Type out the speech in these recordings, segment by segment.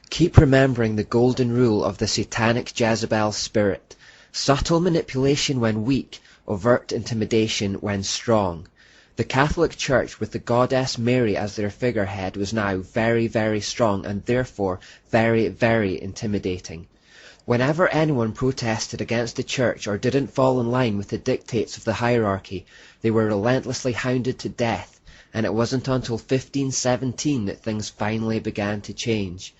Keep remembering the golden rule of the satanic Jezebel spirit. Subtle manipulation when weak, overt intimidation when strong. The Catholic Church, with the goddess Mary as their figurehead, was now very, very strong and therefore very, very intimidating. Whenever anyone protested against the Church or didn't fall in line with the dictates of the hierarchy, they were relentlessly hounded to death, and it wasn't until 1517 that things finally began to change.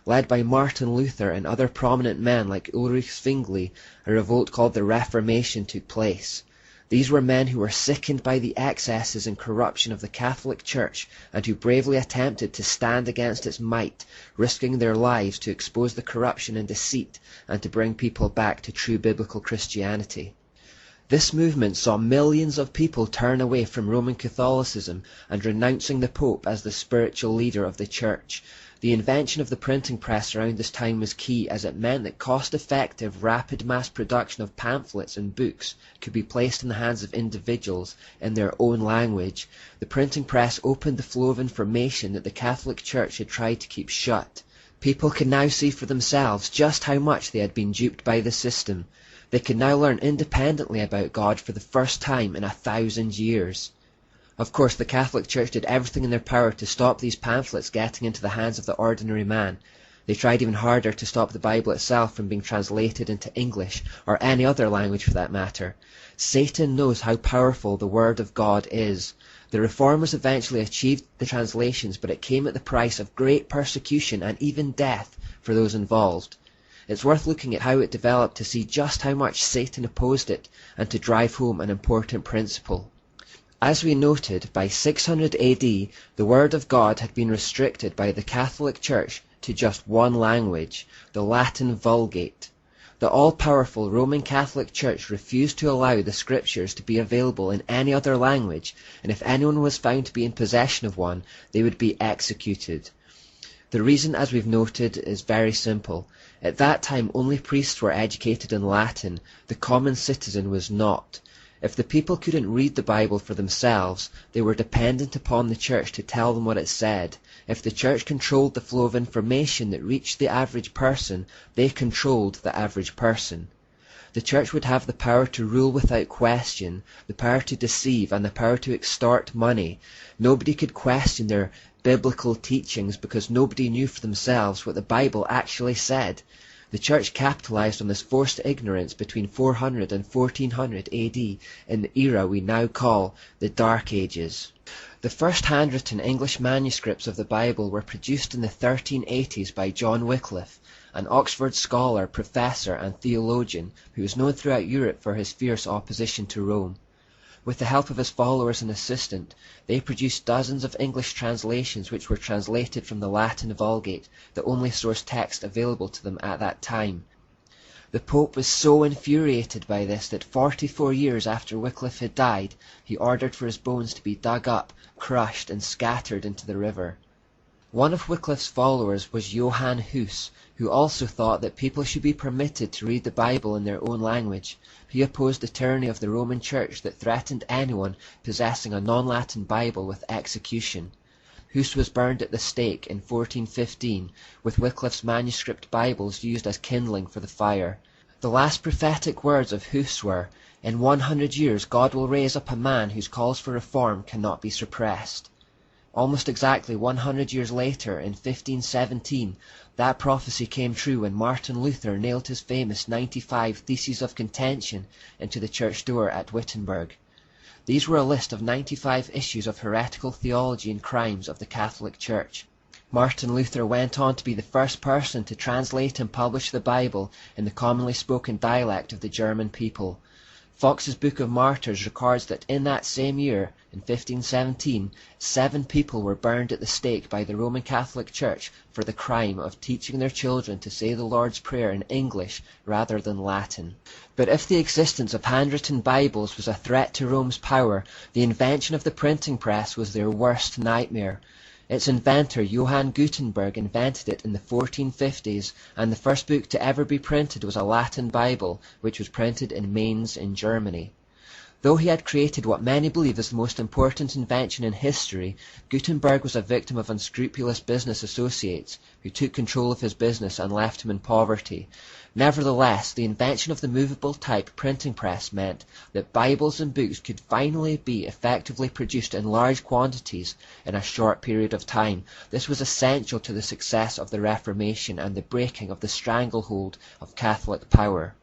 Led by Martin Luther and other prominent men like Ulrich Zwingli, a revolt called the Reformation took place. These were men who were sickened by the excesses and corruption of the Catholic Church and who bravely attempted to stand against its might, risking their lives to expose the corruption and deceit and to bring people back to true biblical Christianity. This movement saw millions of people turn away from Roman Catholicism and renouncing the Pope as the spiritual leader of the Church. The invention of the printing press around this time was key, as it meant that cost-effective, rapid mass production of pamphlets and books could be placed in the hands of individuals in their own language. The printing press opened the flow of information that the Catholic Church had tried to keep shut. People could now see for themselves just how much they had been duped by the system. They could now learn independently about God for the first time in 1,000 years. Of course, the Catholic Church did everything in their power to stop these pamphlets getting into the hands of the ordinary man. They tried even harder to stop the Bible itself from being translated into English, or any other language for that matter. Satan knows how powerful the Word of God is. The Reformers eventually achieved the translations, but it came at the price of great persecution and even death for those involved. It's worth looking at how it developed to see just how much Satan opposed it, and to drive home an important principle. As we noted, by 600 AD, the Word of God had been restricted by the Catholic Church to just one language, the Latin Vulgate. The all-powerful Roman Catholic Church refused to allow the Scriptures to be available in any other language, and if anyone was found to be in possession of one, they would be executed. The reason, as we've noted, is very simple. At that time, only priests were educated in Latin. The common citizen was not. If the people couldn't read the Bible for themselves, they were dependent upon the Church to tell them what it said. If the Church controlled the flow of information that reached the average person, they controlled the average person. The Church would have the power to rule without question, the power to deceive, and the power to extort money. Nobody could question their biblical teachings because nobody knew for themselves what the Bible actually said. The Church capitalized on this forced ignorance between 400 and 1400 AD in the era we now call the Dark Ages. The first handwritten English manuscripts of the Bible were produced in the 1380s by John Wycliffe, an Oxford scholar, professor and theologian who was known throughout Europe for his fierce opposition to Rome. With the help of his followers and assistant, they produced dozens of English translations which were translated from the Latin Vulgate, the only source text available to them at that time. The Pope was so infuriated by this that 44 years after Wycliffe had died, he ordered for his bones to be dug up, crushed, and scattered into the river. One of Wycliffe's followers was Johann Hus, who also thought that people should be permitted to read the Bible in their own language. He opposed the tyranny of the Roman Church that threatened anyone possessing a non-Latin Bible with execution. Hus was burned at the stake in 1415, with Wycliffe's manuscript Bibles used as kindling for the fire. The last prophetic words of Hus were, "In 100 years God will raise up a man whose calls for reform cannot be suppressed." Almost exactly 100 years later, in 1517, that prophecy came true when Martin Luther nailed his famous 95 Theses of Contention into the church door at Wittenberg. These were a list of 95 issues of heretical theology and crimes of the Catholic Church. Martin Luther went on to be the first person to translate and publish the Bible in the commonly spoken dialect of the German people. Fox's Book of Martyrs records that in that same year, in 1517, 7 people were burned at the stake by the Roman Catholic Church for the crime of teaching their children to say the Lord's Prayer in English rather than Latin. But if the existence of handwritten Bibles was a threat to Rome's power, the invention of the printing press was their worst nightmare. Its inventor, Johann Gutenberg, invented it in the 1450s, and the first book to ever be printed was a Latin Bible, which was printed in Mainz in Germany. Though he had created what many believe is the most important invention in history, Gutenberg was a victim of unscrupulous business associates who took control of his business and left him in poverty. Nevertheless, the invention of the movable type printing press meant that Bibles and books could finally be effectively produced in large quantities in a short period of time. This was essential to the success of the Reformation and the breaking of the stranglehold of Catholic power.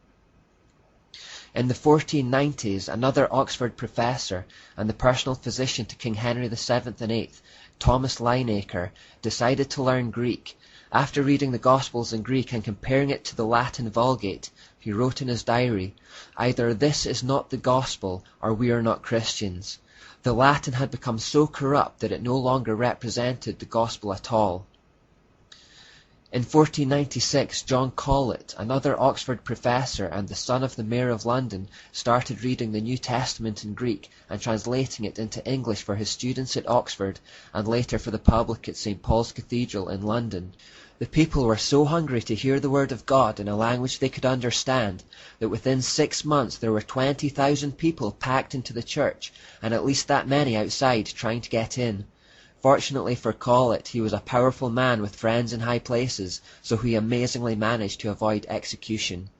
In the 1490s, another Oxford professor and the personal physician to King Henry VII and VIII, Thomas Linacre, decided to learn Greek. After reading the Gospels in Greek and comparing it to the Latin Vulgate, he wrote in his diary, "Either this is not the Gospel, or we are not Christians." The Latin had become so corrupt that it no longer represented the Gospel at all. In 1496, John Colet, another Oxford professor and the son of the Mayor of London, started reading the New Testament in Greek and translating it into English for his students at Oxford and later for the public at St. Paul's Cathedral in London. The people were so hungry to hear the word of God in a language they could understand that within 6 months there were 20,000 people packed into the church and at least that many outside trying to get in. Fortunately for Colet, he was a powerful man with friends in high places, so he amazingly managed to avoid execution.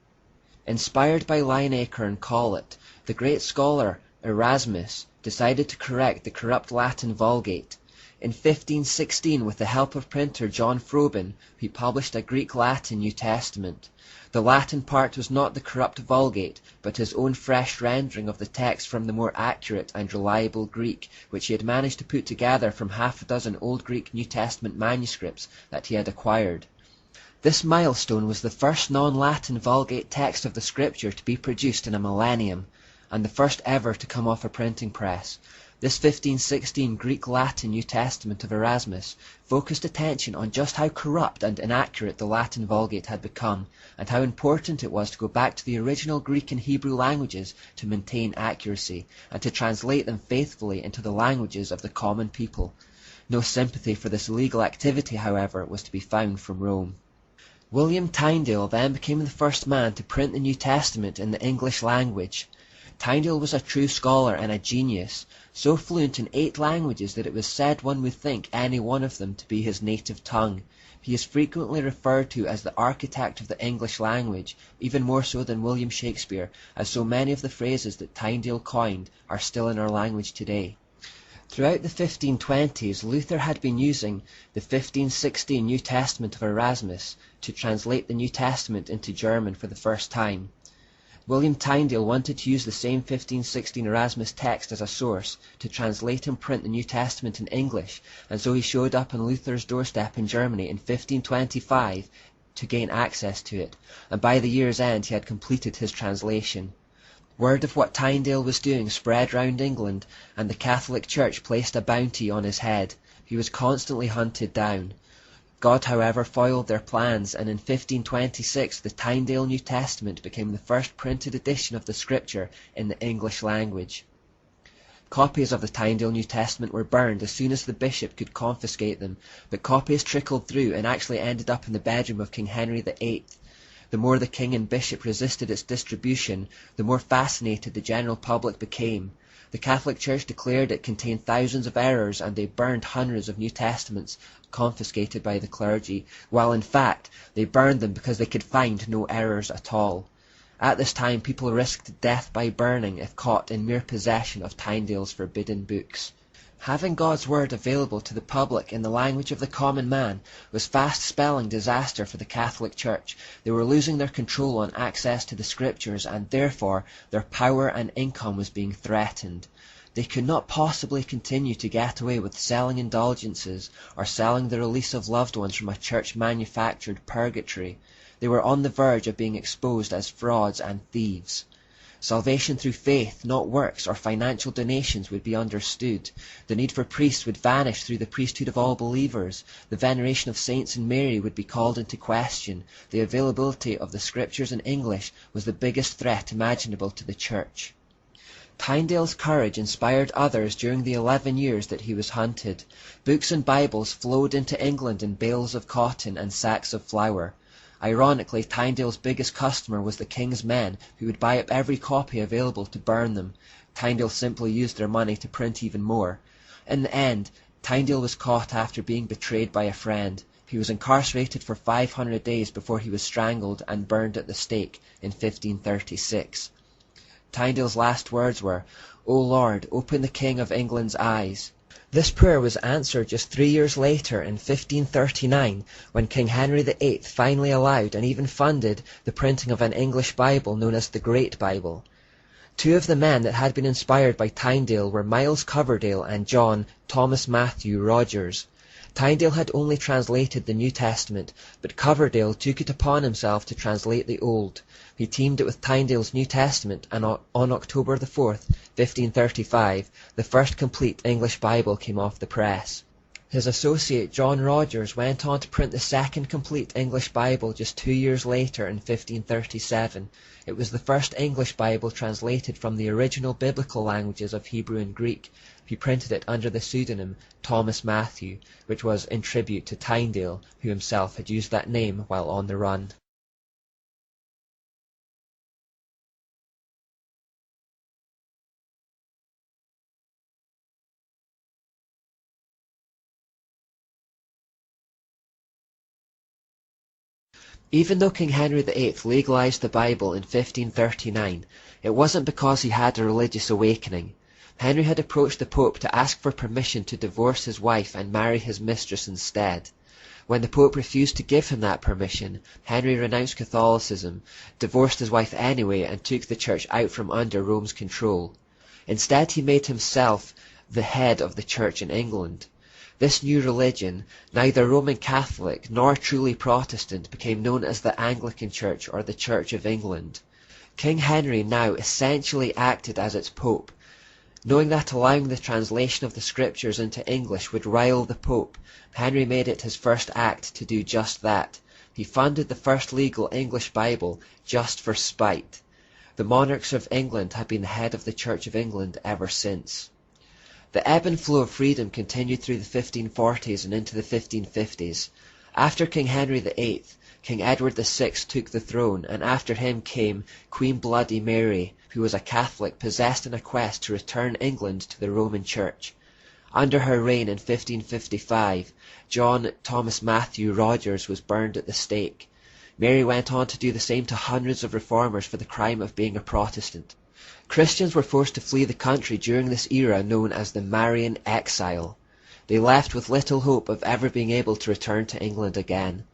Inspired by Linacre and Colet, the great scholar Erasmus decided to correct the corrupt Latin Vulgate. In 1516, with the help of printer John Froben, he published a Greek-Latin New Testament. The Latin part was not the corrupt Vulgate, but his own fresh rendering of the text from the more accurate and reliable Greek, which he had managed to put together from half a dozen Old Greek New Testament manuscripts that he had acquired. This milestone was the first non-Latin Vulgate text of the Scripture to be produced in a millennium, and the first ever to come off a printing press. This 1516 Greek-Latin New Testament of Erasmus focused attention on just how corrupt and inaccurate the Latin Vulgate had become, and how important it was to go back to the original Greek and Hebrew languages to maintain accuracy, and to translate them faithfully into the languages of the common people. No sympathy for this illegal activity, however, was to be found from Rome. William Tyndale then became the first man to print the New Testament in the English language. Tyndale was a true scholar and a genius, so fluent in 8 languages that it was said one would think any one of them to be his native tongue. He is frequently referred to as the architect of the English language, even more so than William Shakespeare, as so many of the phrases that Tyndale coined are still in our language today. Throughout the 1520s, Luther had been using the 1516 New Testament of Erasmus to translate the New Testament into German for the first time. William Tyndale wanted to use the same 1516 Erasmus text as a source to translate and print the New Testament in English, and so he showed up on Luther's doorstep in Germany in 1525 to gain access to it, and by the year's end he had completed his translation. Word of what Tyndale was doing spread round England, and the Catholic Church placed a bounty on his head. He was constantly hunted down. God, however, foiled their plans, and in 1526 the Tyndale New Testament became the first printed edition of the Scripture in the English language. Copies of the Tyndale New Testament were burned as soon as the bishop could confiscate them, but copies trickled through and actually ended up in the bedroom of King Henry VIII. The more the king and bishop resisted its distribution, the more fascinated the general public became. The Catholic Church declared it contained thousands of errors, and they burned hundreds of New Testaments confiscated by the clergy, while in fact they burned them because they could find no errors at all. At this time people risked death by burning if caught in mere possession of Tyndale's forbidden books. Having God's word available to the public in the language of the common man was fast spelling disaster for the Catholic Church. They were losing their control on access to the Scriptures, and therefore their power and income was being threatened. They could not possibly continue to get away with selling indulgences or selling the release of loved ones from a church-manufactured purgatory. They were on the verge of being exposed as frauds and thieves. Salvation through faith, not works or financial donations, would be understood. The need for priests would vanish through the priesthood of all believers. The veneration of saints and Mary would be called into question. The availability of the Scriptures in English was the biggest threat imaginable to the Church. Tyndale's courage inspired others during the 11 years that he was hunted. Books and Bibles flowed into England in bales of cotton and sacks of flour. Ironically, Tyndale's biggest customer was the king's men, who would buy up every copy available to burn them. Tyndale simply used their money to print even more. In the end, Tyndale was caught after being betrayed by a friend. He was incarcerated for 500 days before he was strangled and burned at the stake in 1536. Tyndale's last words were, "O Lord, open the King of England's eyes." This prayer was answered just 3 years later in 1539, when King Henry VIII finally allowed and even funded the printing of an English Bible known as the Great Bible. Two of the men that had been inspired by Tyndale were Miles Coverdale and John Thomas Matthew Rogers. Tyndale had only translated the New Testament, but Coverdale took it upon himself to translate the Old. He teamed it with Tyndale's New Testament, and on October the 4th, 1535, the first complete English Bible came off the press. His associate John Rogers went on to print the second complete English Bible just 2 years later in 1537. It was the first English Bible translated from the original biblical languages of Hebrew and Greek. He printed it under the pseudonym Thomas Matthew, which was in tribute to Tyndale, who himself had used that name while on the run. Even though King Henry VIII legalized the Bible in 1539, it wasn't because he had a religious awakening. Henry had approached the Pope to ask for permission to divorce his wife and marry his mistress instead. When the Pope refused to give him that permission, Henry renounced Catholicism, divorced his wife anyway, and took the church out from under Rome's control. Instead, he made himself the head of the church in England. This new religion, neither Roman Catholic nor truly Protestant, became known as the Anglican Church or the Church of England. King Henry now essentially acted as its Pope. Knowing that allowing the translation of the scriptures into English would rile the Pope, Henry made it his first act to do just that. He funded the first legal English Bible just for spite. The monarchs of England have been the head of the Church of England ever since. The ebb and flow of freedom continued through the 1540s and into the 1550s. After King Henry VIII, King Edward VI took the throne, and after him came Queen Bloody Mary, who was a Catholic possessed in a quest to return England to the Roman Church. Under her reign in 1555, John Thomas Matthew Rogers was burned at the stake. Mary went on to do the same to hundreds of reformers for the crime of being a Protestant. Christians were forced to flee the country during this era known as the Marian exile. They left with little hope of ever being able to return to England again.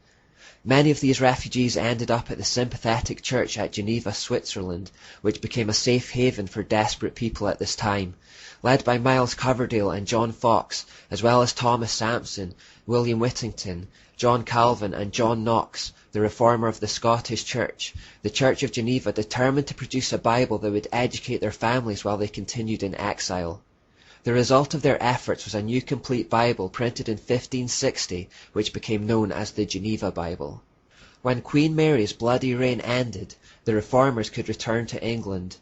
Many of these refugees ended up at the sympathetic church at Geneva, Switzerland, which became a safe haven for desperate people at this time. Led by Miles Coverdale and John Fox, as well as Thomas Sampson, William Whittington, John Calvin and John Knox, the reformer of the Scottish Church, the Church of Geneva determined to produce a Bible that would educate their families while they continued in exile. The result of their efforts was a new complete Bible printed in 1560, which became known as the Geneva Bible. When Queen Mary's bloody reign ended, the reformers could return to England.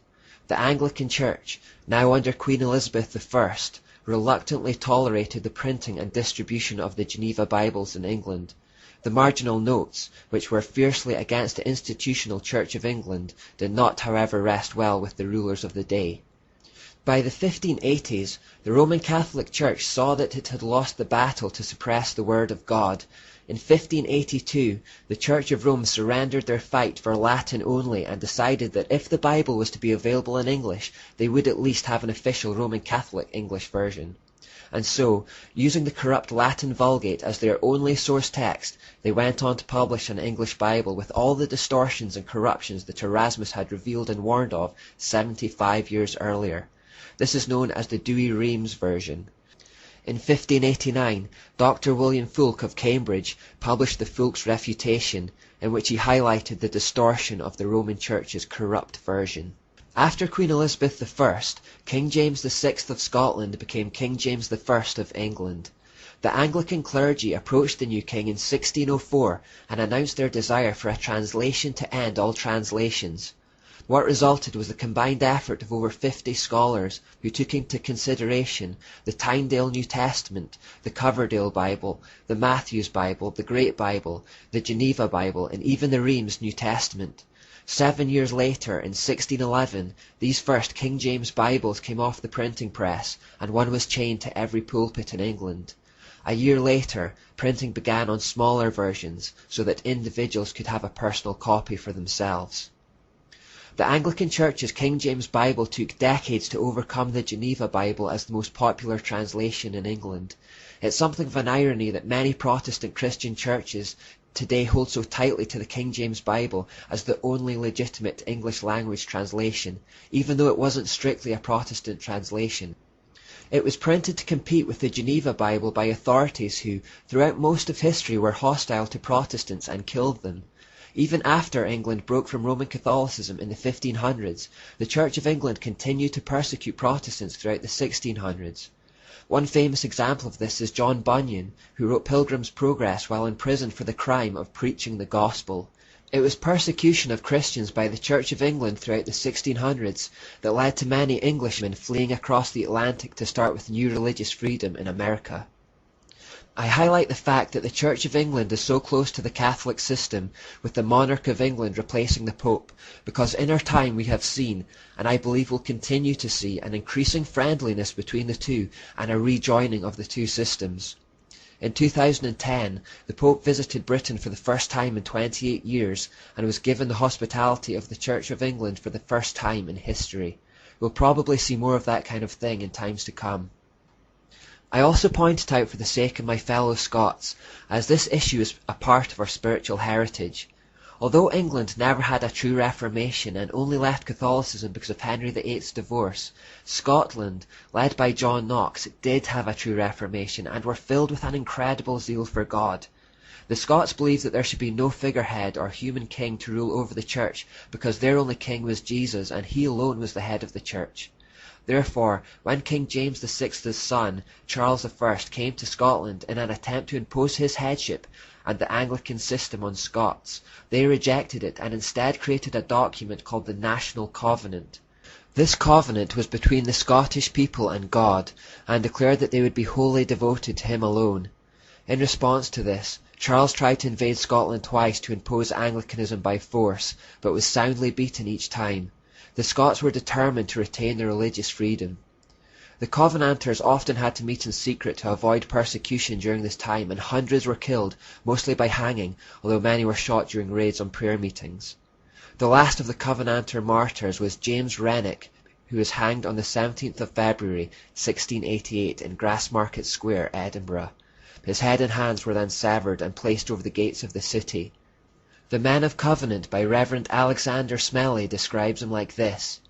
The Anglican Church, now under Queen Elizabeth I, reluctantly tolerated the printing and distribution of the Geneva Bibles in England. The marginal notes, which were fiercely against the institutional Church of England, did not, however, rest well with the rulers of the day. By the 1580s, the Roman Catholic Church saw that it had lost the battle to suppress the Word of God. In 1582, the Church of Rome surrendered their fight for Latin only and decided that if the Bible was to be available in English, they would at least have an official Roman Catholic English version. And so, using the corrupt Latin Vulgate as their only source text, they went on to publish an English Bible with all the distortions and corruptions that Erasmus had revealed and warned of 75 years earlier. This is known as the Douay-Rheims version. In 1589, Dr. William Fulke of Cambridge published the Fulke's Refutation, in which he highlighted the distortion of the Roman Church's corrupt version. After Queen Elizabeth I, King James VI of Scotland became King James I of England. The Anglican clergy approached the new king in 1604 and announced their desire for a translation to end all translations. What resulted was the combined effort of over 50 scholars who took into consideration the Tyndale New Testament, the Coverdale Bible, the Matthews Bible, the Great Bible, the Geneva Bible, and even the Reims New Testament. 7 years later, in 1611, these first King James Bibles came off the printing press, and one was chained to every pulpit in England. A year later, printing began on smaller versions, so that individuals could have a personal copy for themselves. The Anglican Church's King James Bible took decades to overcome the Geneva Bible as the most popular translation in England. It's something of an irony that many Protestant Christian churches today hold so tightly to the King James Bible as the only legitimate English language translation, even though it wasn't strictly a Protestant translation. It was printed to compete with the Geneva Bible by authorities who, throughout most of history, were hostile to Protestants and killed them. Even after England broke from Roman Catholicism in the 1500s, the Church of England continued to persecute Protestants throughout the 1600s. One famous example of this is John Bunyan, who wrote Pilgrim's Progress while in prison for the crime of preaching the gospel. It was persecution of Christians by the Church of England throughout the 1600s that led to many Englishmen fleeing across the Atlantic to start with new religious freedom in America. I highlight the fact that the Church of England is so close to the Catholic system, with the monarch of England replacing the Pope, because in our time we have seen, and I believe will continue to see, an increasing friendliness between the two and a rejoining of the two systems. In 2010, the Pope visited Britain for the first time in 28 years and was given the hospitality of the Church of England for the first time in history. We'll probably see more of that kind of thing in times to come. I also point it out for the sake of my fellow Scots, as this issue is a part of our spiritual heritage. Although England never had a true Reformation and only left Catholicism because of Henry VIII's divorce, Scotland, led by John Knox, did have a true Reformation and were filled with an incredible zeal for God. The Scots believed that there should be no figurehead or human king to rule over the church because their only king was Jesus and he alone was the head of the church. Therefore, when King James VI's son, Charles I, came to Scotland in an attempt to impose his headship and the Anglican system on Scots, they rejected it and instead created a document called the National Covenant. This covenant was between the Scottish people and God, and declared that they would be wholly devoted to him alone. In response to this, Charles tried to invade Scotland twice to impose Anglicanism by force, but was soundly beaten each time. The Scots were determined to retain their religious freedom. The Covenanters often had to meet in secret to avoid persecution during this time, and hundreds were killed, mostly by hanging, although many were shot during raids on prayer meetings. The last of the Covenanter martyrs was James Renwick, who was hanged on the 17th of February 1688 in Grassmarket Square, Edinburgh. His head and hands were then severed and placed over the gates of the city. The Men of Covenant by Reverend Alexander Smellie describes him like this.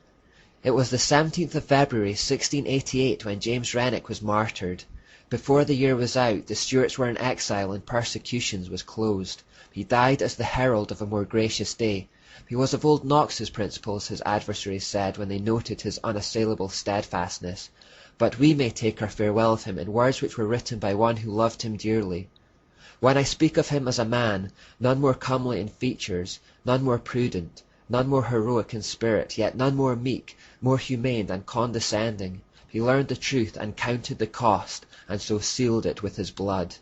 It was the 17th of February 1688 when James Renwick was martyred. Before the year was out, the Stuarts were in exile and persecutions was closed. He died as the herald of a more gracious day. He was of old Knox's principles, his adversaries said when they noted his unassailable steadfastness. But we may take our farewell of him in words which were written by one who loved him dearly. When I speak of him as a man, none more comely in features, none more prudent, none more heroic in spirit, yet none more meek, more humane and condescending, he learned the truth and counted the cost, and so sealed it with his blood.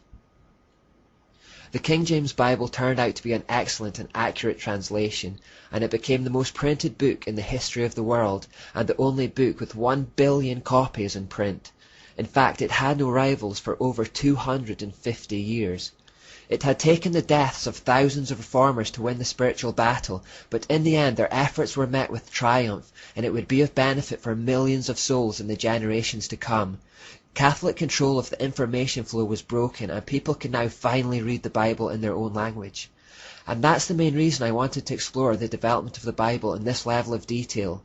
The King James Bible turned out to be an excellent and accurate translation, and it became the most printed book in the history of the world, and the only book with 1 billion copies in print. In fact, it had no rivals for over 250 years. It had taken the deaths of thousands of reformers to win the spiritual battle, but in the end their efforts were met with triumph, and it would be of benefit for millions of souls in the generations to come. Catholic control of the information flow was broken, and people can now finally read the Bible in their own language. And that's the main reason I wanted to explore the development of the Bible in this level of detail.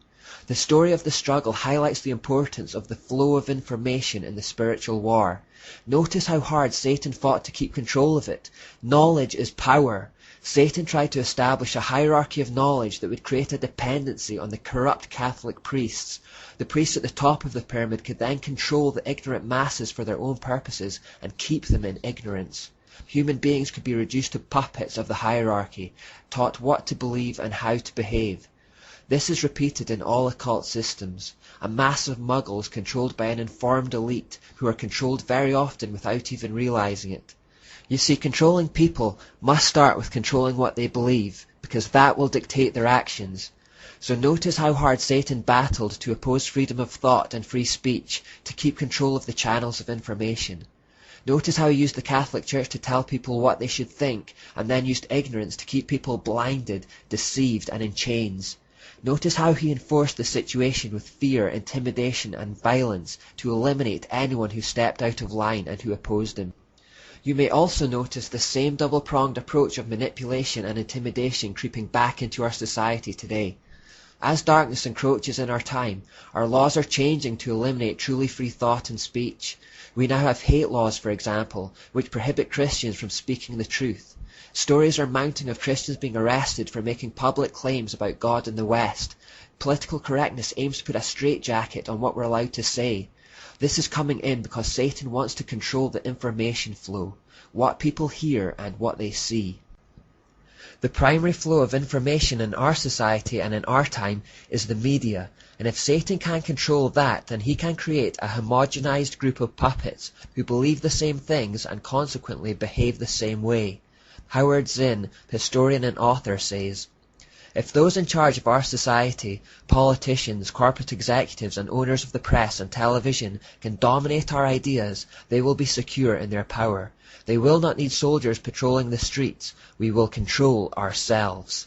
The story of the struggle highlights the importance of the flow of information in the spiritual war. Notice how hard Satan fought to keep control of it. Knowledge is power. Satan tried to establish a hierarchy of knowledge that would create a dependency on the corrupt Catholic priests. The priests at the top of the pyramid could then control the ignorant masses for their own purposes and keep them in ignorance. Human beings could be reduced to puppets of the hierarchy, taught what to believe and how to behave. This is repeated in all occult systems. A mass of muggles controlled by an informed elite who are controlled very often without even realizing it. You see, controlling people must start with controlling what they believe, because that will dictate their actions. So notice how hard Satan battled to oppose freedom of thought and free speech, to keep control of the channels of information. Notice how he used the Catholic Church to tell people what they should think, and then used ignorance to keep people blinded, deceived, and in chains. Notice how he enforced the situation with fear, intimidation, and violence to eliminate anyone who stepped out of line and who opposed him. You may also notice the same double-pronged approach of manipulation and intimidation creeping back into our society today. As darkness encroaches in our time, our laws are changing to eliminate truly free thought and speech. We now have hate laws, for example, which prohibit Christians from speaking the truth. Stories are mounting of Christians being arrested for making public claims about God in the West. Political correctness aims to put a straitjacket on what we're allowed to say. This is coming in because Satan wants to control the information flow, what people hear and what they see. The primary flow of information in our society and in our time is the media, and if Satan can control that, then he can create a homogenized group of puppets who believe the same things and consequently behave the same way. Howard Zinn, historian and author, says, "If those in charge of our society, politicians, corporate executives, and owners of the press and television can dominate our ideas, they will be secure in their power. They will not need soldiers patrolling the streets. We will control ourselves."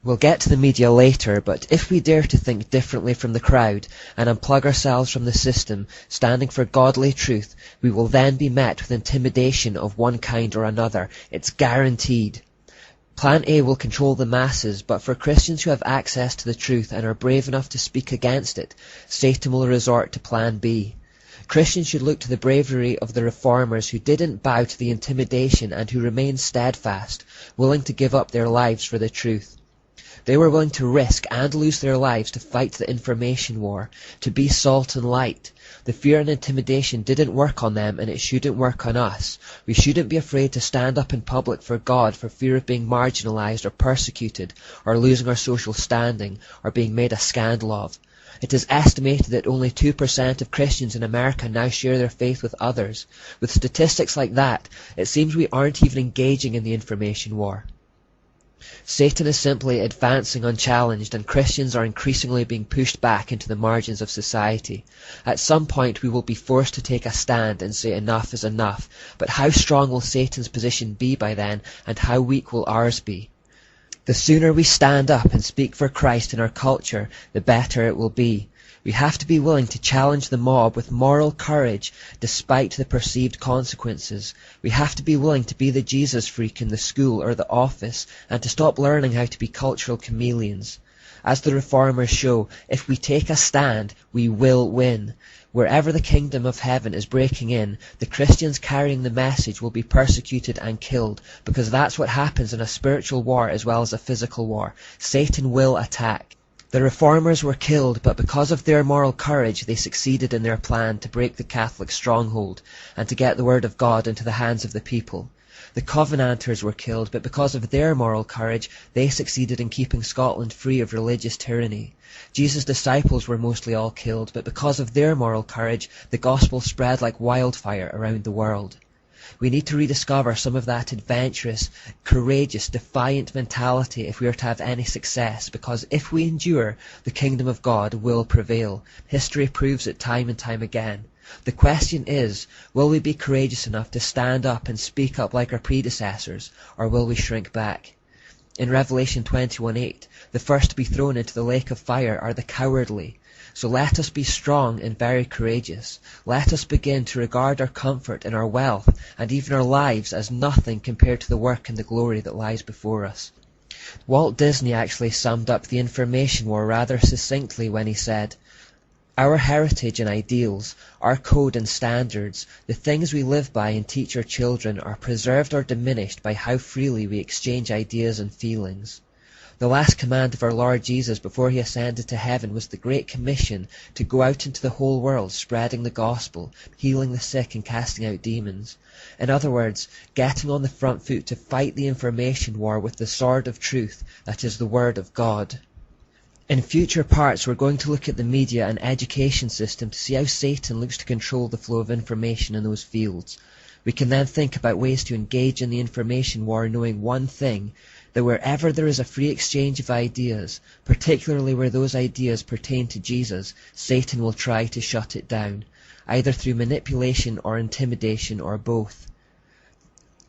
We'll get to the media later, but if we dare to think differently from the crowd and unplug ourselves from the system, standing for godly truth, we will then be met with intimidation of one kind or another. It's guaranteed. Plan A will control the masses, but for Christians who have access to the truth and are brave enough to speak against it, Satan will resort to Plan B. Christians should look to the bravery of the reformers who didn't bow to the intimidation and who remained steadfast, willing to give up their lives for the truth. They were willing to risk and lose their lives to fight the information war, to be salt and light. The fear and intimidation didn't work on them, and it shouldn't work on us. We shouldn't be afraid to stand up in public for God for fear of being marginalized or persecuted, or losing our social standing, or being made a scandal of. It is estimated that only 2% of Christians in America now share their faith with others. With statistics like that, it seems we aren't even engaging in the information war. Satan is simply advancing unchallenged, and Christians are increasingly being pushed back into the margins of society. At some point we will be forced to take a stand and say enough is enough, but how strong will Satan's position be by then, and how weak will ours be? The sooner we stand up and speak for Christ in our culture, the better it will be. We have to be willing to challenge the mob with moral courage despite the perceived consequences. We have to be willing to be the Jesus freak in the school or the office and to stop learning how to be cultural chameleons. As the reformers show, if we take a stand, we will win. Wherever the kingdom of heaven is breaking in, the Christians carrying the message will be persecuted and killed, because that's what happens in a spiritual war as well as a physical war. Satan will attack. The reformers were killed, but because of their moral courage they succeeded in their plan to break the Catholic stronghold and to get the word of God into the hands of the people. The Covenanters were killed, but because of their moral courage they succeeded in keeping Scotland free of religious tyranny. Jesus' disciples were mostly all killed, but because of their moral courage the gospel spread like wildfire around the world. We need to rediscover some of that adventurous, courageous, defiant mentality if we are to have any success, because if we endure, the kingdom of God will prevail. History proves it time and time again. The question is, will we be courageous enough to stand up and speak up like our predecessors, or will we shrink back? In Revelation 21:8, the first to be thrown into the lake of fire are the cowardly. So let us be strong and very courageous. Let us begin to regard our comfort and our wealth and even our lives as nothing compared to the work and the glory that lies before us. Walt Disney actually summed up the information war rather succinctly when he said, "Our heritage and ideals, our code and standards, the things we live by and teach our children are preserved or diminished by how freely we exchange ideas and feelings." The last command of our Lord Jesus before he ascended to heaven was the Great Commission to go out into the whole world spreading the gospel, healing the sick and casting out demons. In other words, getting on the front foot to fight the information war with the sword of truth, that is the word of God. In future parts, we're going to look at the media and education system to see how Satan looks to control the flow of information in those fields. We can then think about ways to engage in the information war, knowing one thing, that wherever there is a free exchange of ideas, particularly where those ideas pertain to Jesus, Satan will try to shut it down, either through manipulation or intimidation or both.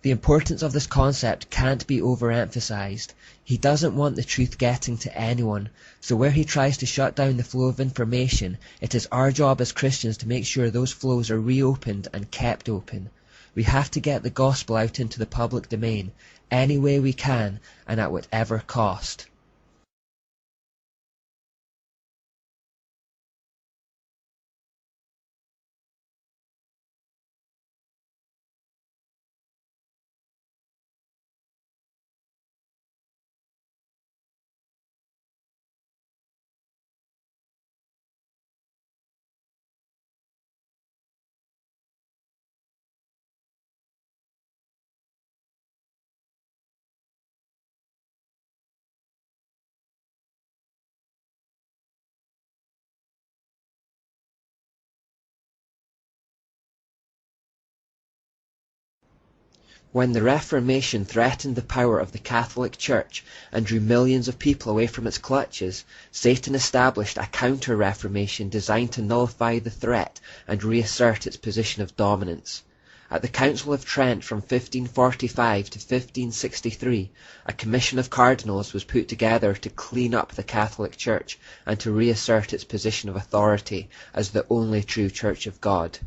The importance of this concept can't be overemphasized. He doesn't want the truth getting to anyone, so where he tries to shut down the flow of information, it is our job as Christians to make sure those flows are reopened and kept open. We have to get the gospel out into the public domain, any way we can, and at whatever cost. When the Reformation threatened the power of the Catholic Church and drew millions of people away from its clutches, Satan established a counter-Reformation designed to nullify the threat and reassert its position of dominance. At the Council of Trent from 1545 to 1563, a commission of cardinals was put together to clean up the Catholic Church and to reassert its position of authority as the only true Church of God.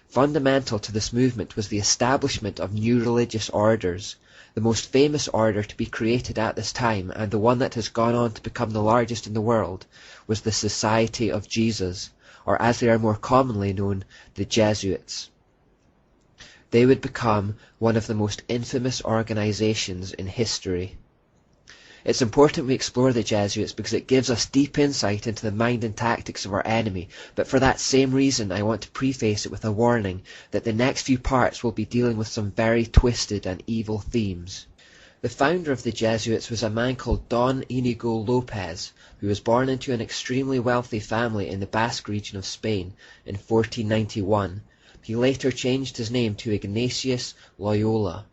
Fundamental to this movement was the establishment of new religious orders. The most famous order to be created at this time, and the one that has gone on to become the largest in the world, was the Society of Jesus, or as they are more commonly known, the Jesuits. They would become one of the most infamous organizations in history. It's important we explore the Jesuits because it gives us deep insight into the mind and tactics of our enemy, but for that same reason I want to preface it with a warning that the next few parts will be dealing with some very twisted and evil themes. The founder of the Jesuits was a man called Don Inigo Lopez, who was born into an extremely wealthy family in the Basque region of Spain in 1491. He later changed his name to Ignatius Loyola.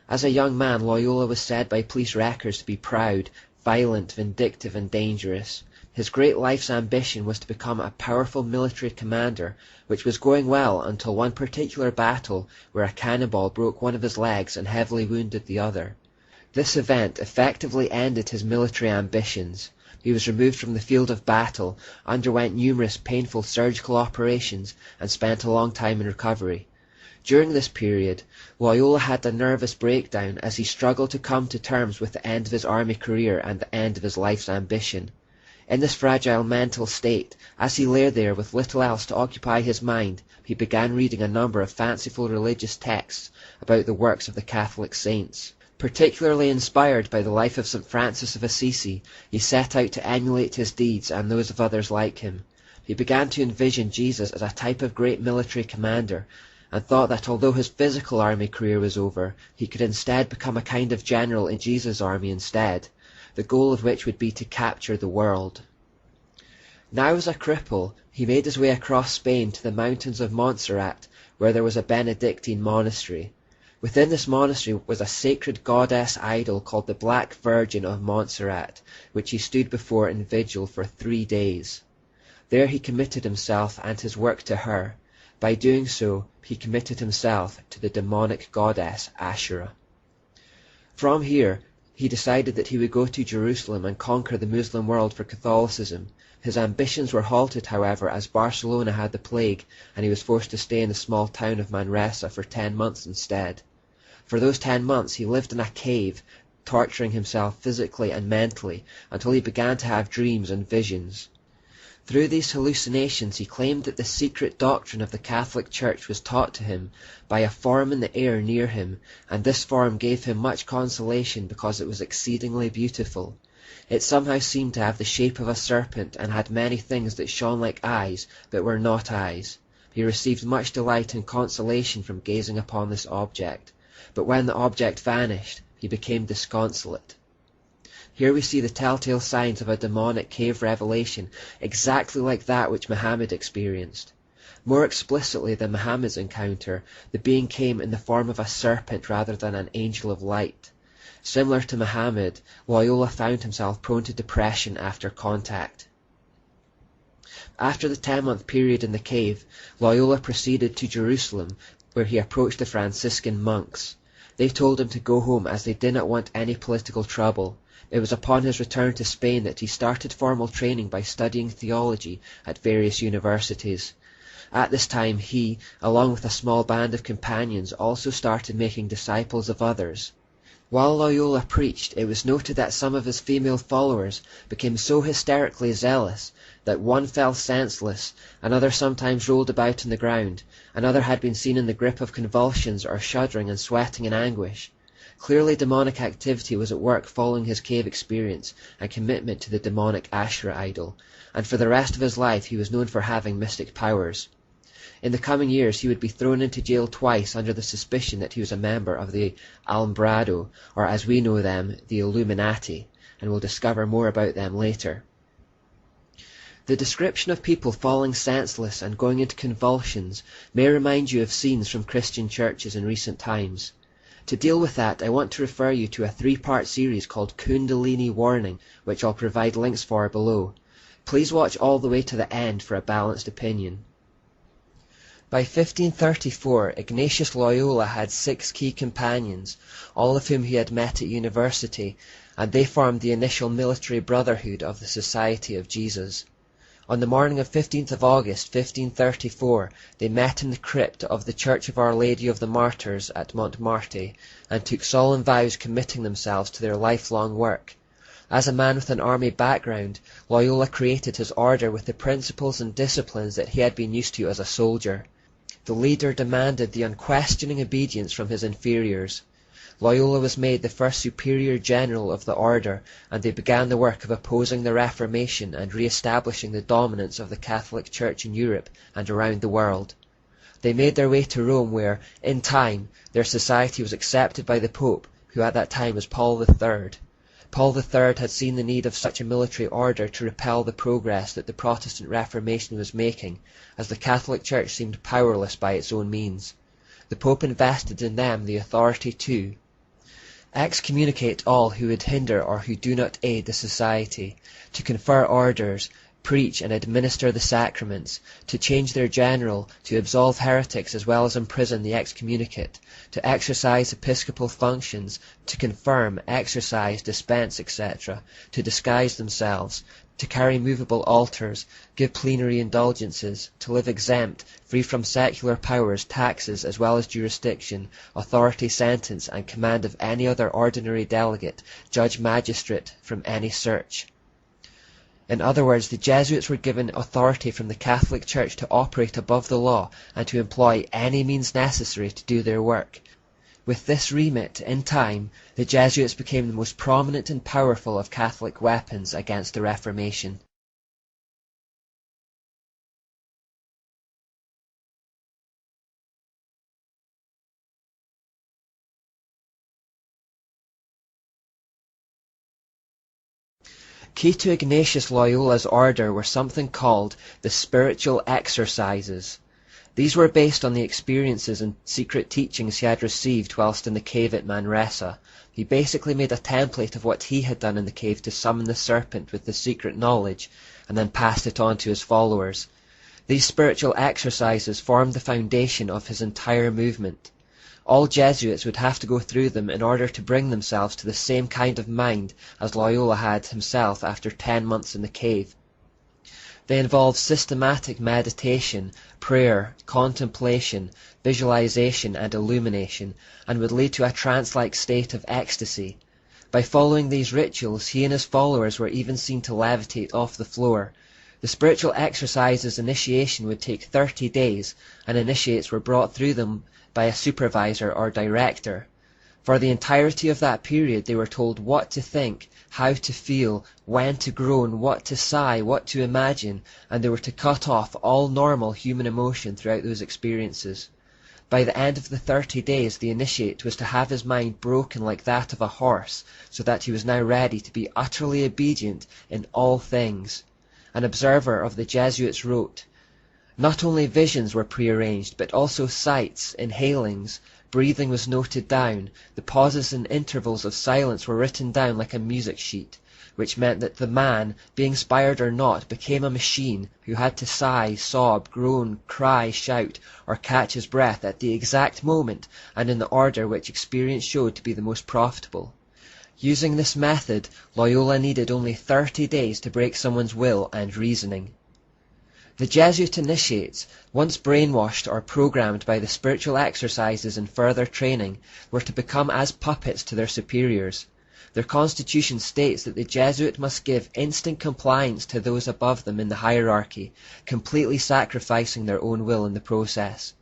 As a young man, Loyola was said by police records to be proud, violent, vindictive, and dangerous. His great life's ambition was to become a powerful military commander, which was going well until one particular battle where a cannonball broke one of his legs and heavily wounded the other. This event effectively ended his military ambitions. He was removed from the field of battle, underwent numerous painful surgical operations, and spent a long time in recovery. During this period, Loyola had a nervous breakdown as he struggled to come to terms with the end of his army career and the end of his life's ambition. In this fragile mental state, as he lay there with little else to occupy his mind, he began reading a number of fanciful religious texts about the works of the Catholic saints. Particularly inspired by the life of St. Francis of Assisi, he set out to emulate his deeds and those of others like him. He began to envision Jesus as a type of great military commander, and thought that although his physical army career was over, he could instead become a kind of general in Jesus' army instead, the goal of which would be to capture the world. Now as a cripple, he made his way across Spain to the mountains of Montserrat, where there was a Benedictine monastery. Within this monastery was a sacred goddess idol called the Black Virgin of Montserrat, which he stood before in vigil for 3 days. There he committed himself and his work to her. By doing so, he committed himself to the demonic goddess Asherah. From here, he decided that he would go to Jerusalem and conquer the Muslim world for Catholicism. His ambitions were halted, however, as Barcelona had the plague, and he was forced to stay in the small town of Manresa for 10 months instead. For those 10 months, he lived in a cave, torturing himself physically and mentally, until he began to have dreams and visions. Through these hallucinations he claimed that the secret doctrine of the Catholic Church was taught to him by a form in the air near him, and this form gave him much consolation because it was exceedingly beautiful. It somehow seemed to have the shape of a serpent and had many things that shone like eyes but were not eyes. He received much delight and consolation from gazing upon this object, but when the object vanished, he became disconsolate. Here we see the telltale signs of a demonic cave revelation, exactly like that which Muhammad experienced. More explicitly than Muhammad's encounter, the being came in the form of a serpent rather than an angel of light. Similar to Muhammad, Loyola found himself prone to depression after contact. After the 10-month period in the cave, Loyola proceeded to Jerusalem, where he approached the Franciscan monks. They told him to go home as they did not want any political trouble. It was upon his return to Spain that he started formal training by studying theology at various universities. At this time he, along with a small band of companions, also started making disciples of others. While Loyola preached, it was noted that some of his female followers became so hysterically zealous that one fell senseless, another sometimes rolled about on the ground, another had been seen in the grip of convulsions or shuddering and sweating in anguish. Clearly demonic activity was at work following his cave experience and commitment to the demonic Ashra idol, and for the rest of his life he was known for having mystic powers. In the coming years he would be thrown into jail twice under the suspicion that he was a member of the Alumbrado, or as we know them, the Illuminati, and we'll discover more about them later. The description of people falling senseless and going into convulsions may remind you of scenes from Christian churches in recent times. To deal with that, I want to refer you to a 3-part series called Kundalini Warning, which I'll provide links for below. Please watch all the way to the end for a balanced opinion. By 1534, Ignatius Loyola had 6 key companions, all of whom he had met at university, and they formed the initial military brotherhood of the Society of Jesus. On the morning of 15th of August, 1534, they met in the crypt of the Church of Our Lady of the Martyrs at Montmartre, and took solemn vows committing themselves to their lifelong work. As a man with an army background, Loyola created his order with the principles and disciplines that he had been used to as a soldier. The leader demanded the unquestioning obedience from his inferiors. Loyola was made the first superior general of the order, and they began the work of opposing the Reformation and re-establishing the dominance of the Catholic Church in Europe and around the world. They made their way to Rome where, in time, their society was accepted by the Pope, who at that time was Paul III. Paul III had seen the need of such a military order to repel the progress that the Protestant Reformation was making, as the Catholic Church seemed powerless by its own means. The Pope invested in them the authority to excommunicate all who would hinder or who do not aid the society, to confer orders, preach and administer the sacraments, to change their general, to absolve heretics as well as imprison the excommunicate, to exercise episcopal functions, to confirm, exercise, dispense, etc., to disguise themselves, to carry movable altars, give plenary indulgences, to live exempt, free from secular powers, taxes, as well as jurisdiction, authority, sentence, and command of any other ordinary delegate, judge, magistrate, from any search. In other words, the Jesuits were given authority from the Catholic Church to operate above the law and to employ any means necessary to do their work. With this remit, in time, the Jesuits became the most prominent and powerful of Catholic weapons against the Reformation. Key to Ignatius Loyola's order were something called the spiritual exercises. These were based on the experiences and secret teachings he had received whilst in the cave at Manresa. He basically made a template of what he had done in the cave to summon the serpent with the secret knowledge, and then passed it on to his followers. These spiritual exercises formed the foundation of his entire movement. All Jesuits would have to go through them in order to bring themselves to the same kind of mind as Loyola had himself after 10 months in the cave. They involved systematic meditation, prayer, contemplation, visualization and illumination, and would lead to a trance-like state of ecstasy. By following these rituals, he and his followers were even seen to levitate off the floor. The spiritual exercises initiation would take 30 days, and initiates were brought through them by a supervisor or director. For the entirety of that period they were told what to think, how to feel, when to groan, what to sigh, what to imagine, and they were to cut off all normal human emotion throughout those experiences. By the end of the 30 days, the initiate was to have his mind broken like that of a horse, so that he was now ready to be utterly obedient in all things. An observer of the Jesuits wrote, "Not only visions were prearranged, but also sights, inhalings, breathing was noted down, the pauses and intervals of silence were written down like a music sheet, which meant that the man, being inspired or not, became a machine, who had to sigh, sob, groan, cry, shout, or catch his breath at the exact moment and in the order which experience showed to be the most profitable." Using this method, Loyola needed only 30 days to break someone's will and reasoning. The Jesuit initiates, once brainwashed or programmed by the spiritual exercises and further training, were to become as puppets to their superiors. Their constitution states that the Jesuit must give instant compliance to those above them in the hierarchy, completely sacrificing their own will in the process.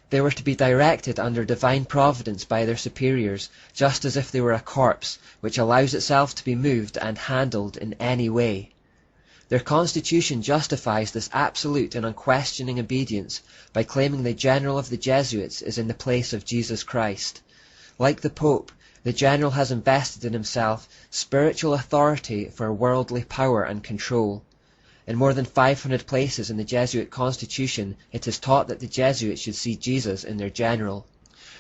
They were to be directed under divine providence by their superiors, just as if they were a corpse, which allows itself to be moved and handled in any way. Their constitution justifies this absolute and unquestioning obedience by claiming the general of the Jesuits is in the place of Jesus Christ. Like the Pope, the general has invested in himself spiritual authority for worldly power and control. In more than 500 places in the Jesuit constitution, it is taught that the Jesuits should see Jesus in their general.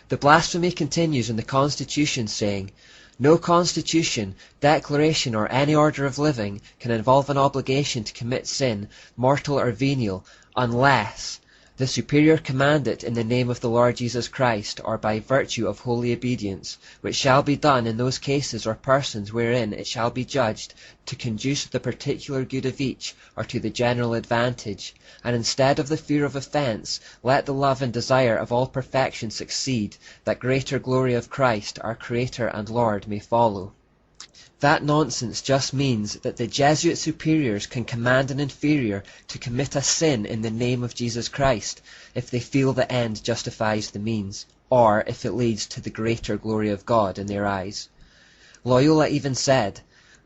The blasphemy continues in the constitution, saying, "No constitution, declaration, or any order of living can involve an obligation to commit sin, mortal or venial, unless the superior command it in the name of the Lord Jesus Christ, or by virtue of holy obedience, which shall be done in those cases or persons wherein it shall be judged to conduce to the particular good of each, or to the general advantage, and instead of the fear of offence, let the love and desire of all perfection succeed, that greater glory of Christ, our Creator and Lord, may follow." That nonsense just means that the Jesuit superiors can command an inferior to commit a sin in the name of Jesus Christ, if they feel the end justifies the means, or if it leads to the greater glory of God in their eyes. Loyola even said,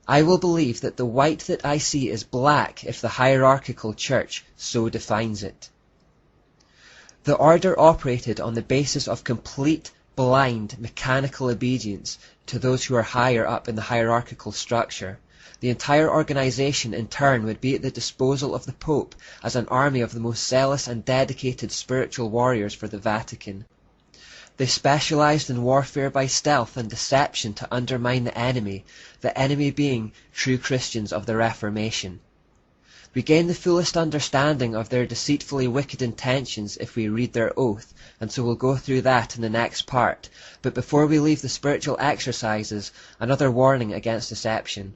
"I will believe that the white that I see is black if the hierarchical church so defines it." The order operated on the basis of complete, blind, mechanical obedience to those who are higher up in the hierarchical structure. The entire organization in turn would be at the disposal of the Pope as an army of the most zealous and dedicated spiritual warriors for the Vatican. They specialized in warfare by stealth and deception to undermine the enemy being true Christians of the Reformation. We gain the fullest understanding of their deceitfully wicked intentions if we read their oath, and so we'll go through that in the next part. But before we leave the spiritual exercises, another warning against deception.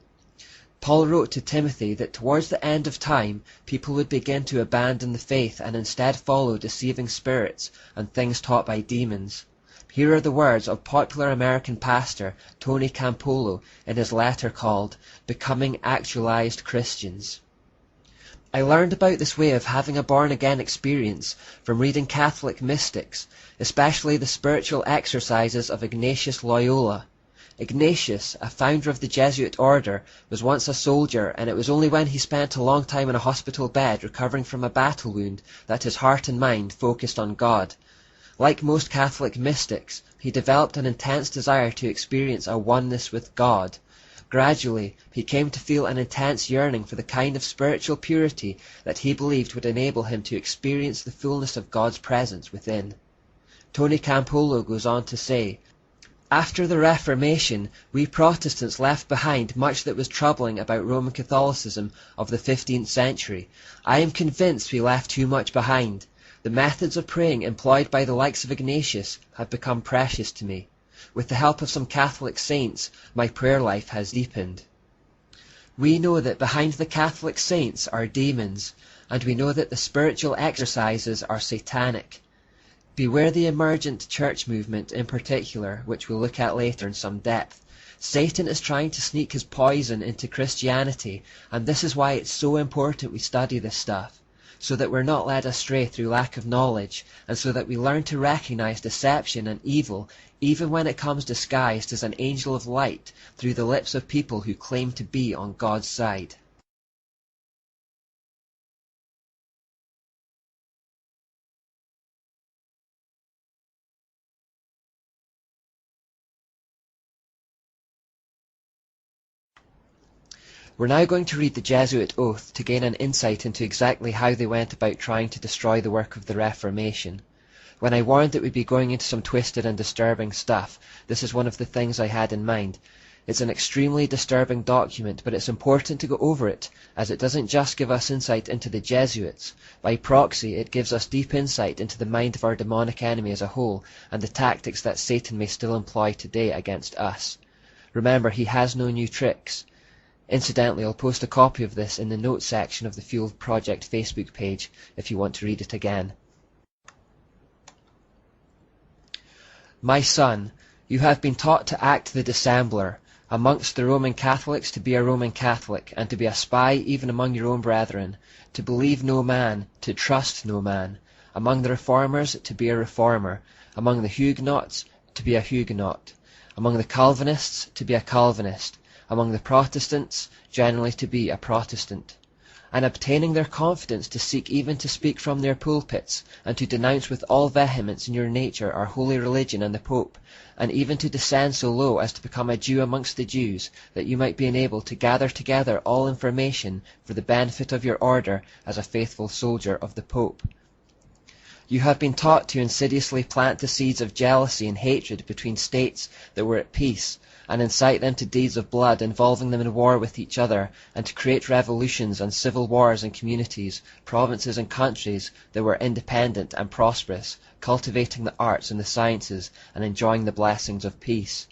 Paul wrote to Timothy that towards the end of time, people would begin to abandon the faith and instead follow deceiving spirits and things taught by demons. Here are the words of popular American pastor Tony Campolo in his letter called "Becoming Actualized Christians." I learned about this way of having a born-again experience from reading Catholic mystics, especially the spiritual exercises of Ignatius Loyola. Ignatius, a founder of the Jesuit order, was once a soldier, and it was only when he spent a long time in a hospital bed recovering from a battle wound that his heart and mind focused on God. Like most Catholic mystics, he developed an intense desire to experience a oneness with God. Gradually, he came to feel an intense yearning for the kind of spiritual purity that he believed would enable him to experience the fullness of God's presence within. Tony Campolo goes on to say, "After the Reformation, we Protestants left behind much that was troubling about Roman Catholicism of the 15th century. I am convinced we left too much behind. The methods of praying employed by the likes of Ignatius have become precious to me. With the help of some Catholic saints, my prayer life has deepened." We know that behind the Catholic saints are demons, and we know that the spiritual exercises are satanic. Beware the emergent church movement in particular, which we'll look at later in some depth. Satan is trying to sneak his poison into Christianity, and this is why it's so important we study this stuff, so that we're not led astray through lack of knowledge, and so that we learn to recognize deception and evil even when it comes disguised as an angel of light through the lips of people who claim to be on God's side. We're now going to read the Jesuit oath to gain an insight into exactly how they went about trying to destroy the work of the Reformation. When I warned that we'd be going into some twisted and disturbing stuff, this is one of the things I had in mind. It's an extremely disturbing document, but it's important to go over it, as it doesn't just give us insight into the Jesuits. By proxy, it gives us deep insight into the mind of our demonic enemy as a whole, and the tactics that Satan may still employ today against us. Remember, he has no new tricks. Incidentally, I'll post a copy of this in the notes section of the Fueled Project Facebook page if you want to read it again. My son, you have been taught to act the dissembler, amongst the Roman Catholics to be a Roman Catholic, and to be a spy even among your own brethren, to believe no man, to trust no man, among the Reformers to be a Reformer, among the Huguenots to be a Huguenot, among the Calvinists to be a Calvinist, among the Protestants generally to be a Protestant, and obtaining their confidence to seek even to speak from their pulpits, and to denounce with all vehemence in your nature our holy religion and the Pope, and even to descend so low as to become a Jew amongst the Jews, that you might be enabled to gather together all information for the benefit of your order as a faithful soldier of the Pope. You have been taught to insidiously plant the seeds of jealousy and hatred between states that were at peace, and incite them to deeds of blood involving them in war with each other, and to create revolutions and civil wars in communities, provinces and countries that were independent and prosperous, cultivating the arts and the sciences, and enjoying the blessings of peace.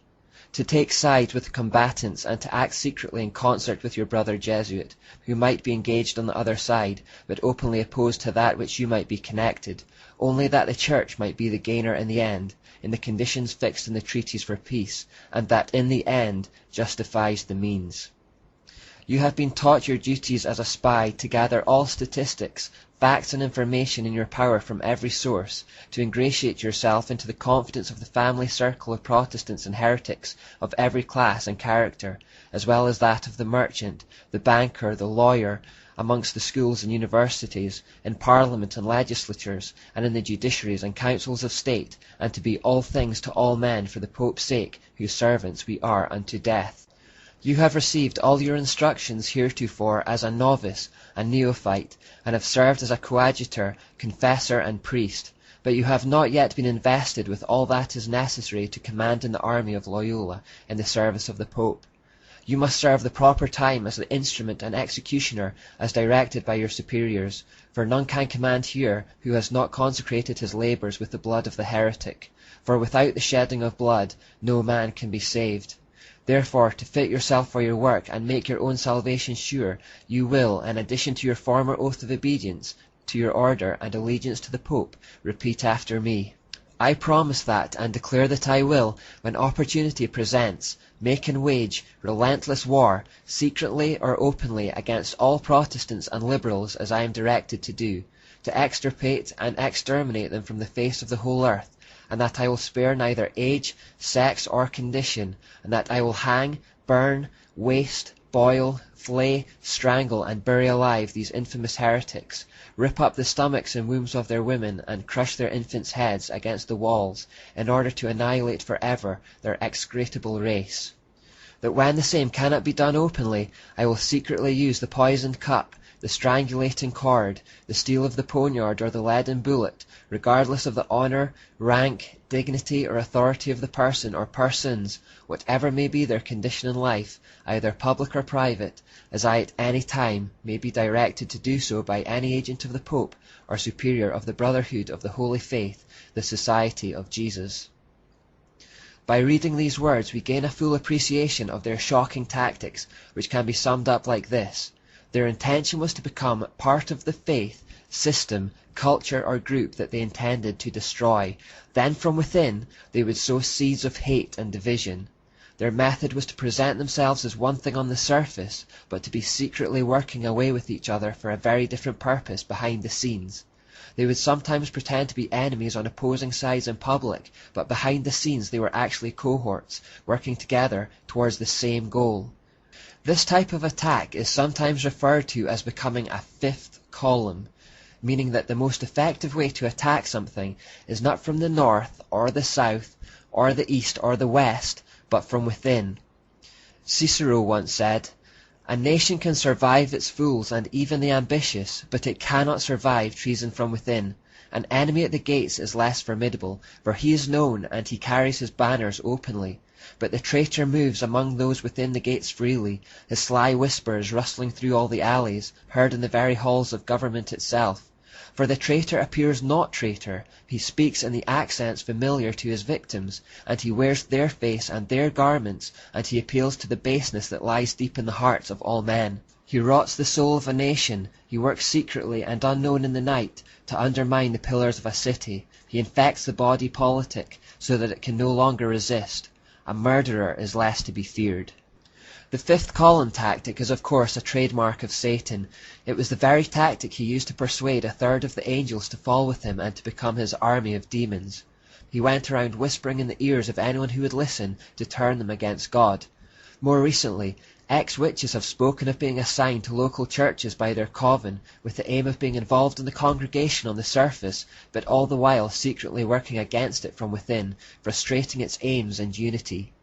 To take sides with the combatants, and to act secretly in concert with your brother Jesuit, who might be engaged on the other side, but openly opposed to that which you might be connected, only that the Church might be the gainer in the end, in the conditions fixed in the treaties for peace, and that in the end justifies the means. You have been taught your duties as a spy to gather all statistics, facts and information in your power from every source, to ingratiate yourself into the confidence of the family circle of Protestants and heretics of every class and character, as well as that of the merchant, the banker, the lawyer, amongst the schools and universities, in parliament and legislatures, and in the judiciaries and councils of state, and to be all things to all men for the Pope's sake, whose servants we are unto death. You have received all your instructions heretofore as a novice, a neophyte, and have served as a coadjutor, confessor, and priest, but you have not yet been invested with all that is necessary to command in the army of Loyola in the service of the Pope. You must serve the proper time as the instrument and executioner as directed by your superiors, for none can command here who has not consecrated his labours with the blood of the heretic, for without the shedding of blood no man can be saved. Therefore, to fit yourself for your work and make your own salvation sure, you will, in addition to your former oath of obedience to your order and allegiance to the Pope, repeat after me. I promise that, and declare that I will, when opportunity presents, make and wage relentless war, secretly or openly, against all Protestants and Liberals as I am directed to do, to extirpate and exterminate them from the face of the whole earth, and that I will spare neither age, sex, or condition, and that I will hang, burn, waste, boil, flay, strangle, and bury alive these infamous heretics, rip up the stomachs and wombs of their women, and crush their infants' heads against the walls, in order to annihilate for ever their execrable race. That when the same cannot be done openly, I will secretly use the poisoned cup, the strangulating cord, the steel of the poniard, or the leaden bullet, regardless of the honour, rank, dignity, or authority of the person or persons, whatever may be their condition in life, either public or private, as I at any time may be directed to do so by any agent of the Pope, or superior of the Brotherhood of the Holy Faith, the Society of Jesus. By reading these words we gain a full appreciation of their shocking tactics, which can be summed up like this. Their intention was to become part of the faith, system, culture, or group that they intended to destroy. Then from within they would sow seeds of hate and division. Their method was to present themselves as one thing on the surface, but to be secretly working away with each other for a very different purpose behind the scenes. They would sometimes pretend to be enemies on opposing sides in public, but behind the scenes they were actually cohorts, working together towards the same goal. This type of attack is sometimes referred to as becoming a fifth column, meaning that the most effective way to attack something is not from the north or the south or the east or the west, but from within. Cicero once said, A nation can survive its fools and even the ambitious, but it cannot survive treason from within. An enemy at the gates is less formidable, for he is known and he carries his banners openly. But the traitor moves among those within the gates freely, his sly whispers rustling through all the alleys, heard in the very halls of government itself. For the traitor appears not traitor, he speaks in the accents familiar to his victims, and he wears their face and their garments, and he appeals to the baseness that lies deep in the hearts of all men. He rots the soul of a nation, he works secretly and unknown in the night, to undermine the pillars of a city. He infects the body politic, so that it can no longer resist. A murderer is less to be feared. The fifth column tactic is of course a trademark of Satan. It was the very tactic he used to persuade a third of the angels to fall with him and to become his army of demons. He went around whispering in the ears of anyone who would listen to turn them against God. More recently, ex-witches have spoken of being assigned to local churches by their coven with the aim of being involved in the congregation on the surface, but all the while secretly working against it from within, frustrating its aims and unity.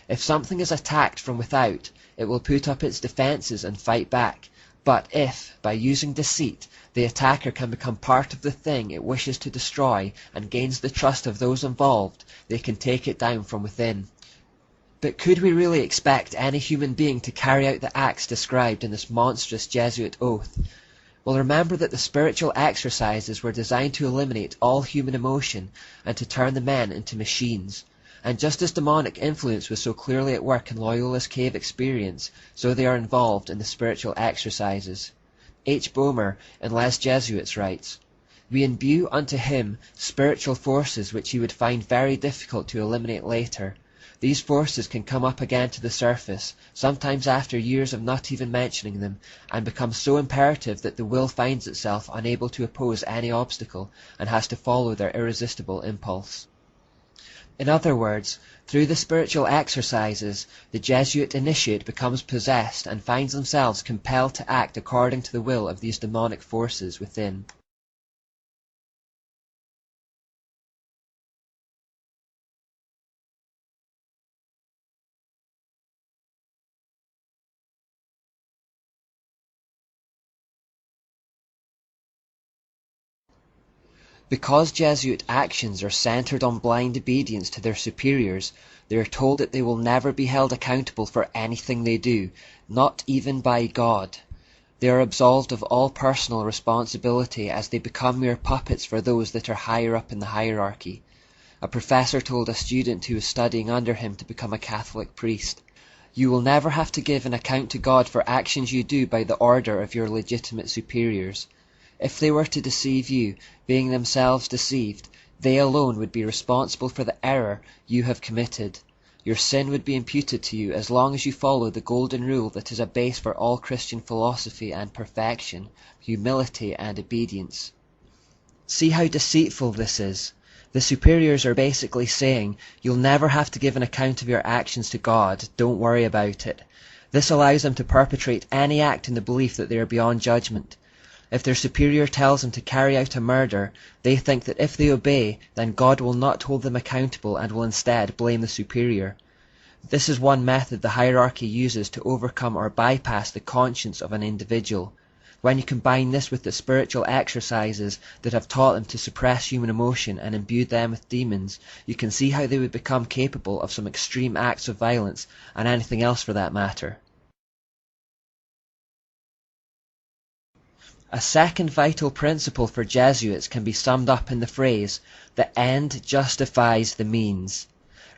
If something is attacked from without, it will put up its defenses and fight back. But if, by using deceit, the attacker can become part of the thing it wishes to destroy and gains the trust of those involved, they can take it down from within. But could we really expect any human being to carry out the acts described in this monstrous Jesuit oath? Well, remember that the spiritual exercises were designed to eliminate all human emotion and to turn the men into machines. And just as demonic influence was so clearly at work in Loyola's cave experience, so they are involved in the spiritual exercises. H. Boehmer in Les Jesuits writes, "We imbue unto him spiritual forces which he would find very difficult to eliminate later. These forces can come up again to the surface, sometimes after years of not even mentioning them, and become so imperative that the will finds itself unable to oppose any obstacle, and has to follow their irresistible impulse." In other words, through the spiritual exercises, the Jesuit initiate becomes possessed and finds themselves compelled to act according to the will of these demonic forces within. Because Jesuit actions are centered on blind obedience to their superiors, they are told that they will never be held accountable for anything they do, not even by God. They are absolved of all personal responsibility as they become mere puppets for those that are higher up in the hierarchy. A professor told a student who was studying under him to become a Catholic priest, "You will never have to give an account to God for actions you do by the order of your legitimate superiors. If they were to deceive you, being themselves deceived, they alone would be responsible for the error you have committed. Your sin would be imputed to you as long as you follow the golden rule that is a base for all Christian philosophy and perfection, humility and obedience." See how deceitful this is. The superiors are basically saying, you'll never have to give an account of your actions to God, don't worry about it. This allows them to perpetrate any act in the belief that they are beyond judgment. If their superior tells them to carry out a murder, they think that if they obey, then God will not hold them accountable and will instead blame the superior. This is one method the hierarchy uses to overcome or bypass the conscience of an individual. When you combine this with the spiritual exercises that have taught them to suppress human emotion and imbued them with demons, you can see how they would become capable of some extreme acts of violence, and anything else for that matter. A second vital principle for Jesuits can be summed up in the phrase, "the end justifies the means."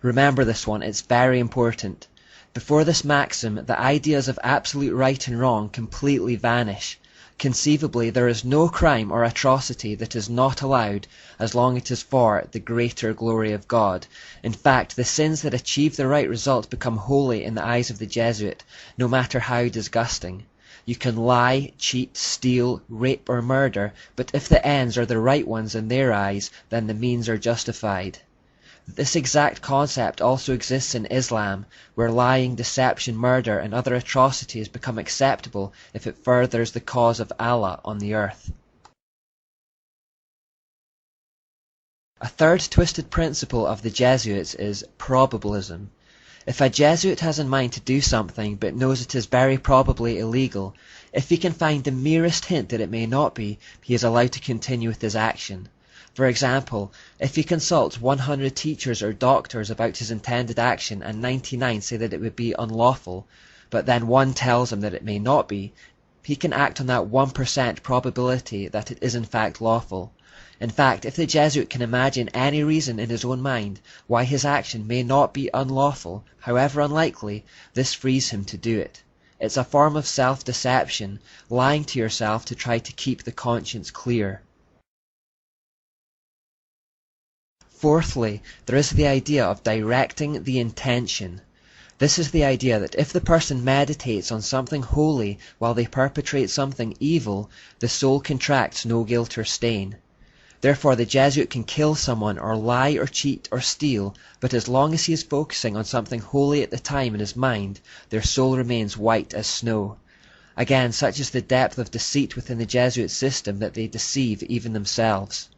Remember this one, it's very important. Before this maxim, the ideas of absolute right and wrong completely vanish. Conceivably, there is no crime or atrocity that is not allowed as long as it is for the greater glory of God. In fact, the sins that achieve the right result become holy in the eyes of the Jesuit, no matter how disgusting. You can lie, cheat, steal, rape or murder, but if the ends are the right ones in their eyes, then the means are justified. This exact concept also exists in Islam, where lying, deception, murder and other atrocities become acceptable if it furthers the cause of Allah on the earth. A third twisted principle of the Jesuits is probabilism. If a Jesuit has in mind to do something but knows it is very probably illegal, if he can find the merest hint that it may not be, he is allowed to continue with his action. For example, if he consults 100 teachers or doctors about his intended action and 99 say that it would be unlawful, but then one tells him that it may not be, he can act on that 1% probability that it is in fact lawful. In fact, if the Jesuit can imagine any reason in his own mind why his action may not be unlawful, however unlikely, this frees him to do it. It's a form of self-deception, lying to yourself to try to keep the conscience clear. Fourthly, there is the idea of directing the intention. This is the idea that if the person meditates on something holy while they perpetrate something evil, the soul contracts no guilt or stain. Therefore the Jesuit can kill someone or lie or cheat or steal, but as long as he is focusing on something holy at the time in his mind, their soul remains white as snow. Again, such is the depth of deceit within the Jesuit system that they deceive even themselves.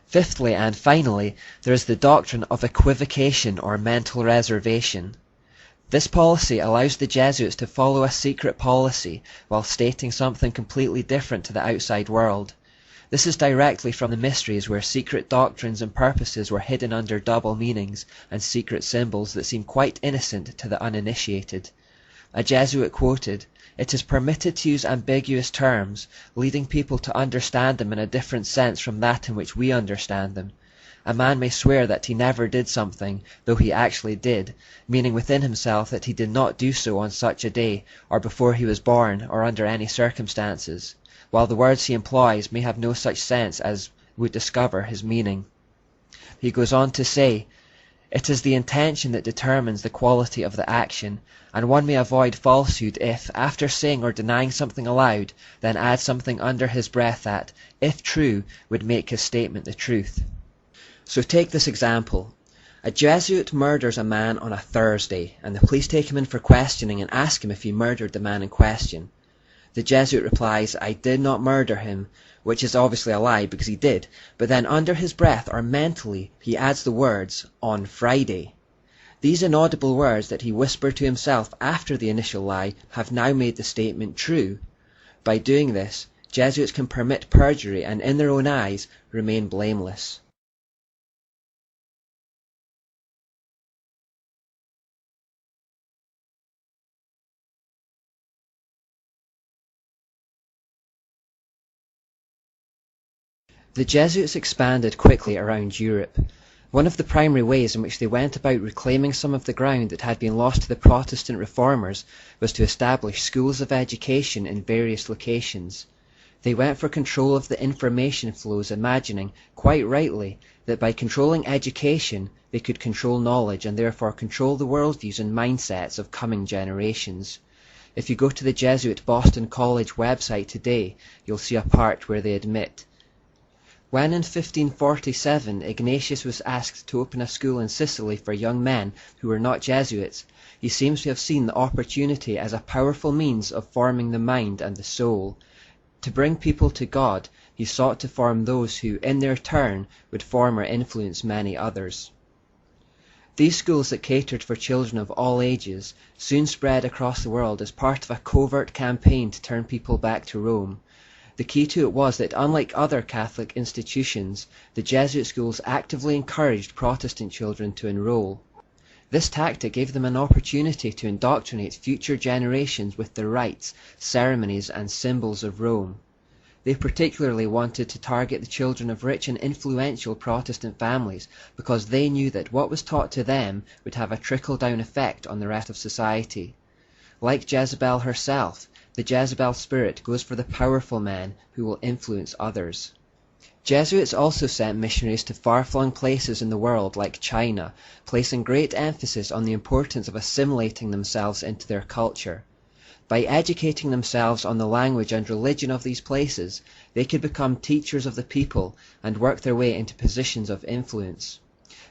Fifthly and finally, there is the doctrine of equivocation or mental reservation. This policy allows the Jesuits to follow a secret policy while stating something completely different to the outside world. This is directly from the mysteries where secret doctrines and purposes were hidden under double meanings and secret symbols that seem quite innocent to the uninitiated. A Jesuit quoted, "It is permitted to use ambiguous terms, leading people to understand them in a different sense from that in which we understand them. A man may swear that he never did something, though he actually did, meaning within himself that he did not do so on such a day, or before he was born, or under any circumstances, while the words he employs may have no such sense as would discover his meaning." He goes on to say, "It is the intention that determines the quality of the action, and one may avoid falsehood if, after saying or denying something aloud, then add something under his breath that, if true, would make his statement the truth." So take this example. A Jesuit murders a man on a Thursday, and the police take him in for questioning and ask him if he murdered the man in question. The Jesuit replies, "I did not murder him," which is obviously a lie because he did, but then under his breath or mentally he adds the words, "on Friday." These inaudible words that he whispered to himself after the initial lie have now made the statement true. By doing this, Jesuits can permit perjury and in their own eyes remain blameless. The Jesuits expanded quickly around Europe. One of the primary ways in which they went about reclaiming some of the ground that had been lost to the Protestant reformers was to establish schools of education in various locations. They went for control of the information flows, imagining, quite rightly, that by controlling education they could control knowledge and therefore control the worldviews and mindsets of coming generations. If you go to the Jesuit Boston College website today, you'll see a part where they admit, "When in 1547 Ignatius was asked to open a school in Sicily for young men who were not Jesuits, he seems to have seen the opportunity as a powerful means of forming the mind and the soul. To bring people to God, he sought to form those who, in their turn, would form or influence many others." These schools that catered for children of all ages soon spread across the world as part of a covert campaign to turn people back to Rome. The key to it was that, unlike other Catholic institutions, the Jesuit schools actively encouraged Protestant children to enroll. This tactic gave them an opportunity to indoctrinate future generations with the rites, ceremonies, and symbols of Rome. They particularly wanted to target the children of rich and influential Protestant families because they knew that what was taught to them would have a trickle-down effect on the rest of society. Like Jezebel herself, the Jezebel spirit goes for the powerful men who will influence others. Jesuits also sent missionaries to far-flung places in the world like China, placing great emphasis on the importance of assimilating themselves into their culture. By educating themselves on the language and religion of these places, they could become teachers of the people and work their way into positions of influence.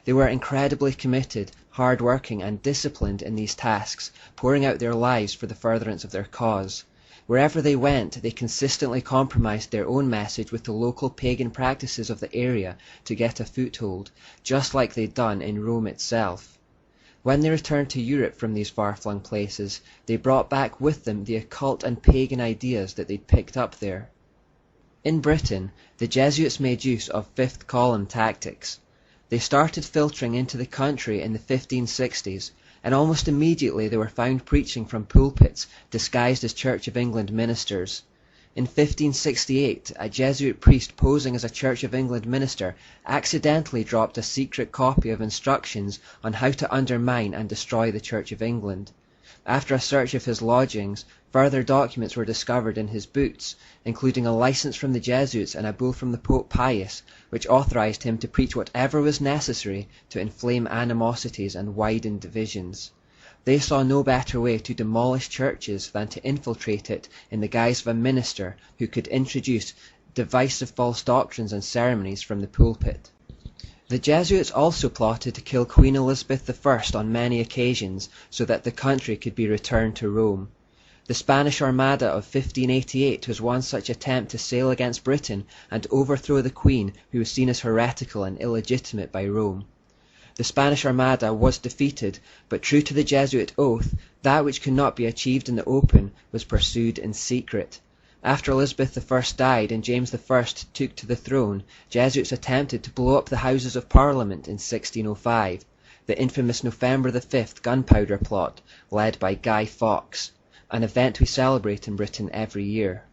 They were incredibly committed, hard-working, and disciplined in these tasks, pouring out their lives for the furtherance of their cause. Wherever they went, they consistently compromised their own message with the local pagan practices of the area to get a foothold, just like they'd done in Rome itself. When they returned to Europe from these far-flung places, they brought back with them the occult and pagan ideas that they'd picked up there. In Britain, the Jesuits made use of fifth column tactics. They started filtering into the country in the 1560s, and almost immediately they were found preaching from pulpits disguised as Church of England ministers. In 1568, a Jesuit priest posing as a Church of England minister accidentally dropped a secret copy of instructions on how to undermine and destroy the Church of England. After a search of his lodgings, further documents were discovered in his boots, including a license from the Jesuits and a bull from the Pope Pius, which authorized him to preach whatever was necessary to inflame animosities and widen divisions. They saw no better way to demolish churches than to infiltrate it in the guise of a minister who could introduce divisive false doctrines and ceremonies from the pulpit. The Jesuits also plotted to kill Queen Elizabeth I on many occasions so that the country could be returned to Rome. The Spanish Armada of 1588 was one such attempt to sail against Britain and overthrow the Queen, who was seen as heretical and illegitimate by Rome. The Spanish Armada was defeated, but true to the Jesuit oath, that which could not be achieved in the open was pursued in secret. After Elizabeth I died and James I took to the throne, Jesuits attempted to blow up the Houses of Parliament in 1605, the infamous November the 5th gunpowder plot, led by Guy Fawkes, an event we celebrate in Britain every year.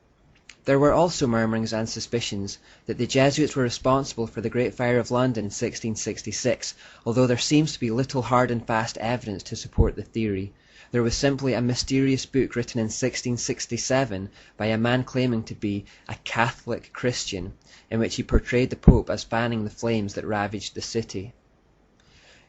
There were also murmurings and suspicions that the Jesuits were responsible for the Great Fire of London in 1666, although there seems to be little hard and fast evidence to support the theory. There was simply a mysterious book written in 1667 by a man claiming to be a Catholic Christian, in which he portrayed the Pope as fanning the flames that ravaged the city.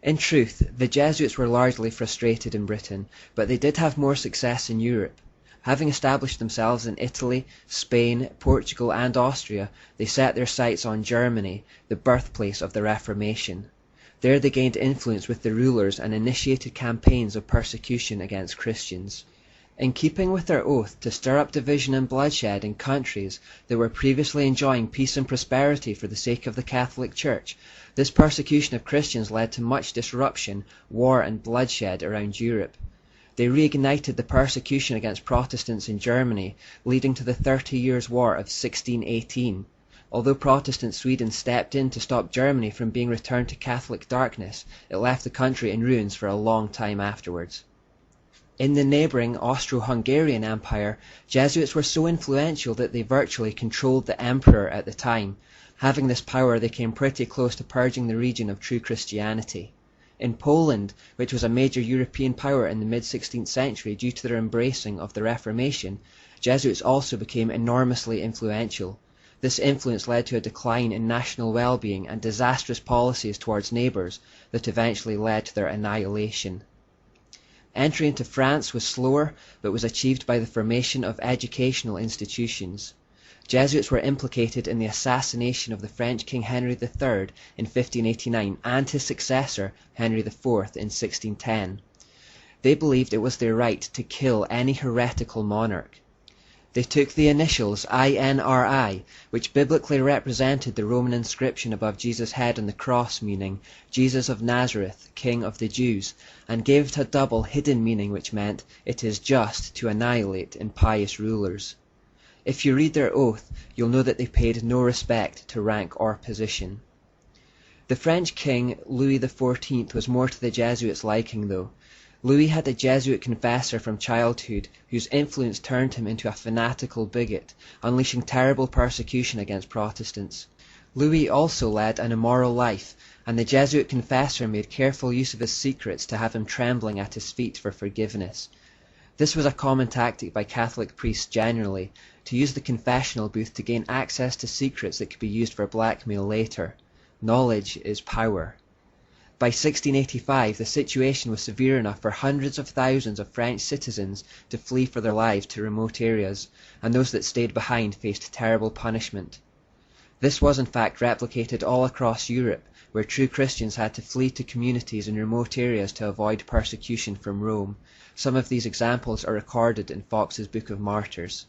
In truth, the Jesuits were largely frustrated in Britain, but they did have more success in Europe. Having established themselves in Italy, Spain, Portugal and Austria, they set their sights on Germany, the birthplace of the Reformation. There they gained influence with the rulers and initiated campaigns of persecution against Christians. In keeping with their oath to stir up division and bloodshed in countries that were previously enjoying peace and prosperity for the sake of the Catholic Church, this persecution of Christians led to much disruption, war and bloodshed around Europe. They reignited the persecution against Protestants in Germany, leading to the 30 Years' War of 1618. Although Protestant Sweden stepped in to stop Germany from being returned to Catholic darkness, it left the country in ruins for a long time afterwards. In the neighbouring Austro-Hungarian Empire, Jesuits were so influential that they virtually controlled the emperor at the time. Having this power, they came pretty close to purging the region of true Christianity. In Poland, which was a major European power in the mid-16th century due to their embracing of the Reformation, Jesuits also became enormously influential. This influence led to a decline in national well-being and disastrous policies towards neighbours that eventually led to their annihilation. Entry into France was slower, but was achieved by the formation of educational institutions. Jesuits were implicated in the assassination of the French King Henry III in 1589 and his successor, Henry IV, in 1610. They believed it was their right to kill any heretical monarch. They took the initials INRI, which biblically represented the Roman inscription above Jesus' head on the cross, meaning Jesus of Nazareth, King of the Jews, and gave it a double hidden meaning which meant it is just to annihilate impious rulers. If you read their oath, you'll know that they paid no respect to rank or position. The French king Louis XIV was more to the Jesuits' liking though. Louis had a Jesuit confessor from childhood whose influence turned him into a fanatical bigot, unleashing terrible persecution against Protestants. Louis also led an immoral life, and the Jesuit confessor made careful use of his secrets to have him trembling at his feet for forgiveness. This was a common tactic by Catholic priests generally, to use the confessional booth to gain access to secrets that could be used for blackmail later. Knowledge is power. By 1685, the situation was severe enough for hundreds of thousands of French citizens to flee for their lives to remote areas, and those that stayed behind faced terrible punishment. This was in fact replicated all across Europe, where true Christians had to flee to communities in remote areas to avoid persecution from Rome. Some of these examples are recorded in Fox's Book of Martyrs.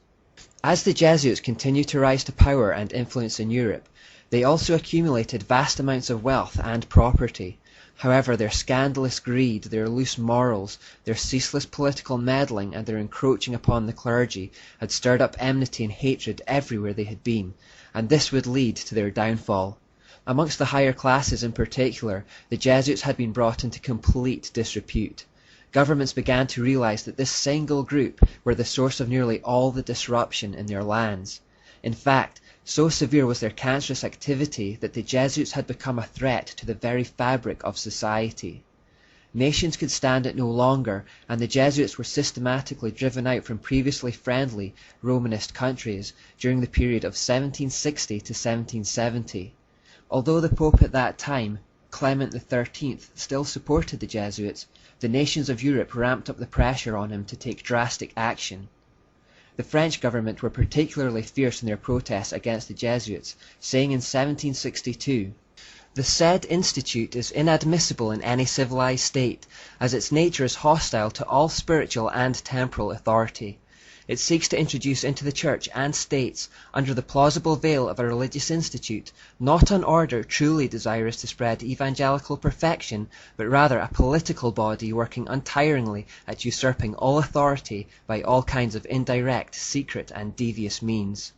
As the Jesuits continued to rise to power and influence in Europe, they also accumulated vast amounts of wealth and property. However, their scandalous greed, their loose morals, their ceaseless political meddling, and their encroaching upon the clergy had stirred up enmity and hatred everywhere they had been, and this would lead to their downfall. Amongst the higher classes in particular, the Jesuits had been brought into complete disrepute. Governments began to realize that this single group were the source of nearly all the disruption in their lands. In fact, so severe was their cancerous activity that the Jesuits had become a threat to the very fabric of society. Nations could stand it no longer, and the Jesuits were systematically driven out from previously friendly Romanist countries during the period of 1760 to 1770. Although the Pope at that time, Clement XIII, still supported the Jesuits, the nations of Europe ramped up the pressure on him to take drastic action. The French government were particularly fierce in their protests against the Jesuits, saying in 1762, "The said institute is inadmissible in any civilized state, as its nature is hostile to all spiritual and temporal authority. It seeks to introduce into the Church and States, under the plausible veil of a religious institute, not an order truly desirous to spread evangelical perfection, but rather a political body working untiringly at usurping all authority by all kinds of indirect, secret, and devious means.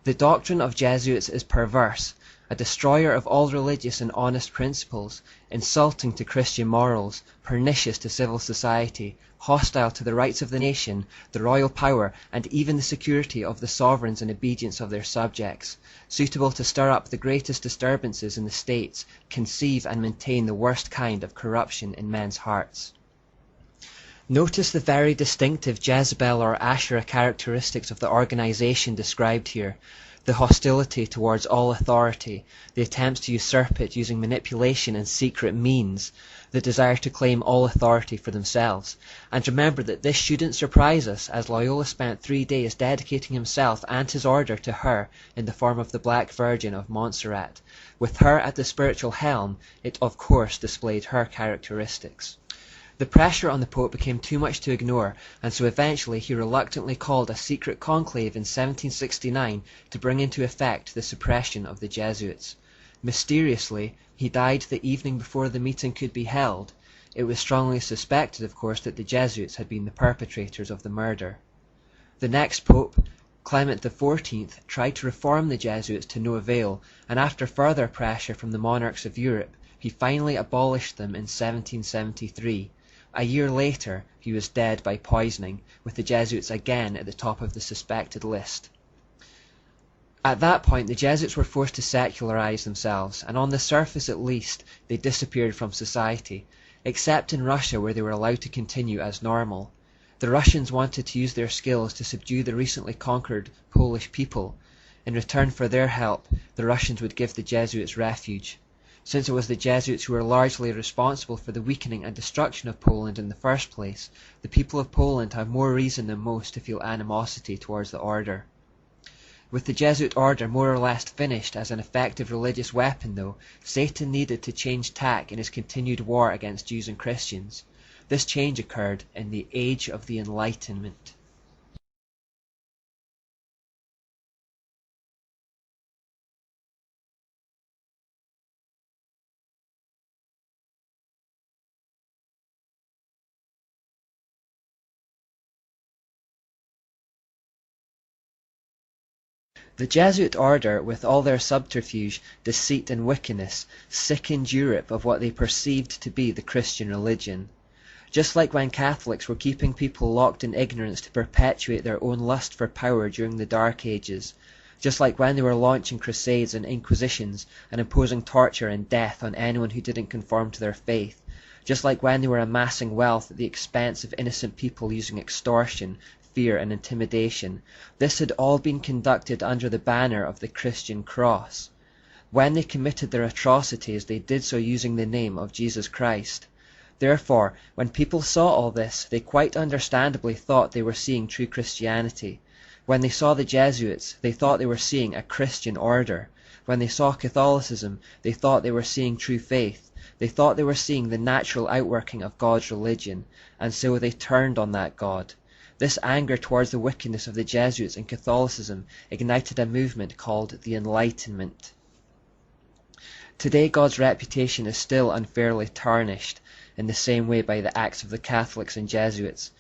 The doctrine of Jesuits is perverse, a destroyer of all religious and honest principles, insulting to Christian morals, pernicious to civil society, hostile to the rights of the nation, the royal power, and even the security of the sovereigns and obedience of their subjects, suitable to stir up the greatest disturbances in the states, conceive and maintain the worst kind of corruption in men's hearts." Notice the very distinctive Jezebel or Asherah characteristics of the organization described here. The hostility towards all authority, the attempts to usurp it using manipulation and secret means, the desire to claim all authority for themselves. And remember that this shouldn't surprise us, as Loyola spent 3 days dedicating himself and his order to her in the form of the Black Virgin of Montserrat. With her at the spiritual helm, it of course displayed her characteristics. The pressure on the Pope became too much to ignore, and so eventually he reluctantly called a secret conclave in 1769 to bring into effect the suppression of the Jesuits. Mysteriously, he died the evening before the meeting could be held. It was strongly suspected, of course, that the Jesuits had been the perpetrators of the murder. The next Pope, Clement XIV, tried to reform the Jesuits to no avail, and after further pressure from the monarchs of Europe, he finally abolished them in 1773. A year later, he was dead by poisoning, with the Jesuits again at the top of the suspected list. At that point, the Jesuits were forced to secularize themselves, and on the surface at least, they disappeared from society, except in Russia where they were allowed to continue as normal. The Russians wanted to use their skills to subdue the recently conquered Polish people. In return for their help, the Russians would give the Jesuits refuge. Since it was the Jesuits who were largely responsible for the weakening and destruction of Poland in the first place, the people of Poland have more reason than most to feel animosity towards the order. With the Jesuit order more or less finished as an effective religious weapon, though, Satan needed to change tack in his continued war against Jews and Christians. This change occurred in the Age of the Enlightenment. The Jesuit order, with all their subterfuge, deceit, and wickedness, sickened Europe of what they perceived to be the Christian religion. Just like when Catholics were keeping people locked in ignorance to perpetuate their own lust for power during the Dark Ages, just like when they were launching crusades and inquisitions and imposing torture and death on anyone who didn't conform to their faith, just like when they were amassing wealth at the expense of innocent people using extortion, fear, and intimidation, this had all been conducted under the banner of the Christian cross. When they committed their atrocities, they did so using the name of Jesus Christ. Therefore, when people saw all this, they quite understandably thought they were seeing true Christianity. When they saw the Jesuits, they thought they were seeing a Christian order. When they saw Catholicism, they thought they were seeing true faith. They thought they were seeing the natural outworking of God's religion, and so they turned on that God. This anger towards the wickedness of the Jesuits and Catholicism ignited a movement called the Enlightenment. Today God's reputation is still unfairly tarnished in the same way by the acts of the Catholics and Jesuits.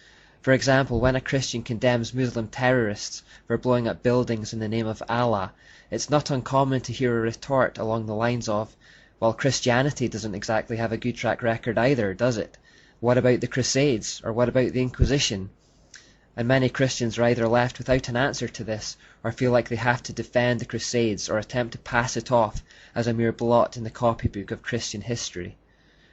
For example, when a Christian condemns Muslim terrorists for blowing up buildings in the name of Allah, it's not uncommon to hear a retort along the lines of, well, Christianity doesn't exactly have a good track record either, does it? What about the Crusades? Or what about the Inquisition? And many Christians are either left without an answer to this, or feel like they have to defend the Crusades or attempt to pass it off as a mere blot in the copybook of Christian history.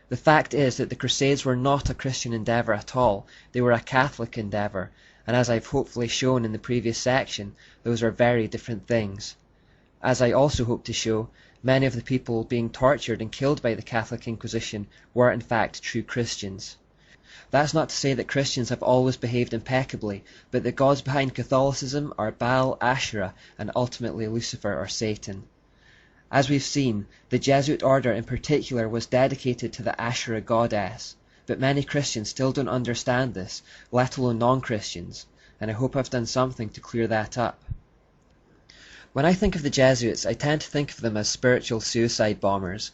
The fact is that the Crusades were not a Christian endeavour at all, they were a Catholic endeavour, and as I've hopefully shown in the previous section, those are very different things. As I also hope to show, many of the people being tortured and killed by the Catholic Inquisition were in fact true Christians. That's not to say that Christians have always behaved impeccably, but the gods behind Catholicism are Baal, Asherah, and ultimately Lucifer or Satan. As we've seen, the Jesuit order in particular was dedicated to the Asherah goddess, but many Christians still don't understand this, let alone non-Christians, and I hope I've done something to clear that up. When I think of the Jesuits, I tend to think of them as spiritual suicide bombers.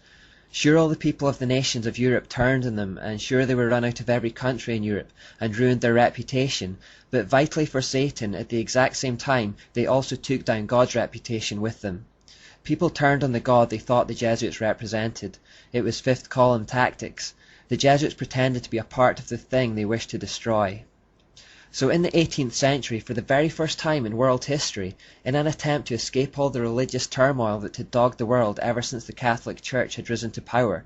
Sure, all the people of the nations of Europe turned on them, and sure they were run out of every country in Europe and ruined their reputation, but vitally for Satan, at the exact same time, they also took down God's reputation with them. People turned on the God they thought the Jesuits represented. It was fifth column tactics. The Jesuits pretended to be a part of the thing they wished to destroy. So in the 18th century, for the very first time in world history, in an attempt to escape all the religious turmoil that had dogged the world ever since the Catholic Church had risen to power,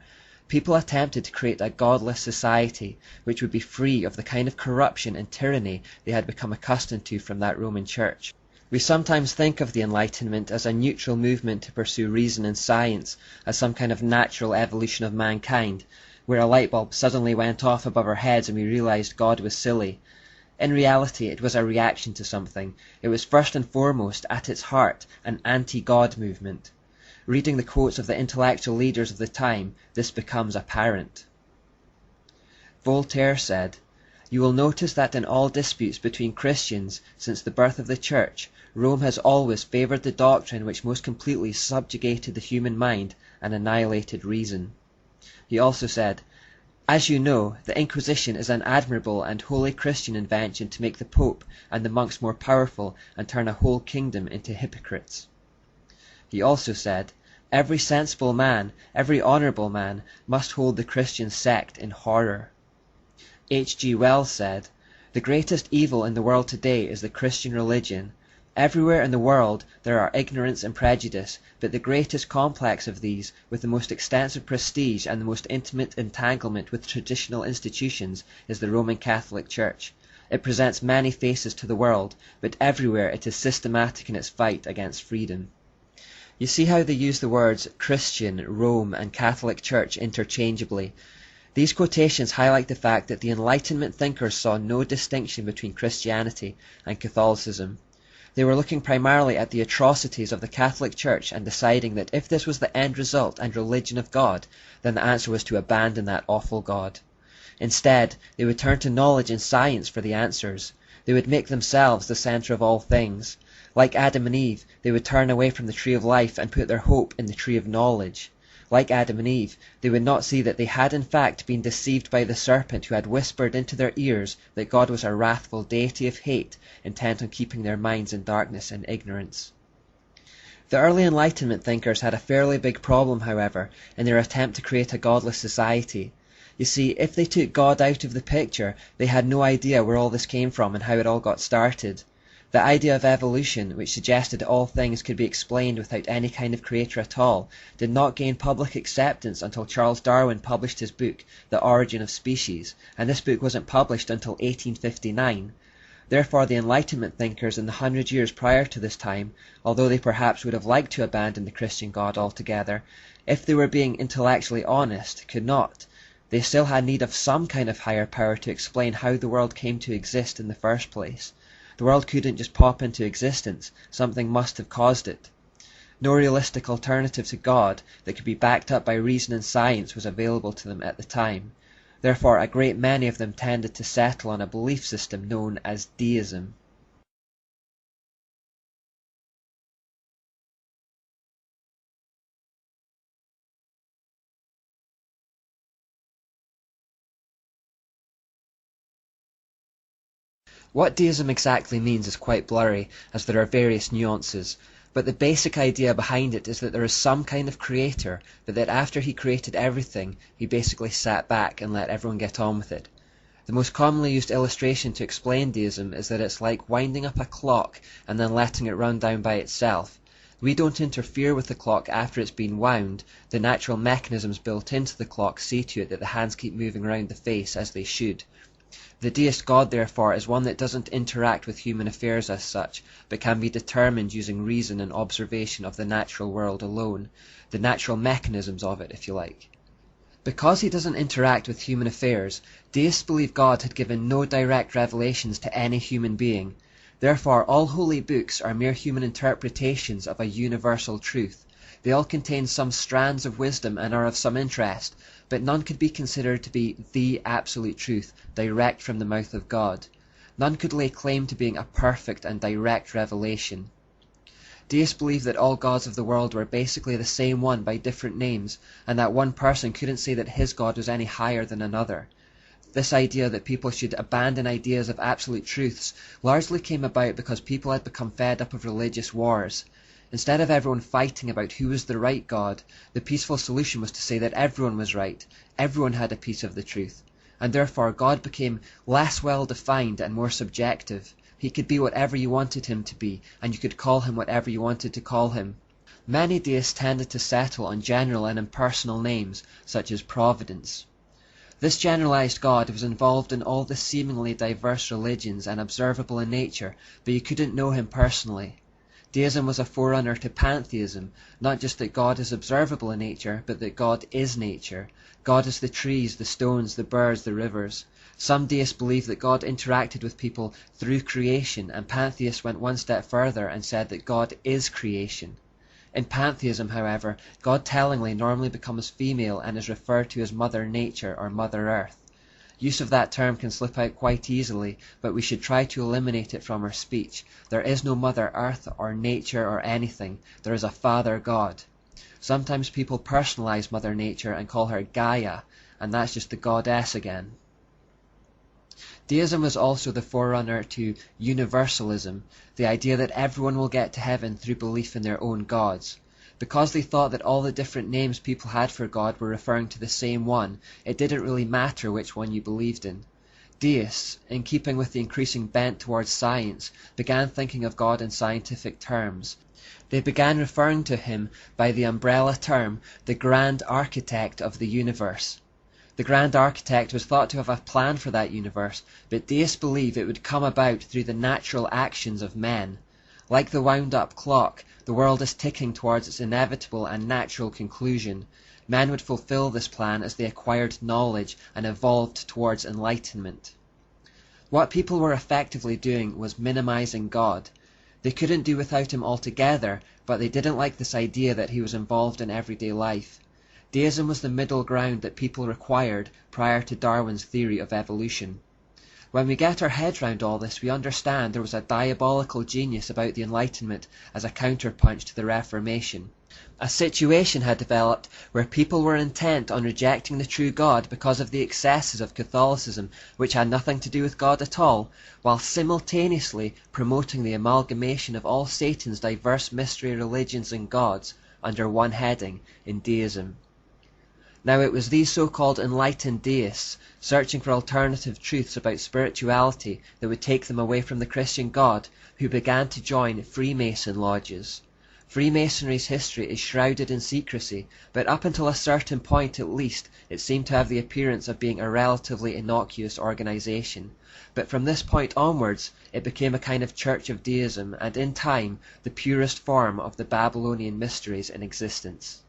people attempted to create a godless society which would be free of the kind of corruption and tyranny they had become accustomed to from that Roman Church. We sometimes think of the Enlightenment as a neutral movement to pursue reason and science, as some kind of natural evolution of mankind, where a light bulb suddenly went off above our heads and we realized God was silly. In reality, it was a reaction to something. It was first and foremost, at its heart, an anti-God movement. Reading the quotes of the intellectual leaders of the time, this becomes apparent. Voltaire said, "You will notice that in all disputes between Christians since the birth of the Church, Rome has always favoured the doctrine which most completely subjugated the human mind and annihilated reason." He also said, "As you know, the Inquisition is an admirable and wholly Christian invention to make the Pope and the monks more powerful and turn a whole kingdom into hypocrites." He also said, "Every sensible man, every honourable man, must hold the Christian sect in horror." H.G. Wells said, "The greatest evil in the world today is the Christian religion. Everywhere in the world there are ignorance and prejudice, but the greatest complex of these, with the most extensive prestige and the most intimate entanglement with traditional institutions, is the Roman Catholic Church. It presents many faces to the world, but everywhere it is systematic in its fight against freedom." You see how they use the words Christian, Rome, and Catholic Church interchangeably. These quotations highlight the fact that the Enlightenment thinkers saw no distinction between Christianity and Catholicism. They were looking primarily at the atrocities of the Catholic Church and deciding that if this was the end result and religion of God, then the answer was to abandon that awful God. Instead, they would turn to knowledge and science for the answers. They would make themselves the centre of all things. Like Adam and Eve, they would turn away from the tree of life and put their hope in the tree of knowledge. Like Adam and Eve, they would not see that they had in fact been deceived by the serpent who had whispered into their ears that God was a wrathful deity of hate, intent on keeping their minds in darkness and ignorance. The early Enlightenment thinkers had a fairly big problem, however, in their attempt to create a godless society. You see, if they took God out of the picture, they had no idea where all this came from and how it all got started. The idea of evolution, which suggested all things could be explained without any kind of creator at all, did not gain public acceptance until Charles Darwin published his book, The Origin of Species, and this book wasn't published until 1859. Therefore, the Enlightenment thinkers in the 100 years prior to this time, although they perhaps would have liked to abandon the Christian God altogether, if they were being intellectually honest, could not. They still had need of some kind of higher power to explain how the world came to exist in the first place. The world couldn't just pop into existence, something must have caused it. No realistic alternative to God that could be backed up by reason and science was available to them at the time. Therefore, a great many of them tended to settle on a belief system known as deism. What deism exactly means is quite blurry, as there are various nuances, but the basic idea behind it is that there is some kind of creator, but that after he created everything, he basically sat back and let everyone get on with it. The most commonly used illustration to explain deism is that it's like winding up a clock and then letting it run down by itself. We don't interfere with the clock after it's been wound. The natural mechanisms built into the clock see to it that the hands keep moving around the face as they should. The deist God, therefore, is one that doesn't interact with human affairs as such, but can be determined using reason and observation of the natural world alone, the natural mechanisms of it, if you like. Because he doesn't interact with human affairs, deists believe God had given no direct revelations to any human being. Therefore, all holy books are mere human interpretations of a universal truth. They all contain some strands of wisdom and are of some interest, but none could be considered to be the absolute truth, direct from the mouth of God. None could lay claim to being a perfect and direct revelation. Deists believe that all gods of the world were basically the same one by different names, and that one person couldn't say that his god was any higher than another. This idea that people should abandon ideas of absolute truths largely came about because people had become fed up of religious wars. Instead of everyone fighting about who was the right God, the peaceful solution was to say that everyone was right, everyone had a piece of the truth, and therefore God became less well defined and more subjective. He could be whatever you wanted him to be, and you could call him whatever you wanted to call him. Many deists tended to settle on general and impersonal names, such as Providence. This generalized God was involved in all the seemingly diverse religions and observable in nature, but you couldn't know him personally. Deism was a forerunner to pantheism, not just that God is observable in nature, but that God is nature. God is the trees, the stones, the birds, the rivers. Some deists believe that God interacted with people through creation, and pantheists went one step further and said that God is creation. In pantheism, however, God tellingly normally becomes female and is referred to as Mother Nature or Mother Earth. Use of that term can slip out quite easily, but we should try to eliminate it from our speech. There is no Mother Earth or nature or anything. There is a Father God. Sometimes people personalize Mother Nature and call her Gaia, and that's just the goddess again. Deism was also the forerunner to universalism, the idea that everyone will get to heaven through belief in their own gods. Because they thought that all the different names people had for God were referring to the same one, it didn't really matter which one you believed in. Deists, in keeping with the increasing bent towards science, began thinking of God in scientific terms. They began referring to him by the umbrella term, the Grand Architect of the universe. The Grand Architect was thought to have a plan for that universe, but deists believe it would come about through the natural actions of men. Like the wound-up clock, the world is ticking towards its inevitable and natural conclusion. Men would fulfill this plan as they acquired knowledge and evolved towards enlightenment. What people were effectively doing was minimizing God. They couldn't do without him altogether, but they didn't like this idea that he was involved in everyday life. Deism was the middle ground that people required prior to Darwin's theory of evolution. When we get our heads round all this, we understand there was a diabolical genius about the Enlightenment as a counterpunch to the Reformation. A situation had developed where people were intent on rejecting the true God because of the excesses of Catholicism, which had nothing to do with God at all, while simultaneously promoting the amalgamation of all Satan's diverse mystery religions and gods under one heading, in deism. Now it was these so-called enlightened deists, searching for alternative truths about spirituality that would take them away from the Christian God, who began to join Freemason lodges. Freemasonry's history is shrouded in secrecy, but up until a certain point at least, it seemed to have the appearance of being a relatively innocuous organization. But from this point onwards, it became a kind of church of deism, and in time, the purest form of the Babylonian mysteries in existence.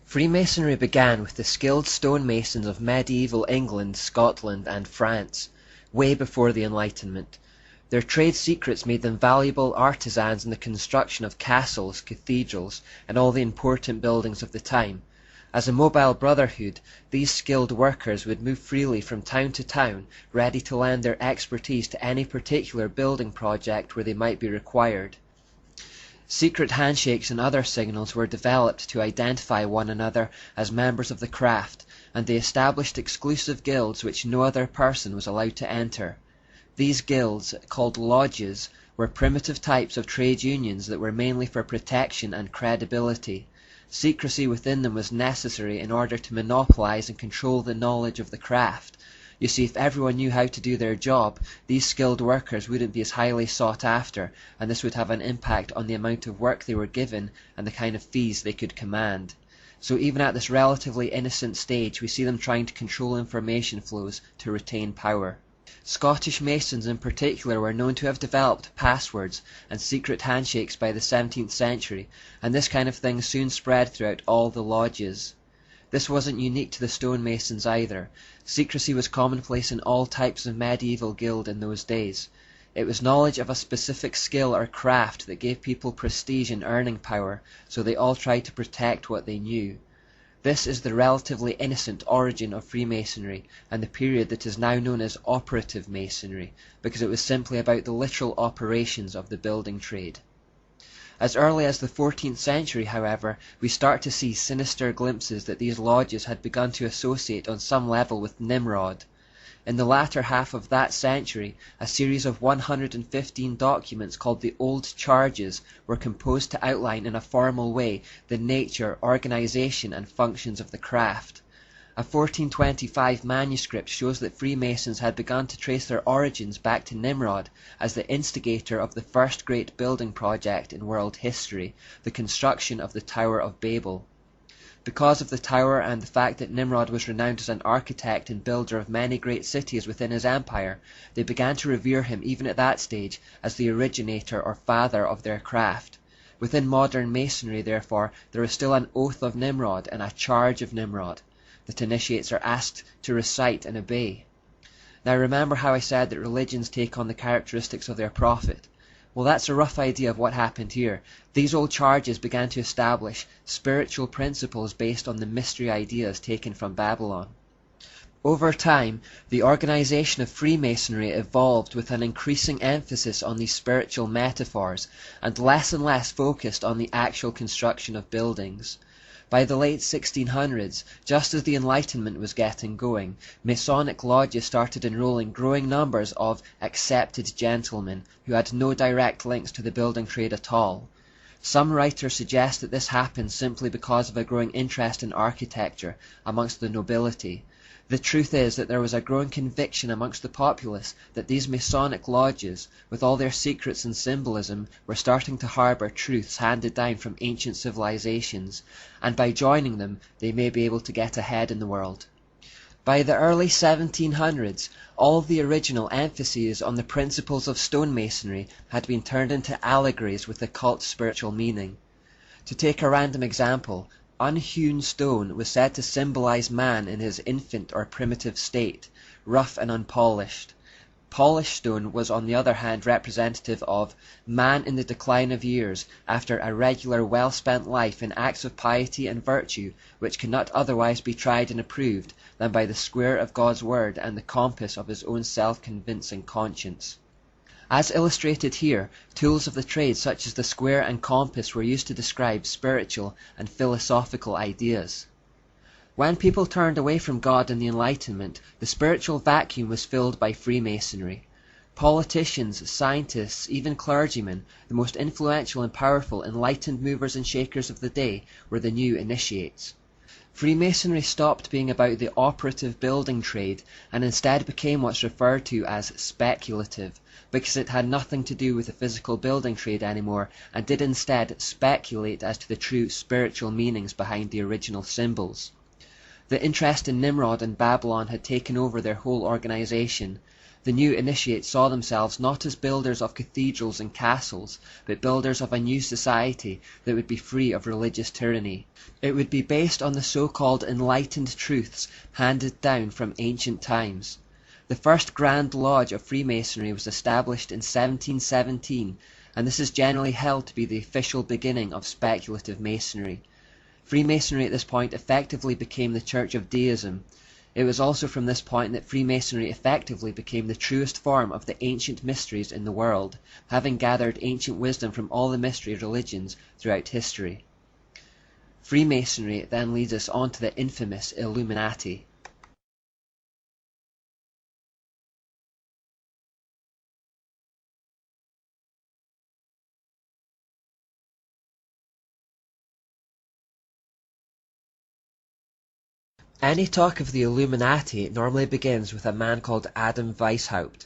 Freemasonry began with the skilled stonemasons of medieval England, Scotland, and France. way before the Enlightenment. Their trade secrets made them valuable artisans in the construction of castles, cathedrals, and all the important buildings of the time. As a mobile brotherhood, these skilled workers would move freely from town to town, ready to lend their expertise to any particular building project where they might be required. Secret handshakes and other signals were developed to identify one another as members of the craft, and they established exclusive guilds which no other person was allowed to enter. These guilds, called lodges, were primitive types of trade unions that were mainly for protection and credibility. Secrecy within them was necessary in order to monopolize and control the knowledge of the craft. You see, if everyone knew how to do their job, these skilled workers wouldn't be as highly sought after, and this would have an impact on the amount of work they were given and the kind of fees they could command. So even at this relatively innocent stage, we see them trying to control information flows to retain power. Scottish Masons in particular were known to have developed passwords and secret handshakes by the 17th century, and this kind of thing soon spread throughout all the lodges. This wasn't unique to the stonemasons either. Secrecy was commonplace in all types of medieval guild in those days. It was knowledge of a specific skill or craft that gave people prestige and earning power, so they all tried to protect what they knew. This is the relatively innocent origin of Freemasonry, and the period that is now known as operative masonry, because it was simply about the literal operations of the building trade. As early as the 14th century, however, we start to see sinister glimpses that these lodges had begun to associate on some level with Nimrod. In the latter half of that century, a series of 115 documents called the Old Charges were composed to outline in a formal way the nature, organization, and functions of the craft. A 1425 manuscript shows that Freemasons had begun to trace their origins back to Nimrod as the instigator of the first great building project in world history, the construction of the Tower of Babel. Because of the tower and the fact that Nimrod was renowned as an architect and builder of many great cities within his empire, they began to revere him even at that stage as the originator or father of their craft. Within modern masonry, therefore, there is still an oath of Nimrod and a charge of Nimrod that initiates are asked to recite and obey. Now remember how I said that religions take on the characteristics of their prophet? Well, that's a rough idea of what happened here. These old charges began to establish spiritual principles based on the mystery ideas taken from Babylon. Over time, the organization of Freemasonry evolved with an increasing emphasis on these spiritual metaphors and less focused on the actual construction of buildings. By the late 1600s, just as the Enlightenment was getting going, Masonic lodges started enrolling growing numbers of accepted gentlemen who had no direct links to the building trade at all. Some writers suggest that this happened simply because of a growing interest in architecture amongst the nobility. The truth is that there was a growing conviction amongst the populace that these Masonic lodges, with all their secrets and symbolism, were starting to harbour truths handed down from ancient civilizations, and by joining them they may be able to get ahead in the world. By the early 1700s, all the original emphases on the principles of stonemasonry had been turned into allegories with occult spiritual meaning. To take a random example, unhewn stone was said to symbolize man in his infant or primitive state, rough and unpolished. Polished stone was on the other hand representative of man in the decline of years after a regular well-spent life in acts of piety and virtue which cannot otherwise be tried and approved than by the square of God's word and the compass of his own self-convincing conscience. As illustrated here, tools of the trade such as the square and compass were used to describe spiritual and philosophical ideas. When people turned away from God in the Enlightenment, the spiritual vacuum was filled by Freemasonry. Politicians, scientists, even clergymen, the most influential and powerful enlightened movers and shakers of the day, were the new initiates. Freemasonry stopped being about the operative building trade and instead became what's referred to as speculative, because it had nothing to do with the physical building trade anymore and did instead speculate as to the true spiritual meanings behind the original symbols. The interest in Nimrod and Babylon had taken over their whole organization. The new initiates saw themselves not as builders of cathedrals and castles, but builders of a new society that would be free of religious tyranny. It would be based on the so-called enlightened truths handed down from ancient times. The first Grand Lodge of Freemasonry was established in 1717, and this is generally held to be the official beginning of speculative Masonry. Freemasonry at this point effectively became the Church of Deism. It was also from this point that Freemasonry effectively became the truest form of the ancient mysteries in the world, having gathered ancient wisdom from all the mystery religions throughout history. Freemasonry then leads us on to the infamous Illuminati. Any talk of the Illuminati normally begins with a man called Adam Weishaupt.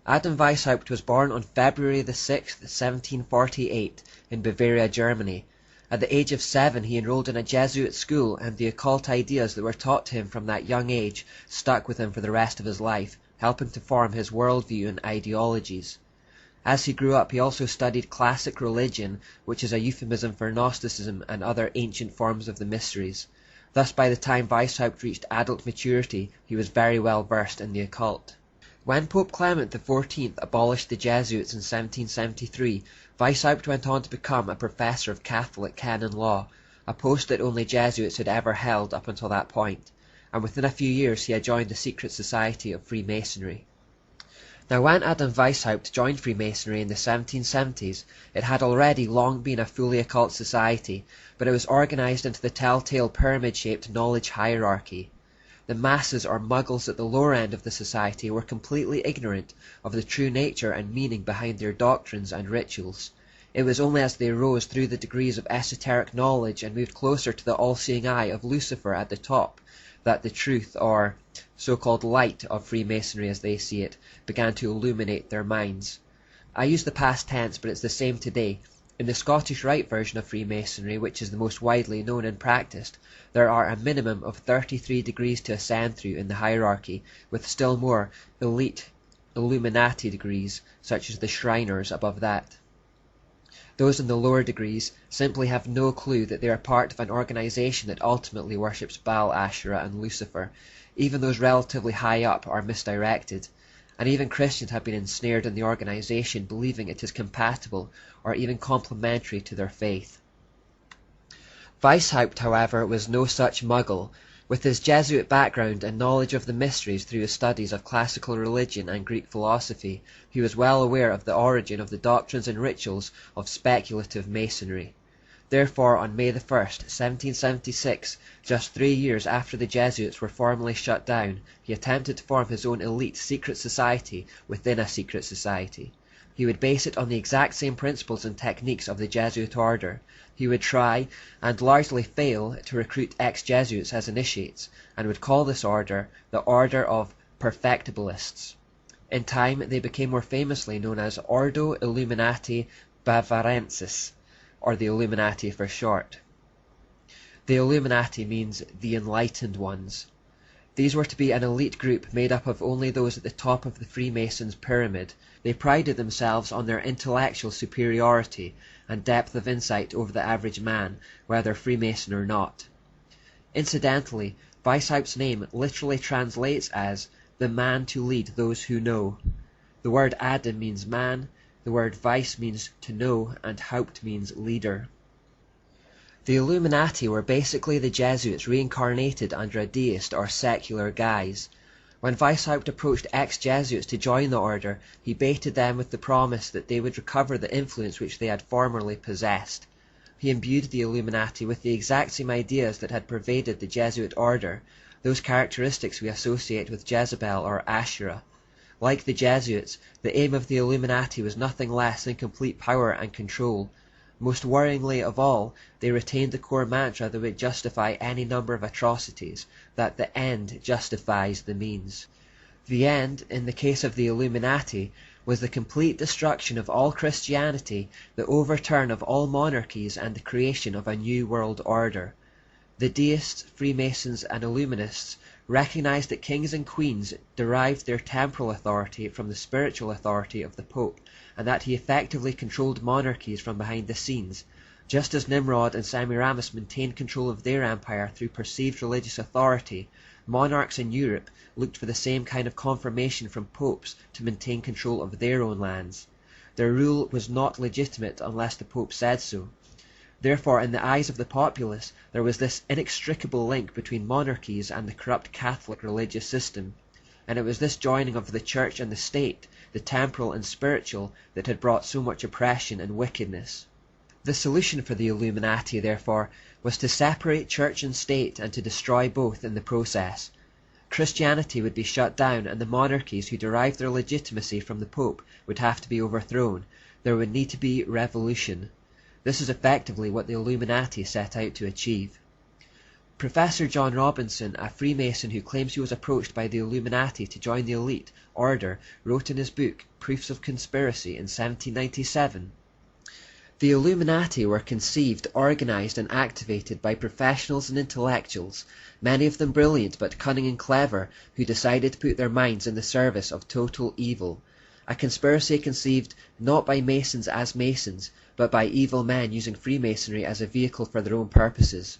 Adam Weishaupt was born on February the 6th, 1748, in Bavaria, Germany. At the age of 7 he enrolled in a Jesuit school, and the occult ideas that were taught to him from that young age stuck with him for the rest of his life, helping to form his worldview and ideologies. As he grew up, he also studied classic religion, which is a euphemism for Gnosticism and other ancient forms of the mysteries. Thus by the time Weishaupt reached adult maturity, he was very well versed in the occult. When Pope Clement XIV abolished the Jesuits in 1773, Weishaupt went on to become a professor of Catholic canon law, a post that only Jesuits had ever held up until that point, and within a few years he had joined the secret society of Freemasonry. Now when Adam Weishaupt joined Freemasonry in the 1770s, it had already long been a fully occult society, but it was organized into the telltale pyramid-shaped knowledge hierarchy. The masses or muggles at the lower end of the society were completely ignorant of the true nature and meaning behind their doctrines and rituals. It was only as they rose through the degrees of esoteric knowledge and moved closer to the all-seeing eye of Lucifer at the top that the truth, or so-called light of Freemasonry as they see it, began to illuminate their minds. I use the past tense, but it's the same today. In the Scottish Rite version of Freemasonry, which is the most widely known and practiced, there are a minimum of 33 degrees to ascend through in the hierarchy, with still more elite Illuminati degrees, such as the Shriners above that. Those in the lower degrees simply have no clue that they are part of an organization that ultimately worships Baal, Asherah, and Lucifer. Even those relatively high up are misdirected, and even Christians have been ensnared in the organization, believing it is compatible or even complementary to their faith. Weishaupt, however, was no such muggle. With his Jesuit background and knowledge of the mysteries through his studies of classical religion and Greek philosophy, he was well aware of the origin of the doctrines and rituals of speculative Masonry. Therefore, on May the 1st, 1776, just 3 years after the Jesuits were formally shut down, he attempted to form his own elite secret society within a secret society. He would base it on the exact same principles and techniques of the Jesuit order. He would try, and largely fail, to recruit ex-Jesuits as initiates, and would call this order the Order of Perfectibilists. In time, they became more famously known as Ordo Illuminati Bavarensis, or the Illuminati for short. The Illuminati means the Enlightened Ones. These were to be an elite group made up of only those at the top of the Freemasons' pyramid. They prided themselves on their intellectual superiority and depth of insight over the average man, whether Freemason or not. Incidentally, Weishaupt's name literally translates as the man to lead those who know. The word Adam means man, the word Weiss means to know, and Haupt means leader. The Illuminati were basically the Jesuits reincarnated under a deist or secular guise. When Weishaupt approached ex-Jesuits to join the order, he baited them with the promise that they would recover the influence which they had formerly possessed. He imbued the Illuminati with the exact same ideas that had pervaded the Jesuit order, those characteristics we associate with Jezebel or Asherah. Like the Jesuits, the aim of the Illuminati was nothing less than complete power and control. Most worryingly of all, they retained the core mantra that would justify any number of atrocities, that the end justifies the means. The end, in the case of the Illuminati, was the complete destruction of all Christianity, the overturn of all monarchies, and the creation of a new world order. The deists, Freemasons, and Illuminists recognized that kings and queens derived their temporal authority from the spiritual authority of the Pope, and that he effectively controlled monarchies from behind the scenes. Just as Nimrod and Semiramis maintained control of their empire through perceived religious authority, monarchs in Europe looked for the same kind of confirmation from popes to maintain control of their own lands. Their rule was not legitimate unless the pope said so. Therefore, in the eyes of the populace, there was this inextricable link between monarchies and the corrupt Catholic religious system, and it was this joining of the church and the state, the temporal and spiritual, that had brought so much oppression and wickedness. The solution for the Illuminati, therefore, was to separate church and state and to destroy both in the process. Christianity would be shut down, and the monarchies who derived their legitimacy from the Pope would have to be overthrown. There would need to be revolution. This is effectively what the Illuminati set out to achieve. Professor John Robinson, a Freemason who claims he was approached by the Illuminati to join the elite order, wrote in his book Proofs of Conspiracy in 1797, "The Illuminati were conceived, organized, and activated by professionals and intellectuals, many of them brilliant but cunning and clever, who decided to put their minds in the service of total evil. A conspiracy conceived not by Masons as Masons, but by evil men using Freemasonry as a vehicle for their own purposes.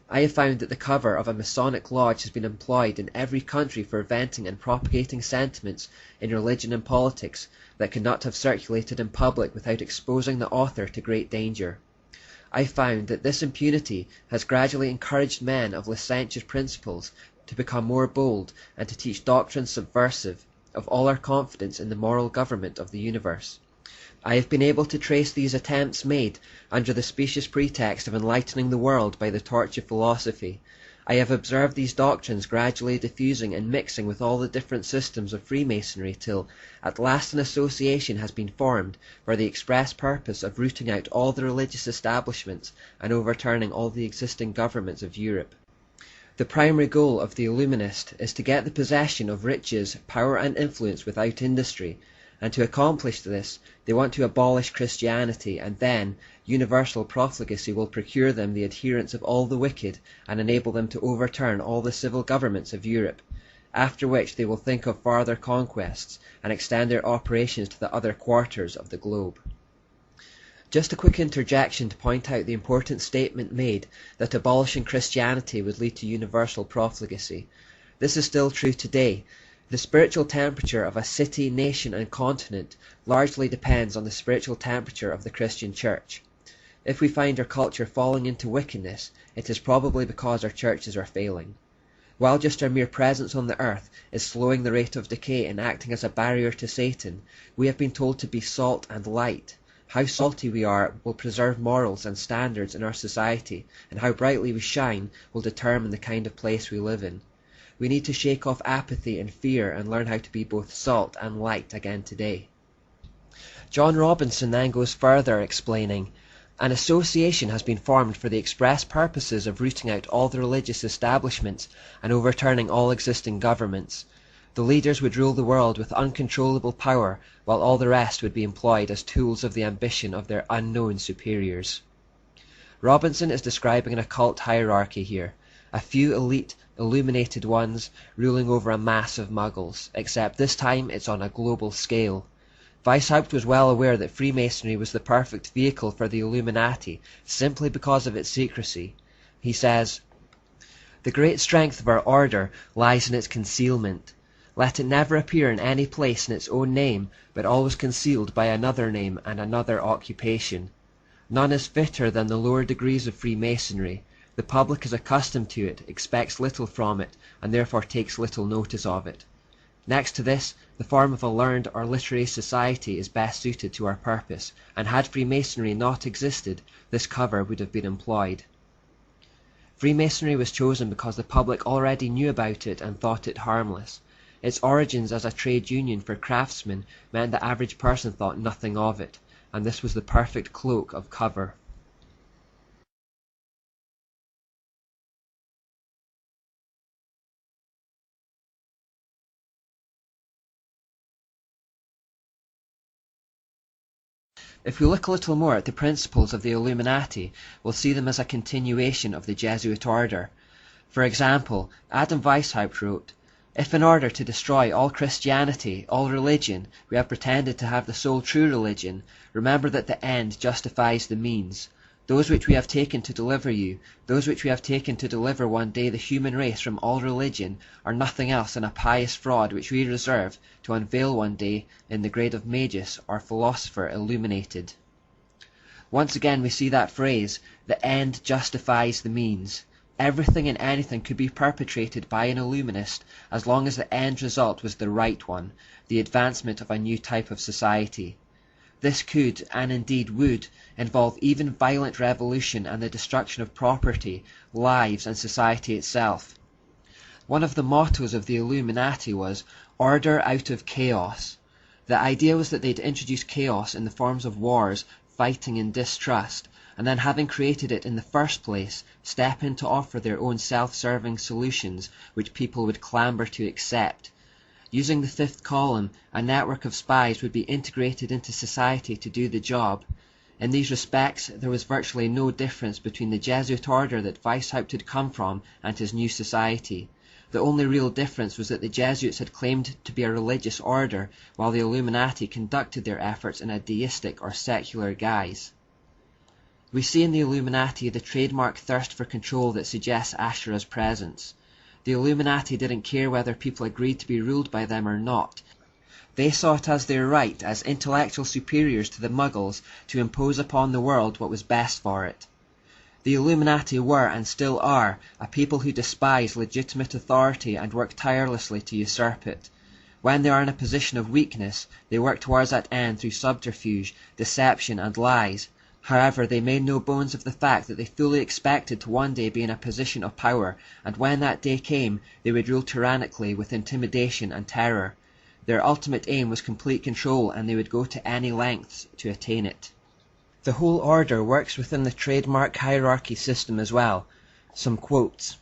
I have found that the cover of a Masonic lodge has been employed in every country for venting and propagating sentiments in religion and politics that could not have circulated in public without exposing the author to great danger. I found that this impunity has gradually encouraged men of licentious principles to become more bold and to teach doctrines subversive of all our confidence in the moral government of the universe. I have been able to trace these attempts made under the specious pretext of enlightening the world by the torch of philosophy. I have observed these doctrines gradually diffusing and mixing with all the different systems of Freemasonry till at last an association has been formed for the express purpose of rooting out all the religious establishments and overturning all the existing governments of Europe. The primary goal of the Illuminist is to get the possession of riches, power and influence without industry, and to accomplish this they want to abolish Christianity, and then universal profligacy will procure them the adherence of all the wicked and enable them to overturn all the civil governments of Europe, after which they will think of farther conquests and extend their operations to the other quarters of the globe." Just a quick interjection to point out the important statement made that abolishing Christianity would lead to universal profligacy. This is still true today. The spiritual temperature of a city, nation, and continent largely depends on the spiritual temperature of the Christian Church. If we find our culture falling into wickedness, it is probably because our churches are failing. While just our mere presence on the earth is slowing the rate of decay and acting as a barrier to Satan, we have been told to be salt and light. How salty we are will preserve morals and standards in our society, and how brightly we shine will determine the kind of place we live in. We need to shake off apathy and fear and learn how to be both salt and light again today. John Robinson then goes further, explaining, "An association has been formed for the express purposes of rooting out all the religious establishments and overturning all existing governments. The leaders would rule the world with uncontrollable power, while all the rest would be employed as tools of the ambition of their unknown superiors." Robinson is describing an occult hierarchy here, a few elite, illuminated ones ruling over a mass of muggles, except this time it's on a global scale. Weishaupt was well aware that Freemasonry was the perfect vehicle for the Illuminati simply because of its secrecy. He says, "The great strength of our order lies in its concealment. Let it never appear in any place in its own name, but always concealed by another name and another occupation. None is fitter than the lower degrees of Freemasonry. The public is accustomed to it, expects little from it, and therefore takes little notice of it. Next to this, the form of a learned or literary society is best suited to our purpose, and had Freemasonry not existed, this cover would have been employed." Freemasonry was chosen because the public already knew about it and thought it harmless. Its origins as a trade union for craftsmen meant the average person thought nothing of it, and this was the perfect cloak of cover. If we look a little more at the principles of the Illuminati, we'll see them as a continuation of the Jesuit order. For example, Adam Weishaupt wrote, "If in order to destroy all Christianity, all religion, we have pretended to have the sole true religion, remember that the end justifies the means. those which we have taken to deliver you, those which we have taken to deliver one day the human race from all religion, are nothing else than a pious fraud which we reserve to unveil one day in the grade of magus or philosopher illuminated. Once again we see that phrase, the end justifies the means. Everything and anything could be perpetrated by an illuminist as long as the end result was the right one, the advancement of a new type of society. This could, and indeed would, involve even violent revolution and the destruction of property, lives, and society itself. One of the mottos of the Illuminati was, "Order out of chaos." The idea was that they'd introduce chaos in the forms of wars, fighting, and distrust, and then having created it in the first place, step in to offer their own self-serving solutions which people would clamber to accept. Using the fifth column, a network of spies would be integrated into society to do the job. In these respects, there was virtually no difference between the Jesuit order that Weishaupt had come from and his new society. The only real difference was that the Jesuits had claimed to be a religious order, while the Illuminati conducted their efforts in a deistic or secular guise. We see in the Illuminati the trademark thirst for control that suggests Ashura's presence. The Illuminati didn't care whether people agreed to be ruled by them or not. They saw it as their right, as intellectual superiors to the Muggles, to impose upon the world what was best for it. The Illuminati were, and still are, a people who despise legitimate authority and work tirelessly to usurp it. When they are in a position of weakness, they work towards that end through subterfuge, deception, and lies. However, they made no bones of the fact that they fully expected to one day be in a position of power, and when that day came, they would rule tyrannically with intimidation and terror. Their ultimate aim was complete control, and they would go to any lengths to attain it. The whole order works within the trademark hierarchy system as well. Some quotes.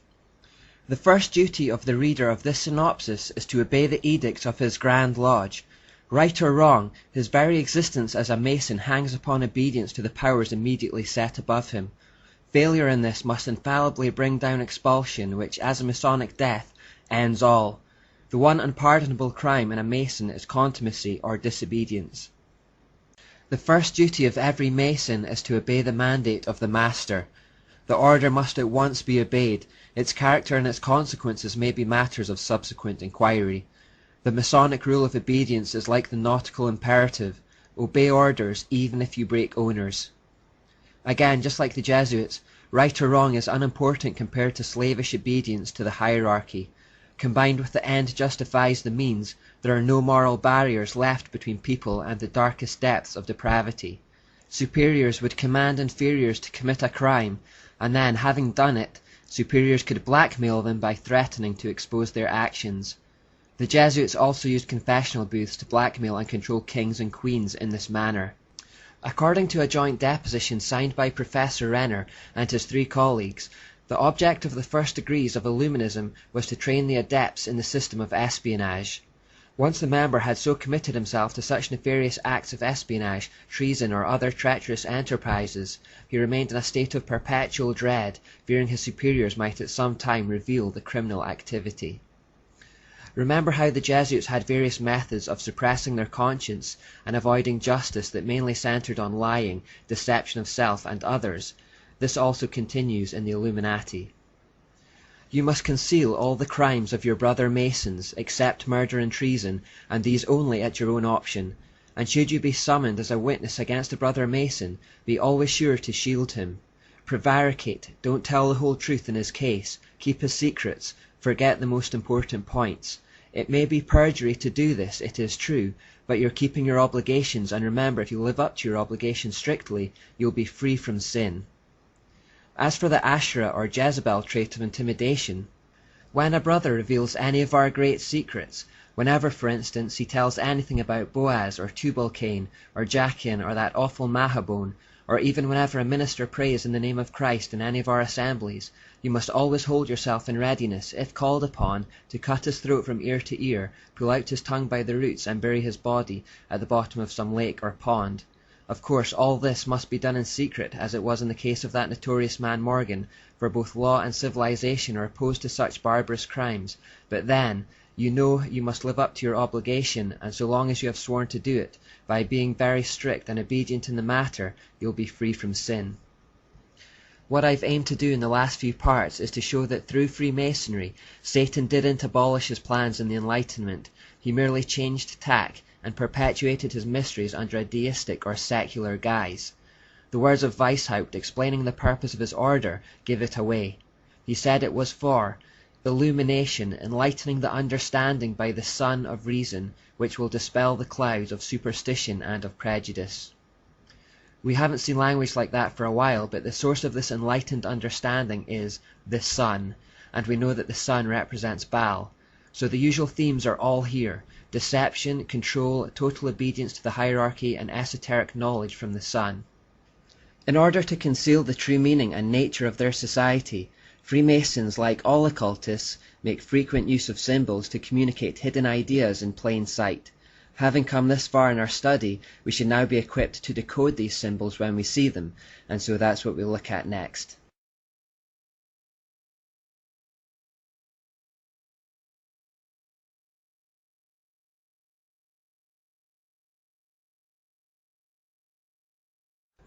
The first duty of the reader of this synopsis is to obey the edicts of his Grand Lodge. Right or wrong, his very existence as a Mason hangs upon obedience to the powers immediately set above him. Failure in this must infallibly bring down expulsion, which, as a Masonic death, ends all. The one unpardonable crime in a Mason is contumacy or disobedience. The first duty of every Mason is to obey the mandate of the Master. The order must at once be obeyed. Its character and its consequences may be matters of subsequent inquiry. The Masonic rule of obedience is like the nautical imperative: obey orders even if you break owners. Again, just like the Jesuits, right or wrong is unimportant compared to slavish obedience to the hierarchy. Combined with the end justifies the means, there are no moral barriers left between people and the darkest depths of depravity. Superiors would command inferiors to commit a crime, and then, having done it, superiors could blackmail them by threatening to expose their actions. The Jesuits also used confessional booths to blackmail and control kings and queens in this manner. According to a joint deposition signed by Professor Renner and his 3 colleagues, the object of the first degrees of Illuminism was to train the adepts in the system of espionage. Once the member had so committed himself to such nefarious acts of espionage, treason, or other treacherous enterprises, he remained in a state of perpetual dread, fearing his superiors might at some time reveal the criminal activity. Remember how the Jesuits had various methods of suppressing their conscience and avoiding justice that mainly centered on lying, deception of self and others. This also continues in the Illuminati. You must conceal all the crimes of your brother Masons, except murder and treason, and these only at your own option. And should you be summoned as a witness against a brother Mason, be always sure to shield him. Prevaricate, don't tell the whole truth in his case, keep his secrets, forget the most important points. It may be perjury to do this, it is true, but you're keeping your obligations, and remember, if you live up to your obligations strictly, you'll be free from sin. As for the Ashura or Jezebel trait of intimidation, when a brother reveals any of our great secrets, whenever, for instance, he tells anything about Boaz or Tubal-Cain or Jachin or that awful Mahabone, or even whenever a minister prays in the name of Christ in any of our assemblies, you must always hold yourself in readiness, if called upon, to cut his throat from ear to ear, pull out his tongue by the roots, and bury his body at the bottom of some lake or pond. Of course, all this must be done in secret, as it was in the case of that notorious man Morgan, for both law and civilization are opposed to such barbarous crimes. But then, you know you must live up to your obligation, and so long as you have sworn to do it, by being very strict and obedient in the matter, you'll be free from sin. What I've aimed to do in the last few parts is to show that through Freemasonry, Satan didn't abolish his plans in the Enlightenment. He merely changed tack and perpetuated his mysteries under a deistic or secular guise. The words of Weishaupt explaining the purpose of his order give it away. He said it was for illumination, enlightening the understanding by the sun of reason, which will dispel the clouds of superstition and of prejudice. We haven't seen language like that for a while, but the source of this enlightened understanding is the sun, and we know that the sun represents Baal. So the usual themes are all here: deception, control, total obedience to the hierarchy, and esoteric knowledge from the sun. In order to conceal the true meaning and nature of their society, Freemasons, like all occultists, make frequent use of symbols to communicate hidden ideas in plain sight. Having come this far in our study, we should now be equipped to decode these symbols when we see them, and so that's what we'll look at next.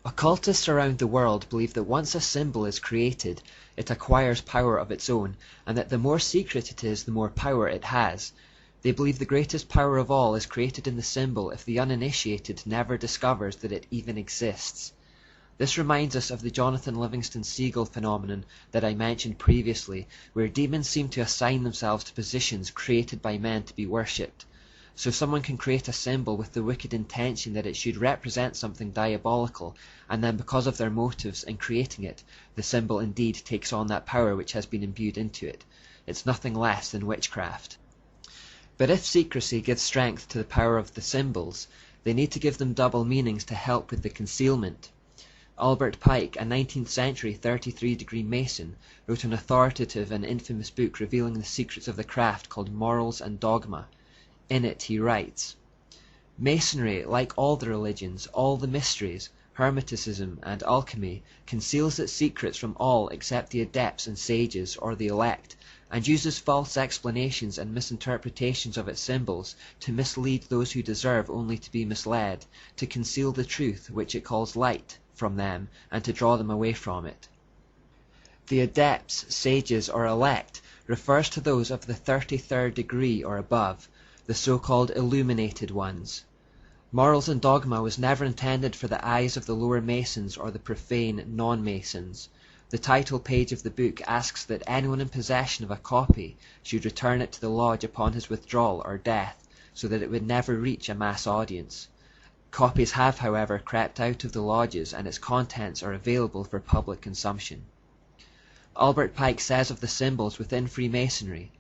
Occultists around the world believe that once a symbol is created, it acquires power of its own, and that the more secret it is, the more power it has. They believe the greatest power of all is created in the symbol if the uninitiated never discovers that it even exists. This reminds us of the Jonathan Livingston Seagull phenomenon that I mentioned previously, where demons seem to assign themselves to positions created by men to be worshipped. So someone can create a symbol with the wicked intention that it should represent something diabolical, and then because of their motives in creating it, the symbol indeed takes on that power which has been imbued into it. It's nothing less than witchcraft. But if secrecy gives strength to the power of the symbols, they need to give them double meanings to help with the concealment. Albert Pike, a 19th century 33-degree Mason, wrote an authoritative and infamous book revealing the secrets of the craft called Morals and Dogma. In it he writes, "Masonry, like all the religions, all the mysteries, Hermeticism and alchemy, conceals its secrets from all except the adepts and sages, or the elect, and uses false explanations and misinterpretations of its symbols to mislead those who deserve only to be misled, to conceal the truth, which it calls light, from them, and to draw them away from it." The adepts, sages, or elect refers to those of the 33rd degree or above, the so-called illuminated ones. Morals and Dogma was never intended for the eyes of the lower Masons or the profane non-Masons. The title page of the book asks that anyone in possession of a copy should return it to the lodge upon his withdrawal or death, so that it would never reach a mass audience. Copies have, however, crept out of the lodges, and its contents are available for public consumption. Albert Pike says of the symbols within Freemasonry,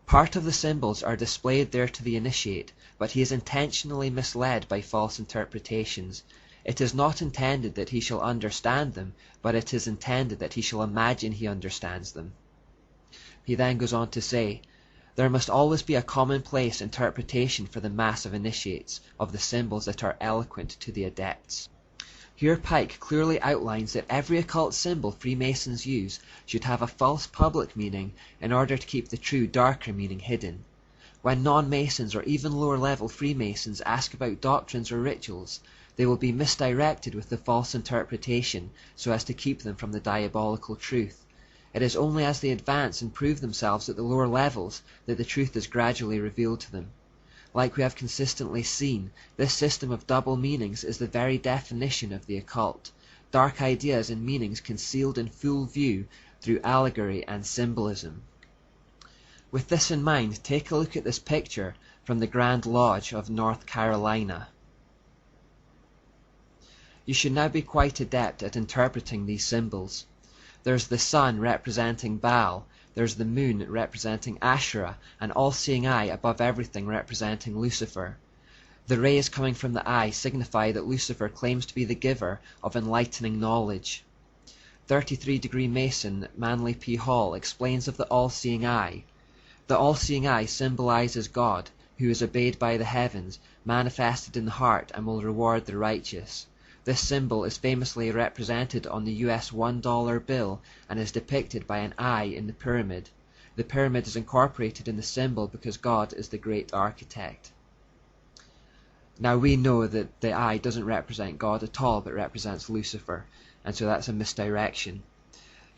"Part of the symbols are displayed there to the initiate, but he is intentionally misled by false interpretations. It is not intended that he shall understand them, but it is intended that he shall imagine he understands them." He then goes on to say, "There must always be a commonplace interpretation for the mass of initiates, of the symbols that are eloquent to the adepts." Here Pike clearly outlines that every occult symbol Freemasons use should have a false public meaning in order to keep the true darker meaning hidden. When non-Masons or even lower-level Freemasons ask about doctrines or rituals, they will be misdirected with the false interpretation so as to keep them from the diabolical truth. It is only as they advance and prove themselves at the lower levels that the truth is gradually revealed to them. Like we have consistently seen, this system of double meanings is the very definition of the occult: dark ideas and meanings concealed in full view through allegory and symbolism. With this in mind, take a look at this picture from the Grand Lodge of North Carolina. You should now be quite adept at interpreting these symbols. There's the sun representing Baal, there's the moon representing Asherah, an all-seeing eye above everything representing Lucifer. The rays coming from the eye signify that Lucifer claims to be the giver of enlightening knowledge. 33-degree Mason Manly P. Hall explains of the all-seeing eye. The all-seeing eye symbolizes God, who is obeyed by the heavens, manifested in the heart, and will reward the righteous. This symbol is famously represented on the US $1 bill and is depicted by an eye in the pyramid. The pyramid is incorporated in the symbol because God is the great architect. Now we know that the eye doesn't represent God at all, but represents Lucifer, and so that's a misdirection.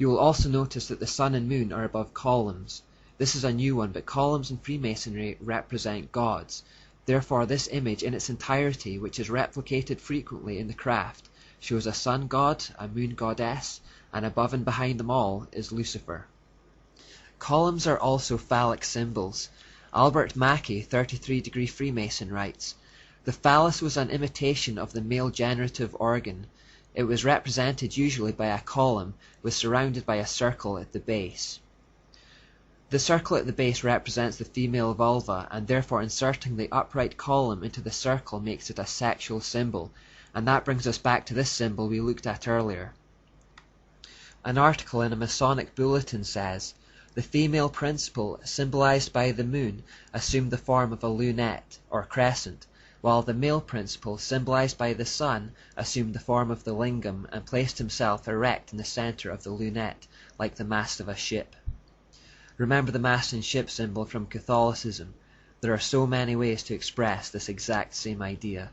You will also notice that the sun and moon are above columns. This is a new one, but columns in Freemasonry represent gods. Therefore this image in its entirety, which is replicated frequently in the craft, shows a sun god, a moon goddess, and above and behind them all is Lucifer. Columns are also phallic symbols. Albert Mackey, 33° Freemason, writes, "The phallus was an imitation of the male generative organ. It was represented usually by a column, was surrounded by a circle at the base. The circle at the base represents the female vulva, and therefore inserting the upright column into the circle makes it a sexual symbol, and that brings us back to this symbol we looked at earlier." An article in a Masonic bulletin says, "The female principle, symbolized by the moon, assumed the form of a lunette, or crescent, while the male principle, symbolized by the sun, assumed the form of the lingam, and placed himself erect in the center of the lunette, like the mast of a ship." Remember the mast and ship symbol from Catholicism. There are so many ways to express this exact same idea.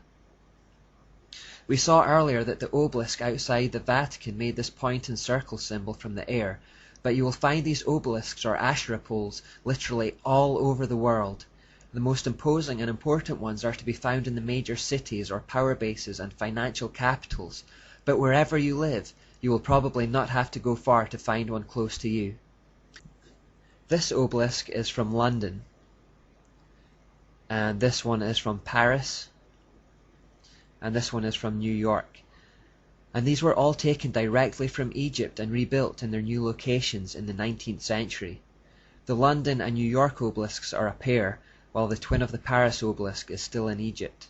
We saw earlier that the obelisk outside the Vatican made this point and circle symbol from the air, but you will find these obelisks or Asherah poles literally all over the world. The most imposing and important ones are to be found in the major cities or power bases and financial capitals, but wherever you live, you will probably not have to go far to find one close to you. This obelisk is from London, and this one is from Paris, and this one is from New York. And these were all taken directly from Egypt and rebuilt in their new locations in the 19th century. The London and New York obelisks are a pair, while the twin of the Paris obelisk is still in Egypt.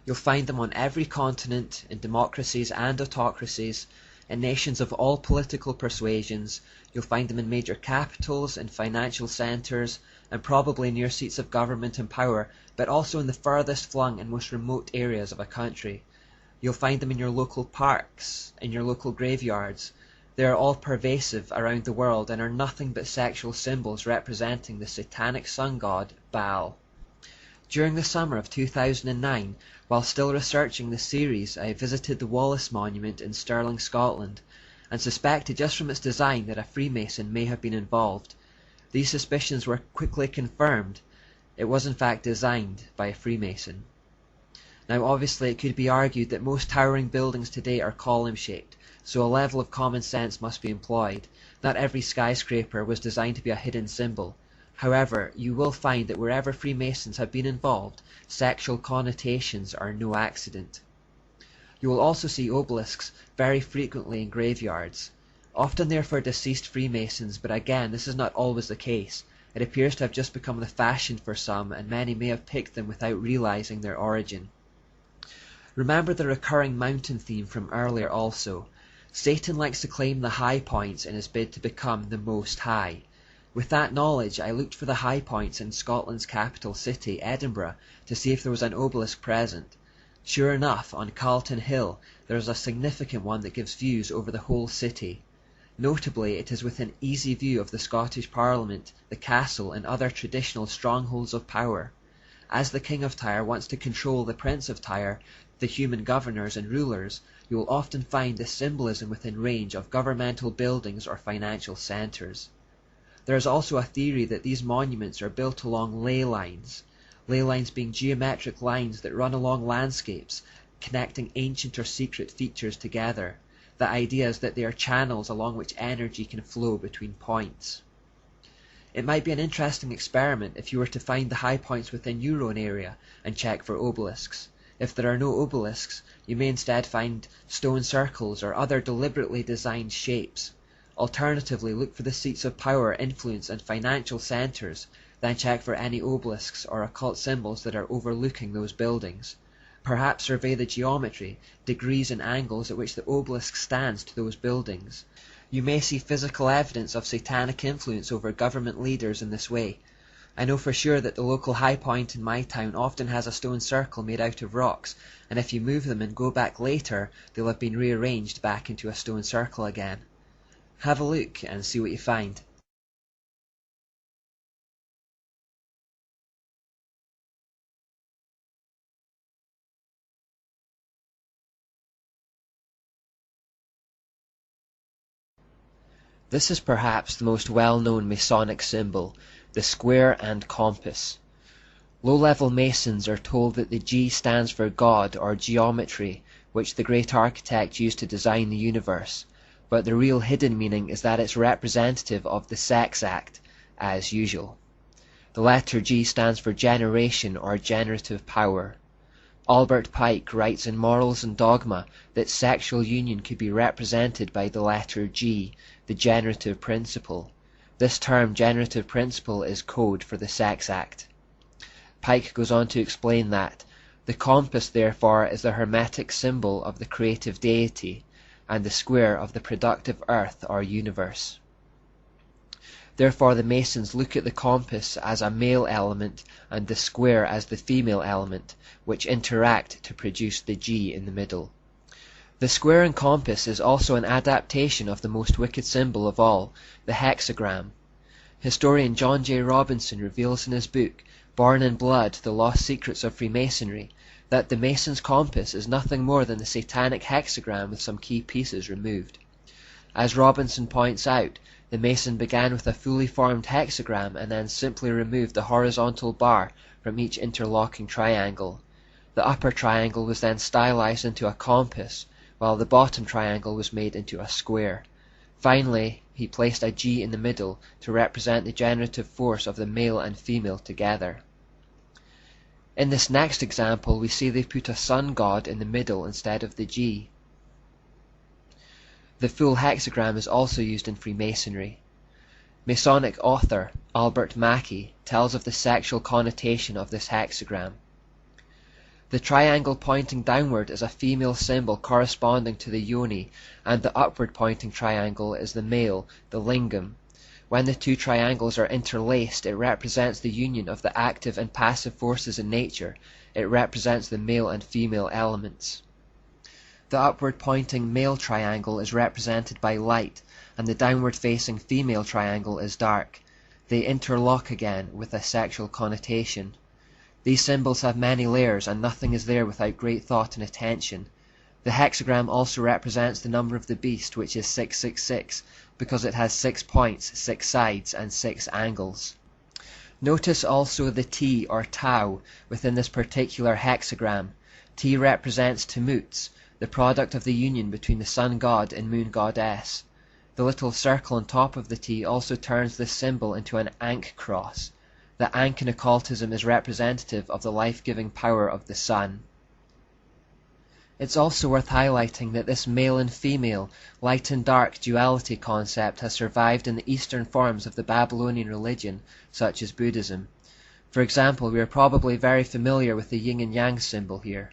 You'll find them on every continent, in democracies and autocracies, in nations of all political persuasions. You'll find them in major capitals, in financial centres, and probably near seats of government and power, but also in the furthest flung and most remote areas of a country. You'll find them in your local parks, in your local graveyards. They are all pervasive around the world and are nothing but sexual symbols representing the satanic sun god, Baal. During the summer of 2009, while still researching the series, I visited the Wallace Monument in Stirling, Scotland, and suspected just from its design that a Freemason may have been involved. These suspicions were quickly confirmed. It was in fact designed by a Freemason. Now obviously it could be argued that most towering buildings today are column-shaped, so a level of common sense must be employed. Not every skyscraper was designed to be a hidden symbol. However, you will find that wherever Freemasons have been involved, sexual connotations are no accident. You will also see obelisks very frequently in graveyards. Often they are for deceased Freemasons, but again, this is not always the case. It appears to have just become the fashion for some, and many may have picked them without realizing their origin. Remember the recurring mountain theme from earlier also. Satan likes to claim the high points in his bid to become the Most High. With that knowledge, I looked for the high points in Scotland's capital city, Edinburgh, to see if there was an obelisk present. Sure enough, on Carlton Hill, there is a significant one that gives views over the whole city. Notably, it is within easy view of the Scottish Parliament, the castle, and other traditional strongholds of power. As the King of Tyre wants to control the Prince of Tyre, the human governors and rulers, you will often find this symbolism within range of governmental buildings or financial centres. There is also a theory that these monuments are built along ley lines being geometric lines that run along landscapes, connecting ancient or secret features together. The idea is that they are channels along which energy can flow between points. It might be an interesting experiment if you were to find the high points within your own area and check for obelisks. If there are no obelisks, you may instead find stone circles or other deliberately designed shapes. Alternatively, look for the seats of power, influence, and financial centres, then check for any obelisks or occult symbols that are overlooking those buildings. Perhaps survey the geometry, degrees and angles at which the obelisk stands to those buildings. You may see physical evidence of satanic influence over government leaders in this way. I know for sure that the local high point in my town often has a stone circle made out of rocks, and if you move them and go back later, they'll have been rearranged back into a stone circle again. Have a look and see what you find. This is perhaps the most well-known Masonic symbol, the square and compass. Low-level Masons are told that the G stands for God or geometry, which the great architect used to design the universe, but the real hidden meaning is that it's representative of the sex act, as usual. The letter G stands for generation or generative power. Albert Pike writes in Morals and Dogma that sexual union could be represented by the letter G, the generative principle. This term generative principle is code for the sex act. Pike goes on to explain that the compass therefore is the hermetic symbol of the creative deity, and the square of the productive earth or universe. Therefore the Masons look at the compass as a male element and the square as the female element, which interact to produce the G in the middle. The square and compass is also an adaptation of the most wicked symbol of all, the hexagram. Historian John J. Robinson reveals in his book, Born in Blood, The Lost Secrets of Freemasonry, that the Mason's compass is nothing more than the satanic hexagram with some key pieces removed. As Robinson points out, the Mason began with a fully formed hexagram and then simply removed the horizontal bar from each interlocking triangle. The upper triangle was then stylized into a compass, while the bottom triangle was made into a square. Finally, he placed a G in the middle to represent the generative force of the male and female together. In this next example, we see they put a sun god in the middle instead of the G. The full hexagram is also used in Freemasonry. Masonic author Albert Mackey tells of the sexual connotation of this hexagram. The triangle pointing downward is a female symbol corresponding to the yoni, and the upward pointing triangle is the male, the lingam. When the two triangles are interlaced, it represents the union of the active and passive forces in nature. It represents the male and female elements. The upward-pointing male triangle is represented by light, and the downward-facing female triangle is dark. They interlock again with a sexual connotation. These symbols have many layers, and nothing is there without great thought and attention. The hexagram also represents the number of the beast, which is 666, because it has 6 points, 6 sides, and 6 angles. Notice also the T or Tau within this particular hexagram. T represents Tammuz, the product of the union between the sun god and moon goddess. The little circle on top of the T also turns this symbol into an Ankh cross. The Ankh in occultism is representative of the life-giving power of the sun. It's also worth highlighting that this male and female, light and dark duality concept has survived in the Eastern forms of the Babylonian religion, such as Buddhism. For example, we are probably very familiar with the yin and yang symbol here.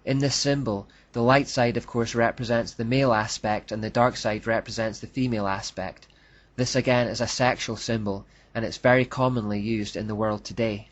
In this symbol, the light side of course represents the male aspect and the dark side represents the female aspect. This again is a sexual symbol, and it's very commonly used in the world today.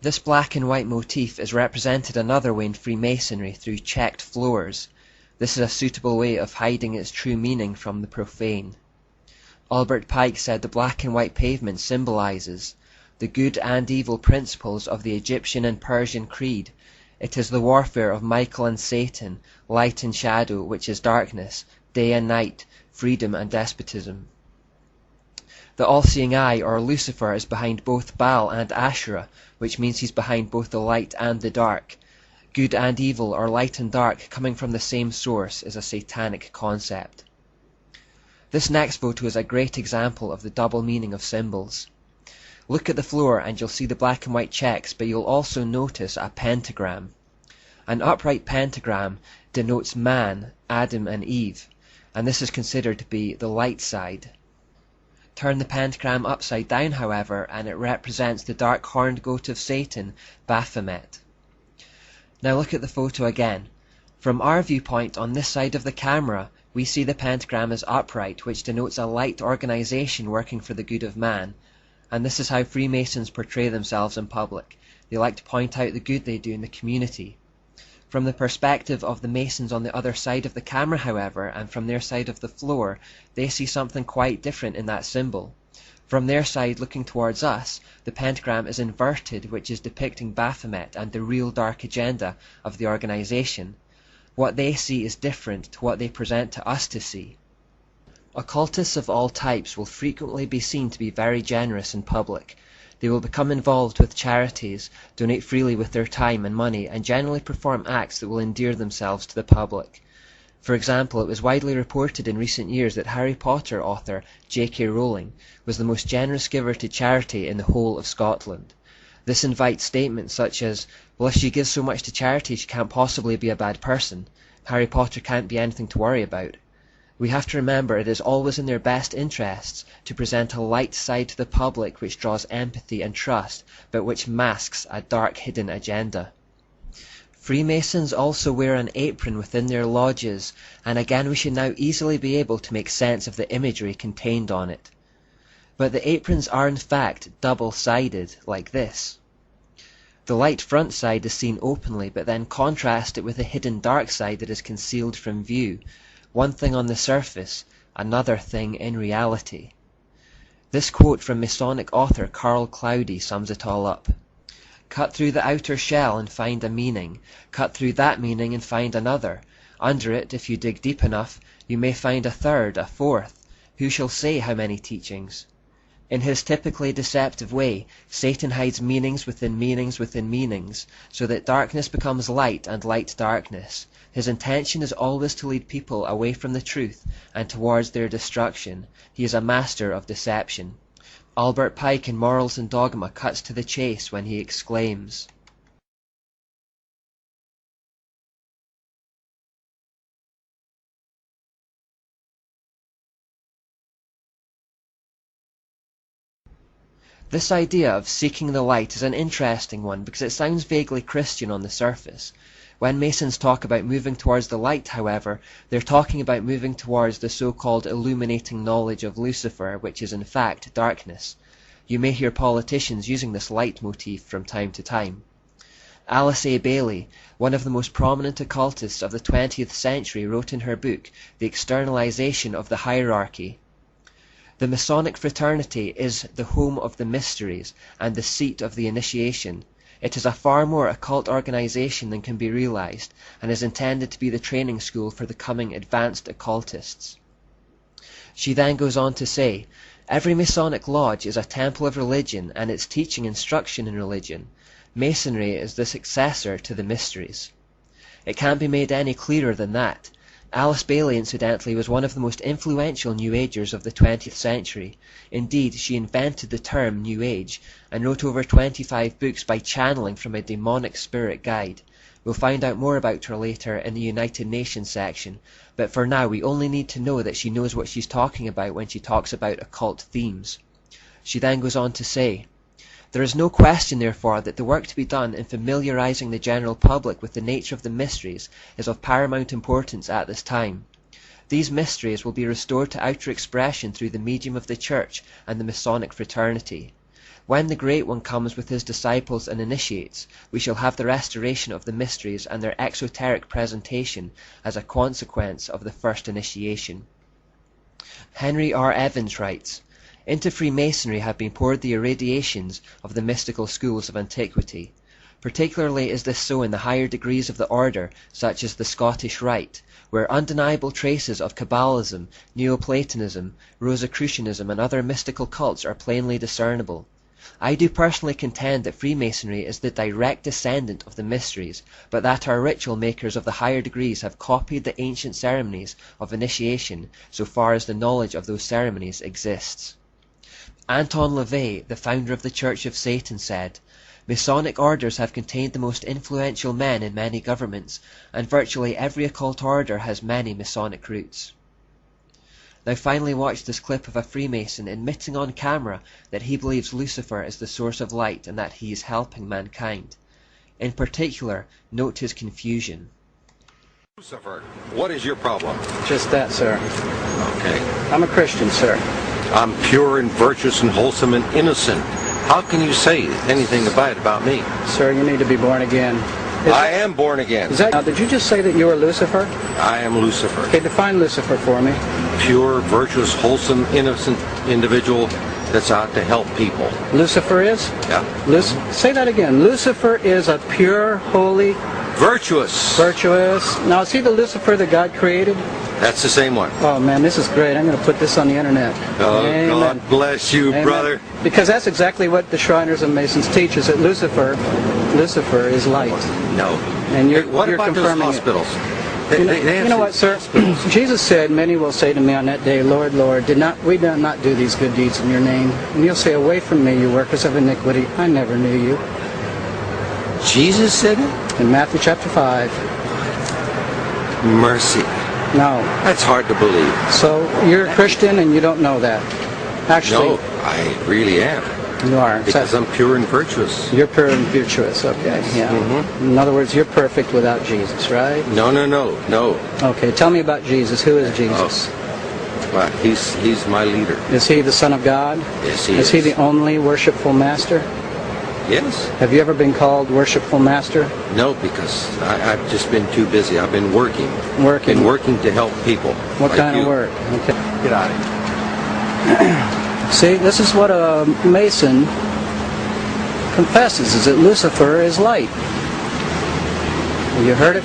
This black and white motif is represented another way in Freemasonry through checked floors. This is a suitable way of hiding its true meaning from the profane. Albert Pike said the black and white pavement symbolizes the good and evil principles of the Egyptian and Persian creed. It is the warfare of Michael and Satan, light and shadow, which is darkness, day and night, freedom and despotism. The all-seeing eye, or Lucifer, is behind both Baal and Asherah, which means he's behind both the light and the dark. Good and evil, or light and dark, coming from the same source, is a satanic concept. This next photo is a great example of the double meaning of symbols. Look at the floor and you'll see the black and white checks, but you'll also notice a pentagram. An upright pentagram denotes man, Adam and Eve, and this is considered to be the light side. Turn the pentagram upside down, however, and it represents the dark horned goat of Satan, Baphomet. Now look at the photo again. From our viewpoint on this side of the camera, we see the pentagram as upright, which denotes a light organization working for the good of man, and this is how Freemasons portray themselves in public. They like to point out the good they do in the community. From the perspective of the Masons on the other side of the camera, however, and from their side of the floor, they see something quite different in that symbol. From their side, looking towards us, the pentagram is inverted, which is depicting Baphomet and the real dark agenda of the organization. What they see is different to what they present to us to see. Occultists of all types will frequently be seen to be very generous in public. They will become involved with charities, donate freely with their time and money, and generally perform acts that will endear themselves to the public. For example, it was widely reported in recent years that Harry Potter author J.K. Rowling was the most generous giver to charity in the whole of Scotland. This invites statements such as, well, if she gives so much to charity, she can't possibly be a bad person. Harry Potter can't be anything to worry about. We have to remember it is always in their best interests to present a light side to the public which draws empathy and trust, but which masks a dark hidden agenda. Freemasons also wear an apron within their lodges, and again we should now easily be able to make sense of the imagery contained on it. But the aprons are in fact double-sided, like this. The light front side is seen openly, but then contrast it with a hidden dark side that is concealed from view. One thing on the surface, another thing in reality. This quote from Masonic author Carl Cloudy sums it all up. Cut through the outer shell and find a meaning. Cut through that meaning and find another. Under it, if you dig deep enough, you may find a third, a fourth. Who shall say how many teachings? In his typically deceptive way, Satan hides meanings within meanings within meanings, so that darkness becomes light and light darkness. His intention is always to lead people away from the truth and towards their destruction. He is a master of deception. Albert Pike in Morals and Dogma cuts to the chase when he exclaims, This idea of seeking the light is an interesting one because it sounds vaguely Christian on the surface. When Masons talk about moving towards the light, however, they're talking about moving towards the so-called illuminating knowledge of Lucifer, which is in fact darkness. You may hear politicians using this leitmotif from time to time. Alice A. Bailey, one of the most prominent occultists of the 20th century, wrote in her book, The Externalization of the Hierarchy, "The Masonic fraternity is the home of the mysteries and the seat of the initiation. It is a far more occult organization than can be realized, and is intended to be the training school for the coming advanced occultists." She then goes on to say, "Every Masonic lodge is a temple of religion and its teaching instruction in religion. Masonry is the successor to the mysteries." It can't be made any clearer than that. Alice Bailey, incidentally, was one of the most influential New Agers of the 20th century. Indeed, she invented the term New Age, and wrote over 25 books by channeling from a demonic spirit guide. We'll find out more about her later in the United Nations section, but for now we only need to know that she knows what she's talking about when she talks about occult themes. She then goes on to say, "There is no question, therefore, that the work to be done in familiarizing the general public with the nature of the mysteries is of paramount importance at this time. These mysteries will be restored to outer expression through the medium of the Church and the Masonic fraternity. When the Great One comes with his disciples and initiates, we shall have the restoration of the mysteries and their exoteric presentation as a consequence of the first initiation." Henry R. Evans writes, "Into Freemasonry have been poured the irradiations of the mystical schools of antiquity. Particularly is this so in the higher degrees of the order, such as the Scottish Rite, where undeniable traces of Kabbalism, Neoplatonism, Rosicrucianism, and other mystical cults are plainly discernible. I do personally contend that Freemasonry is the direct descendant of the mysteries, but that our ritual makers of the higher degrees have copied the ancient ceremonies of initiation so far as the knowledge of those ceremonies exists." Anton LaVey, the founder of the Church of Satan, said, Masonic orders have contained the most influential men in many governments, and virtually every occult order has many Masonic roots. Now finally watch this clip of a Freemason admitting on camera that he believes Lucifer is the source of light and that he is helping mankind. In particular, note his confusion. Lucifer, what is your problem? Just that, sir. Okay. I'm a Christian, sir. I'm pure and virtuous and wholesome and innocent. How can you say anything about me? Sir, you need to be born again. I am born again. Now, did you just say that you were Lucifer? I am Lucifer. Okay, define Lucifer for me. Pure, virtuous, wholesome, innocent individual that's out to help people. Lucifer is? Yeah. Say that again. Lucifer is a pure, holy... Virtuous. Virtuous. Now, is he the Lucifer that God created? That's the same one. Oh, man, this is great. I'm going to put this on the internet. Oh, Amen. God bless you, Amen. brother. Because that's exactly what the Shriners and Masons teach, is that Lucifer is light. No. And you're, Hey, what you're about those confirming hospitals? it. They You know what, sir? Jesus said, many will say to me on that day, Lord, Lord, did we not do these good deeds in your name? And you'll say, away from me, you workers of iniquity. I never knew you. Jesus said it? In Matthew chapter 5. Mercy. No. That's hard to believe. So you're a Christian and you don't know that. Actually, No, I really am. you are. Because I'm pure and virtuous. You're pure and virtuous. Okay, yeah. Mm-hmm. In other words, you're perfect without Jesus, right? No. Okay, tell me about Jesus. Who is Jesus? Well, he's my leader. Is he the Son of God? Yes, he Is he the only worshipful master? Yes. Have you ever been called worshipful master? No, because I've just been too busy. I've been working. Working. Been working to help people. What like kind you. of work? Okay. Get out of here. See, this is what a Mason confesses, is that Lucifer is light. You heard it.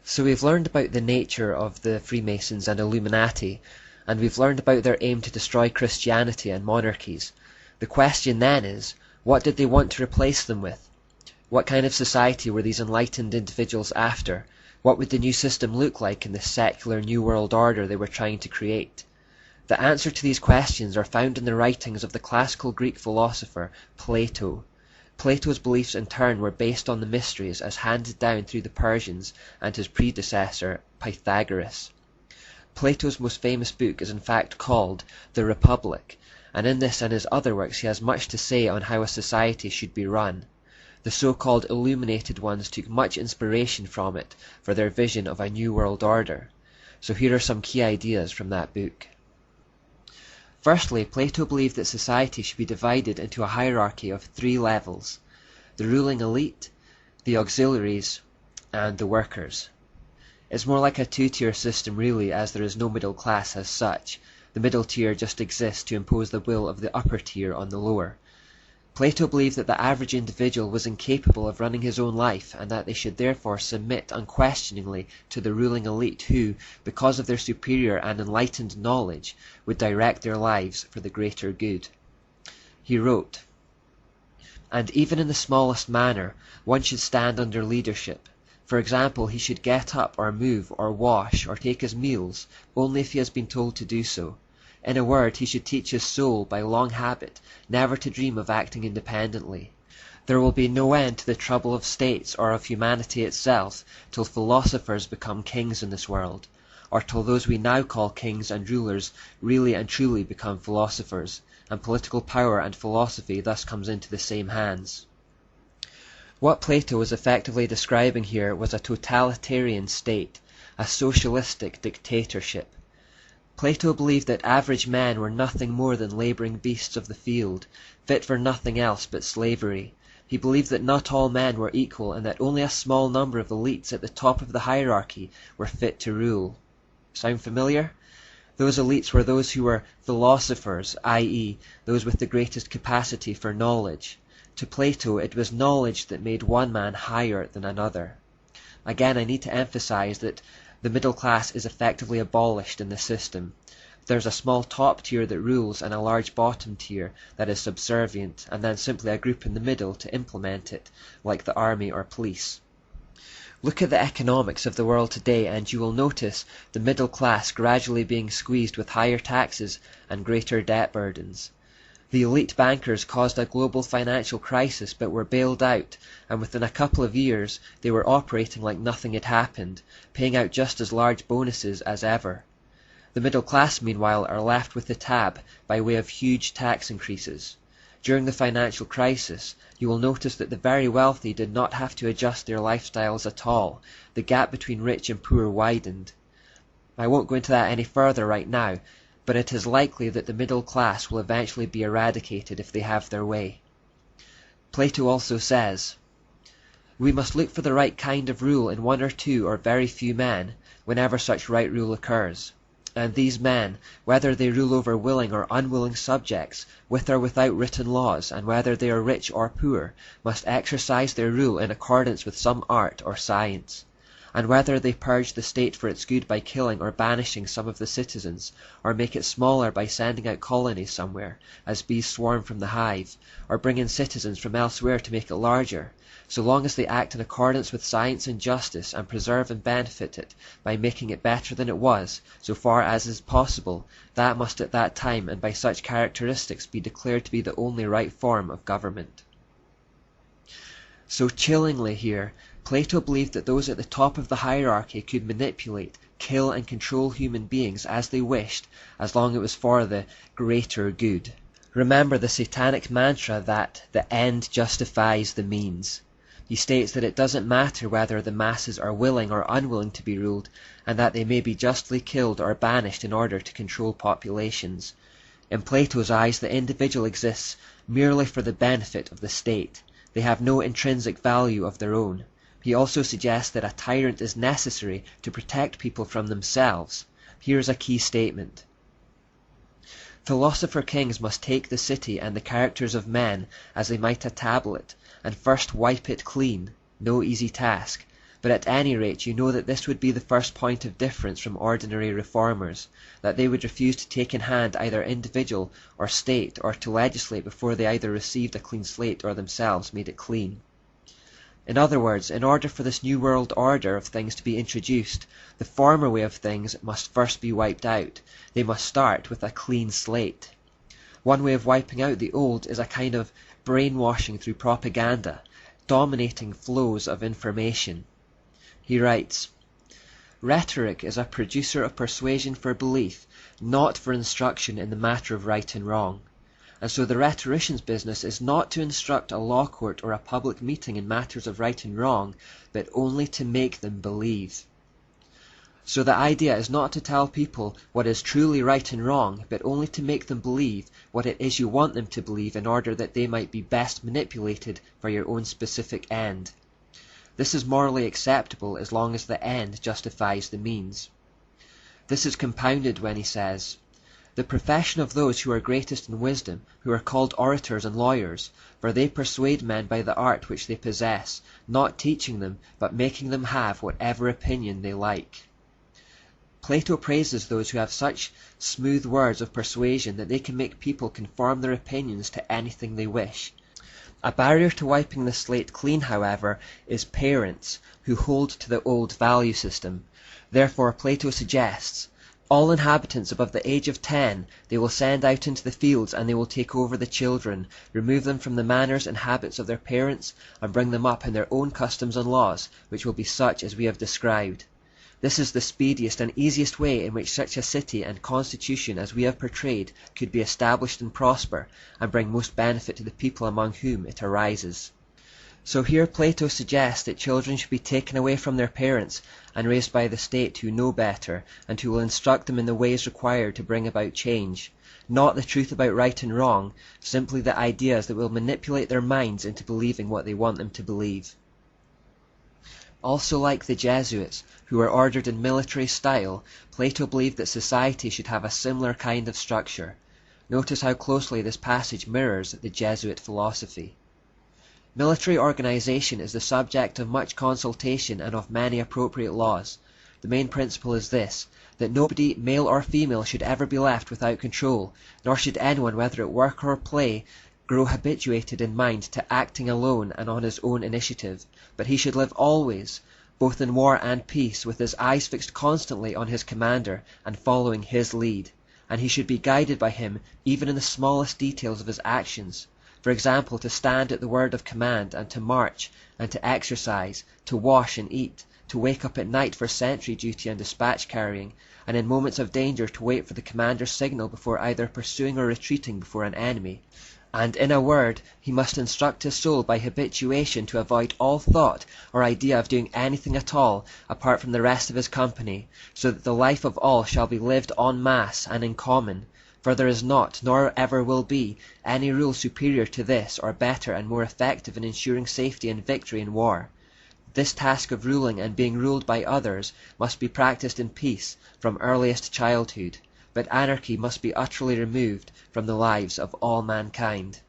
So we've learned about the nature of the Freemasons and Illuminati, and we've learned about their aim to destroy Christianity and monarchies. The question then is, what did they want to replace them with? What kind of society were these enlightened individuals after? What would the new system look like in the secular New World Order they were trying to create? The answer to these questions are found in the writings of the classical Greek philosopher Plato. Plato's beliefs in turn were based on the mysteries as handed down through the Persians and his predecessor Pythagoras. Plato's most famous book is in fact called The Republic, and in this and his other works he has much to say on how a society should be run. The so-called illuminated ones took much inspiration from it for their vision of a new world order. So here are some key ideas from that book. Firstly, Plato believed that society should be divided into a hierarchy of 3 levels: the ruling elite, the auxiliaries, and the workers. It's more like a 2-tier system really, as there is no middle class as such. The middle tier just exists to impose the will of the upper tier on the lower. Plato believed that the average individual was incapable of running his own life, and that they should therefore submit unquestioningly to the ruling elite who, because of their superior and enlightened knowledge, would direct their lives for the greater good. He wrote, "And even in the smallest manner, one should stand under leadership. For example, he should get up or move or wash or take his meals only if he has been told to do so. In a word, he should teach his soul by long habit never to dream of acting independently. There will be no end to the trouble of states or of humanity itself till philosophers become kings in this world, or till those we now call kings and rulers really and truly become philosophers, and political power and philosophy thus comes into the same hands." What Plato was effectively describing here was a totalitarian state, a socialistic dictatorship. Plato believed that average men were nothing more than labouring beasts of the field, fit for nothing else but slavery. He believed that not all men were equal, and that only a small number of elites at the top of the hierarchy were fit to rule. Sound familiar? Those elites were those who were philosophers, i.e., those with the greatest capacity for knowledge. To Plato, it was knowledge that made one man higher than another. Again, I need to emphasize that the middle class is effectively abolished in the system. There's a small top tier that rules and a large bottom tier that is subservient, and then simply a group in the middle to implement it, like the army or police. Look at the economics of the world today and you will notice the middle class gradually being squeezed with higher taxes and greater debt burdens. The elite bankers caused a global financial crisis but were bailed out, and within a couple of years they were operating like nothing had happened, paying out just as large bonuses as ever. The middle class, meanwhile, are left with the tab by way of huge tax increases. During the financial crisis, you will notice that the very wealthy did not have to adjust their lifestyles at all. The gap between rich and poor widened. I won't go into that any further right now, but it is likely that the middle class will eventually be eradicated if they have their way. Plato also says, "We must look for the right kind of rule in one or two or very few men, whenever such right rule occurs. And these men, whether they rule over willing or unwilling subjects, with or without written laws, and whether they are rich or poor, must exercise their rule in accordance with some art or science. And whether they purge the state for its good by killing or banishing some of the citizens, or make it smaller by sending out colonies somewhere, as bees swarm from the hive, or bring in citizens from elsewhere to make it larger, so long as they act in accordance with science and justice, and preserve and benefit it by making it better than it was, so far as is possible, that must at that time and by such characteristics be declared to be the only right form of government." So chillingly here, Plato believed that those at the top of the hierarchy could manipulate, kill and control human beings as they wished, as long as it was for the greater good. Remember the satanic mantra that the end justifies the means. He states that it doesn't matter whether the masses are willing or unwilling to be ruled, and that they may be justly killed or banished in order to control populations. In Plato's eyes, the individual exists merely for the benefit of the state. They have no intrinsic value of their own. He also suggests that a tyrant is necessary to protect people from themselves. Here is a key statement. Philosopher kings must take the city and the characters of men as they might a tablet, and first wipe it clean. No easy task, but at any rate you know that this would be the first point of difference from ordinary reformers, that they would refuse to take in hand either individual or state, or to legislate before they either received a clean slate or themselves made it clean. In other words, in order for this new world order of things to be introduced, the former way of things must first be wiped out. They must start with a clean slate. One way of wiping out the old is a kind of brainwashing through propaganda, dominating flows of information. He writes, "Rhetoric is a producer of persuasion for belief, not for instruction in the matter of right and wrong. And so the rhetorician's business is not to instruct a law court or a public meeting in matters of right and wrong, but only to make them believe." So the idea is not to tell people what is truly right and wrong, but only to make them believe what it is you want them to believe in order that they might be best manipulated for your own specific end. This is morally acceptable as long as the end justifies the means. This is compounded when he says, "The profession of those who are greatest in wisdom, who are called orators and lawyers, for they persuade men by the art which they possess, not teaching them, but making them have whatever opinion they like." Plato praises those who have such smooth words of persuasion that they can make people conform their opinions to anything they wish. A barrier to wiping the slate clean, however, is parents who hold to the old value system. Therefore Plato suggests, all inhabitants above the age of 10 they will send out into the fields, and they will take over the children, remove them from the manners and habits of their parents, and bring them up in their own customs and laws, which will be such as we have described. This is the speediest and easiest way in which such a city and constitution as we have portrayed could be established and prosper, and bring most benefit to the people among whom it arises. So here Plato suggests that children should be taken away from their parents and raised by the state who know better, and who will instruct them in the ways required to bring about change. Not the truth about right and wrong, simply the ideas that will manipulate their minds into believing what they want them to believe. Also, like the Jesuits, who were ordered in military style, Plato believed that society should have a similar kind of structure. Notice how closely this passage mirrors the Jesuit philosophy. Military organization is the subject of much consultation and of many appropriate laws. The main principle is this: that nobody, male or female, should ever be left without control, nor should anyone, whether at work or play, grow habituated in mind to acting alone and on his own initiative, but he should live always, both in war and peace, with his eyes fixed constantly on his commander and following his lead, and he should be guided by him even in the smallest details of his actions. For example, to stand at the word of command, and to march, and to exercise, to wash and eat, to wake up at night for sentry duty and dispatch carrying, and in moments of danger to wait for the commander's signal before either pursuing or retreating before an enemy. And in a word, he must instruct his soul by habituation to avoid all thought or idea of doing anything at all apart from the rest of his company, so that the life of all shall be lived en masse and in common, for there is not, nor ever will be, any rule superior to this, or better and more effective in ensuring safety and victory in war. This task of ruling and being ruled by others must be practiced in peace from earliest childhood, but anarchy must be utterly removed from the lives of all mankind.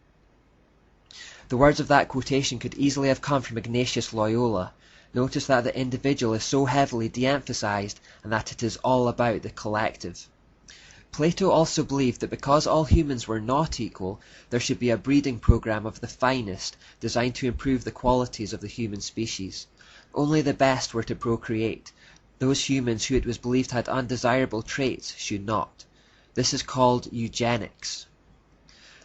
The words of that quotation could easily have come from Ignatius Loyola. Notice that the individual is so heavily de-emphasized, and that it is all about the collective. Plato also believed that because all humans were not equal, there should be a breeding program of the finest, designed to improve the qualities of the human species. Only the best were to procreate. Those humans who it was believed had undesirable traits should not. This is called eugenics.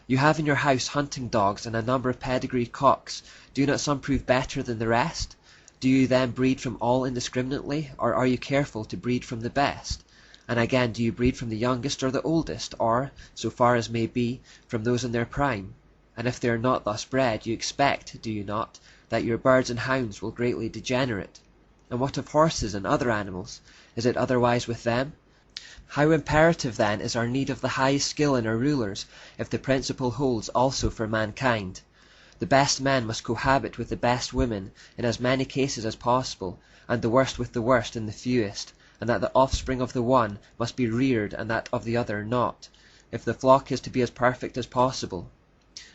You have in your house hunting dogs and a number of pedigreed cocks. Do not some prove better than the rest? Do you then breed from all indiscriminately, or are you careful to breed from the best? And again, do you breed from the youngest or the oldest, or, so far as may be, from those in their prime? And if they are not thus bred, you expect, do you not, that your birds and hounds will greatly degenerate? And what of horses and other animals? Is it otherwise with them? How imperative then is our need of the highest skill in our rulers, if the principle holds also for mankind. The best men must cohabit with the best women in as many cases as possible, and the worst with the worst in the fewest, and that the offspring of the one must be reared and that of the other not, if the flock is to be as perfect as possible.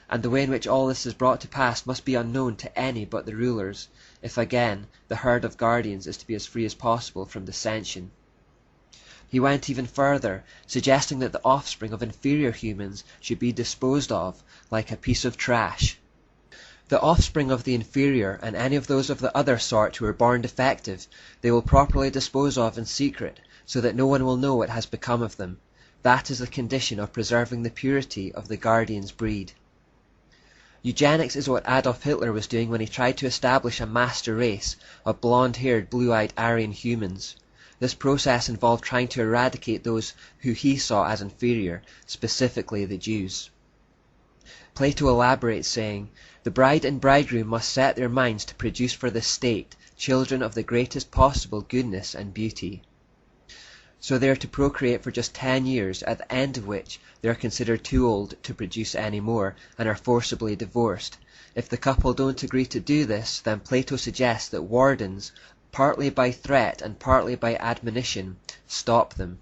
And the way in which all this is brought to pass must be unknown to any but the rulers, if again the herd of guardians is to be as free as possible from dissension. He went even further, suggesting that the offspring of inferior humans should be disposed of like a piece of trash. The offspring of the inferior, and any of those of the other sort who are born defective, they will properly dispose of in secret, so that no one will know what has become of them. That is the condition of preserving the purity of the guardian's breed. Eugenics is what Adolf Hitler was doing when he tried to establish a master race of blonde-haired, blue-eyed Aryan humans. This process involved trying to eradicate those who he saw as inferior, specifically the Jews. Plato elaborates, saying, "The bride and bridegroom must set their minds to produce for the state children of the greatest possible goodness and beauty. So they are to procreate for just 10 years, at the end of which they are considered too old to produce any more, and are forcibly divorced. If the couple don't agree to do this, then Plato suggests that wardens, partly by threat and partly by admonition, stop them.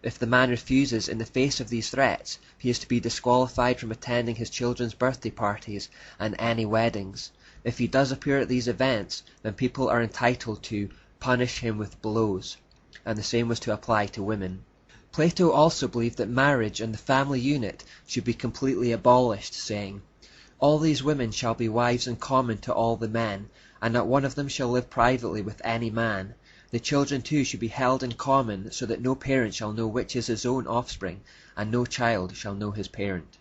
If the man refuses in the face of these threats, he is to be disqualified from attending his children's birthday parties and any weddings. If he does appear at these events, then people are entitled to punish him with blows," and the same was to apply to women. Plato also believed that marriage and the family unit should be completely abolished, saying, "All these women shall be wives in common to all the men, and not one of them shall live privately with any man. The children too should be held in common, so that no parent shall know which is his own offspring, and no child shall know his parent."